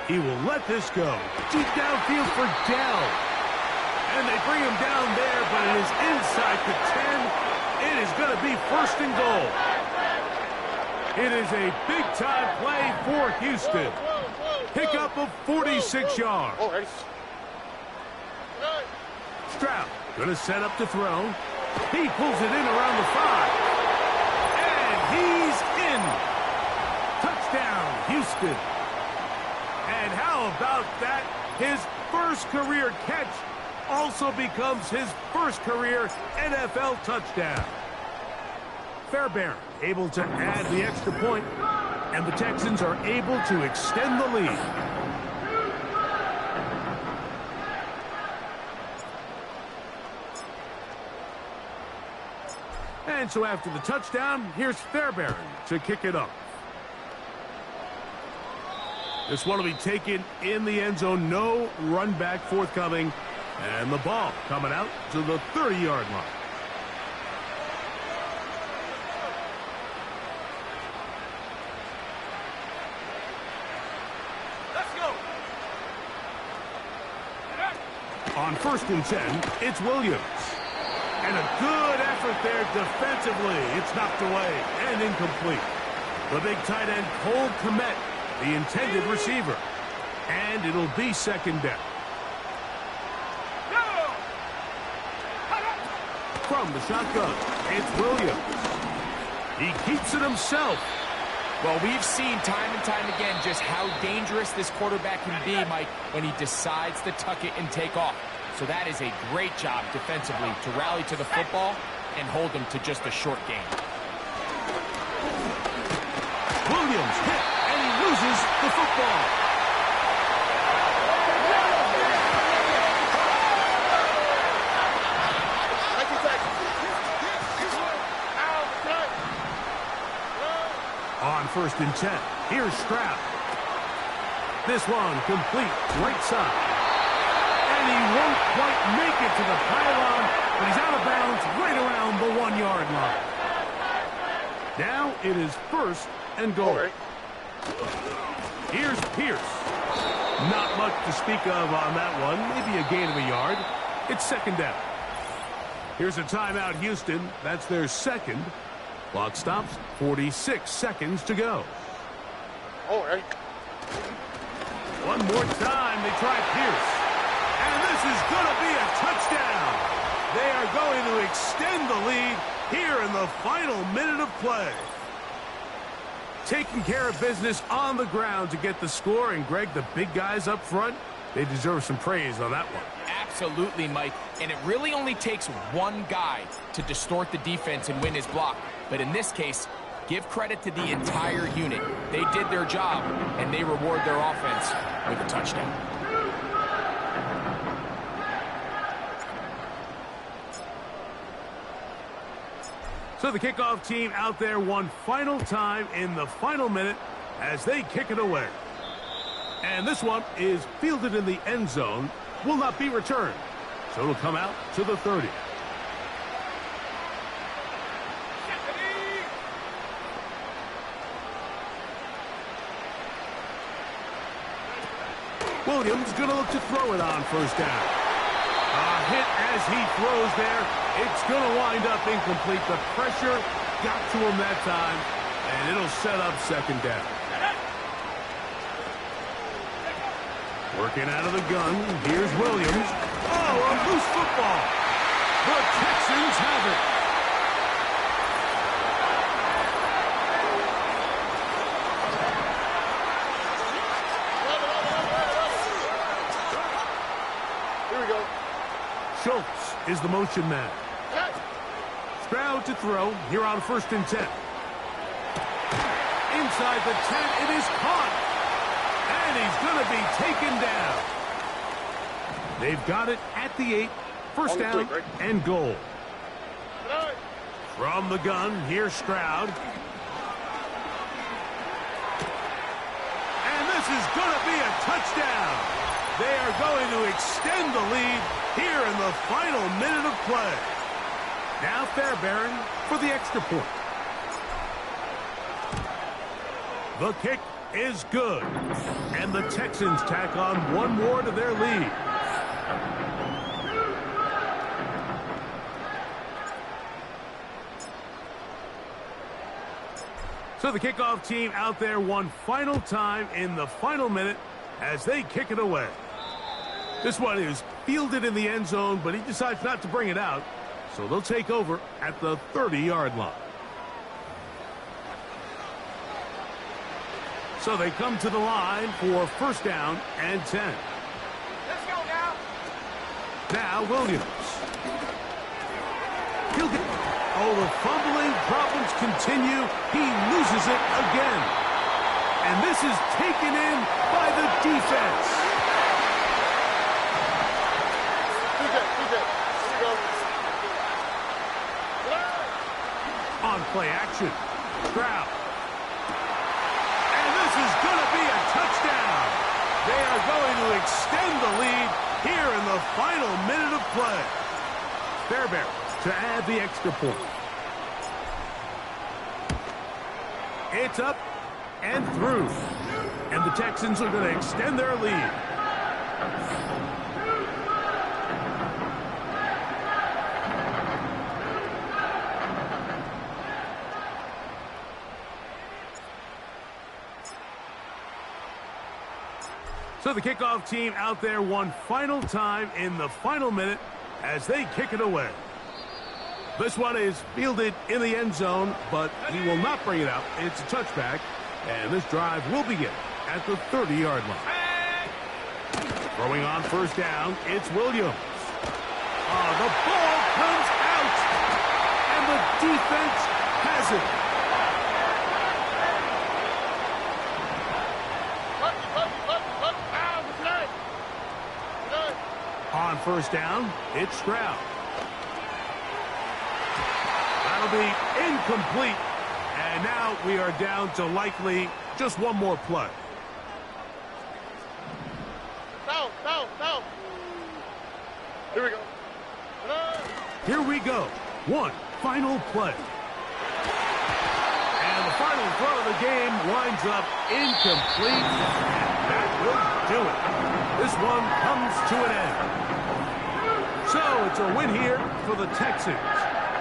S2: He will let this go. Deep downfield for Dell. And they bring him down there, but it is inside the 10. It is going to be 1st and goal. It is a big-time play for Houston. Pickup of 46 yards. Stroud going to set up to throw. He pulls it in around the 5. And he's in. Touchdown, Houston. And how about that? His first career catch also becomes his first career NFL touchdown. Fairbairn able to add the extra point, and the Texans are able to extend the lead. And so after the touchdown, here's Fairbairn to kick it up. This one will be taken in the end zone. No run back forthcoming. And the ball coming out to the 30-yard line.
S4: Let's go.
S2: On 1st and 10, it's Williams. And a good effort there defensively. It's knocked away and incomplete. The big tight end, Cole Kmet, the intended receiver. And it'll be 2nd down. From the shotgun, it's Williams. He keeps it himself.
S3: Well, we've seen time and time again just how dangerous this quarterback can be, Mike, when he decides to tuck it and take off. So that is a great job defensively to rally to the football and hold them to just a short game.
S2: Williams hit, and he loses the football. On 1st and 10, here's Stroud. This one complete, right side. And he won't quite make it to the pylon, but he's out of bounds right around the 1-yard line. Now it is 1st and goal. Here's Pierce. Not much to speak of on that one. Maybe a gain of a yard. It's 2nd down. Here's a timeout, Houston. That's their 2nd. Clock stops, 46 seconds to go. One more time, they try Pierce. And this is going to be a touchdown. They are going to extend the lead here in the final minute of play. Taking care of business on the ground to get the score. And, Greg, the big guys up front, they deserve some praise on that one.
S3: Absolutely, Mike. And it really only takes one guy to distort the defense and win his block. But in this case, give credit to the entire unit. They did their job, and they reward their offense with a touchdown.
S2: So the kickoff team out there one final time in the final minute as they kick it away. And this one is fielded in the end zone, will not be returned. So it'll come out to the 30. Williams going to look to throw it on first down. A hit as he throws there. It's going to wind up incomplete. The pressure got to him that time, and it'll set up second down. Working out of the gun, here's Williams. Oh, a loose football. The Texans have it.
S5: Here we go.
S2: Schultz is the motion man. Stroud to throw here on 1st and 10. Inside the 10, it is caught. And he's going to be taken down. They've got it at the 8. First down and goal. From the gun, here's Stroud. And this is going to be a touchdown. They are going to extend the lead here in the final minute of play. Now Fairbairn for the extra point. The kick is good. And the Texans tack on one more to their lead. So the kickoff team out there one final time in the final minute as they kick it away. This one is fielded in the end zone, but he decides not to bring it out. So they'll take over at the 30-yard line. So they come to the line for first down and 10.
S4: Let's go now.
S2: Now Williams. He'll get... Oh, the fumbling problems continue. He loses it again. And this is taken in by the defense.
S5: TJ, here we go.
S2: On play action. Stroud. And this is going to be a touchdown. They are going to extend the lead here in the final minute of play. Fairbairn to add the extra point. It's up and through. And the Texans are going to extend their lead. So the kickoff team out there one final time in the final minute as they kick it away. This one is fielded in the end zone, but he will not bring it out. It's a touchback, and this drive will begin at the 30-yard line. Throwing on first down, it's Williams. The ball comes out, and the defense has it. On first down, it's Stroud. That'll be incomplete. And now we are down to likely just one more play.
S5: No. Here we go.
S2: Here we go. One final play. And the final throw of the game winds up incomplete. And that will do it. This one comes to an end. So it's a win here for the Texans.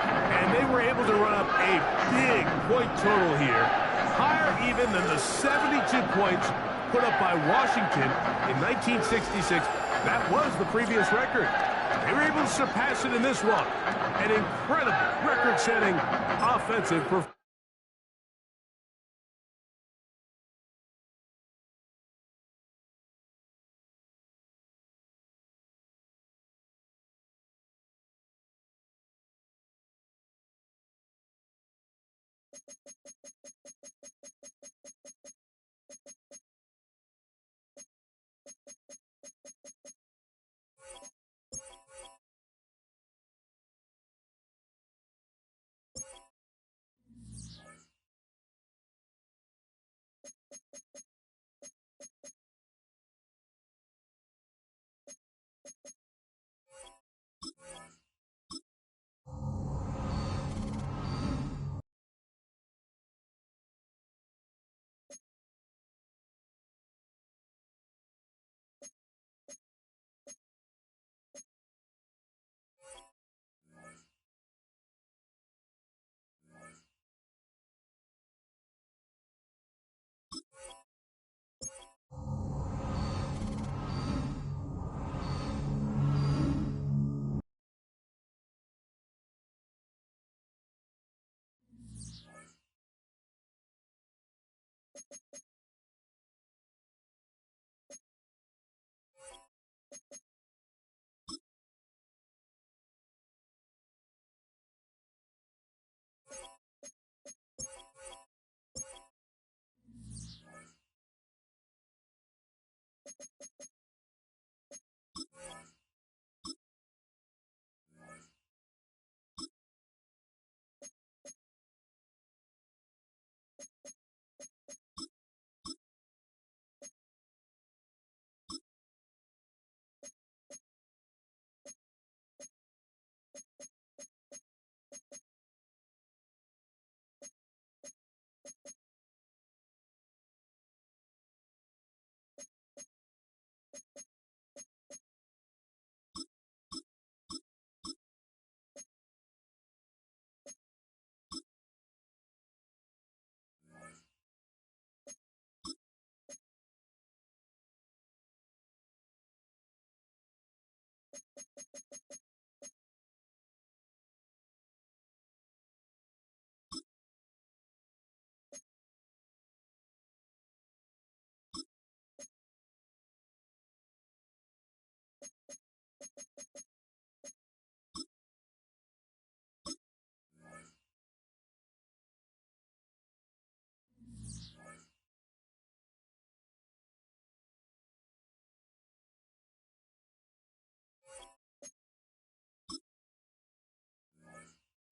S2: And they were able to run up a big point total here, higher even than the 72 points put up by Washington in 1966. That was the previous record. They were able to surpass it in this one. An incredible record-setting offensive performance.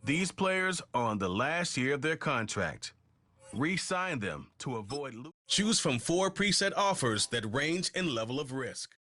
S1: These players are on the last year of their contract. Re-sign them to avoid losing. Choose from 4 preset offers that range in level of risk.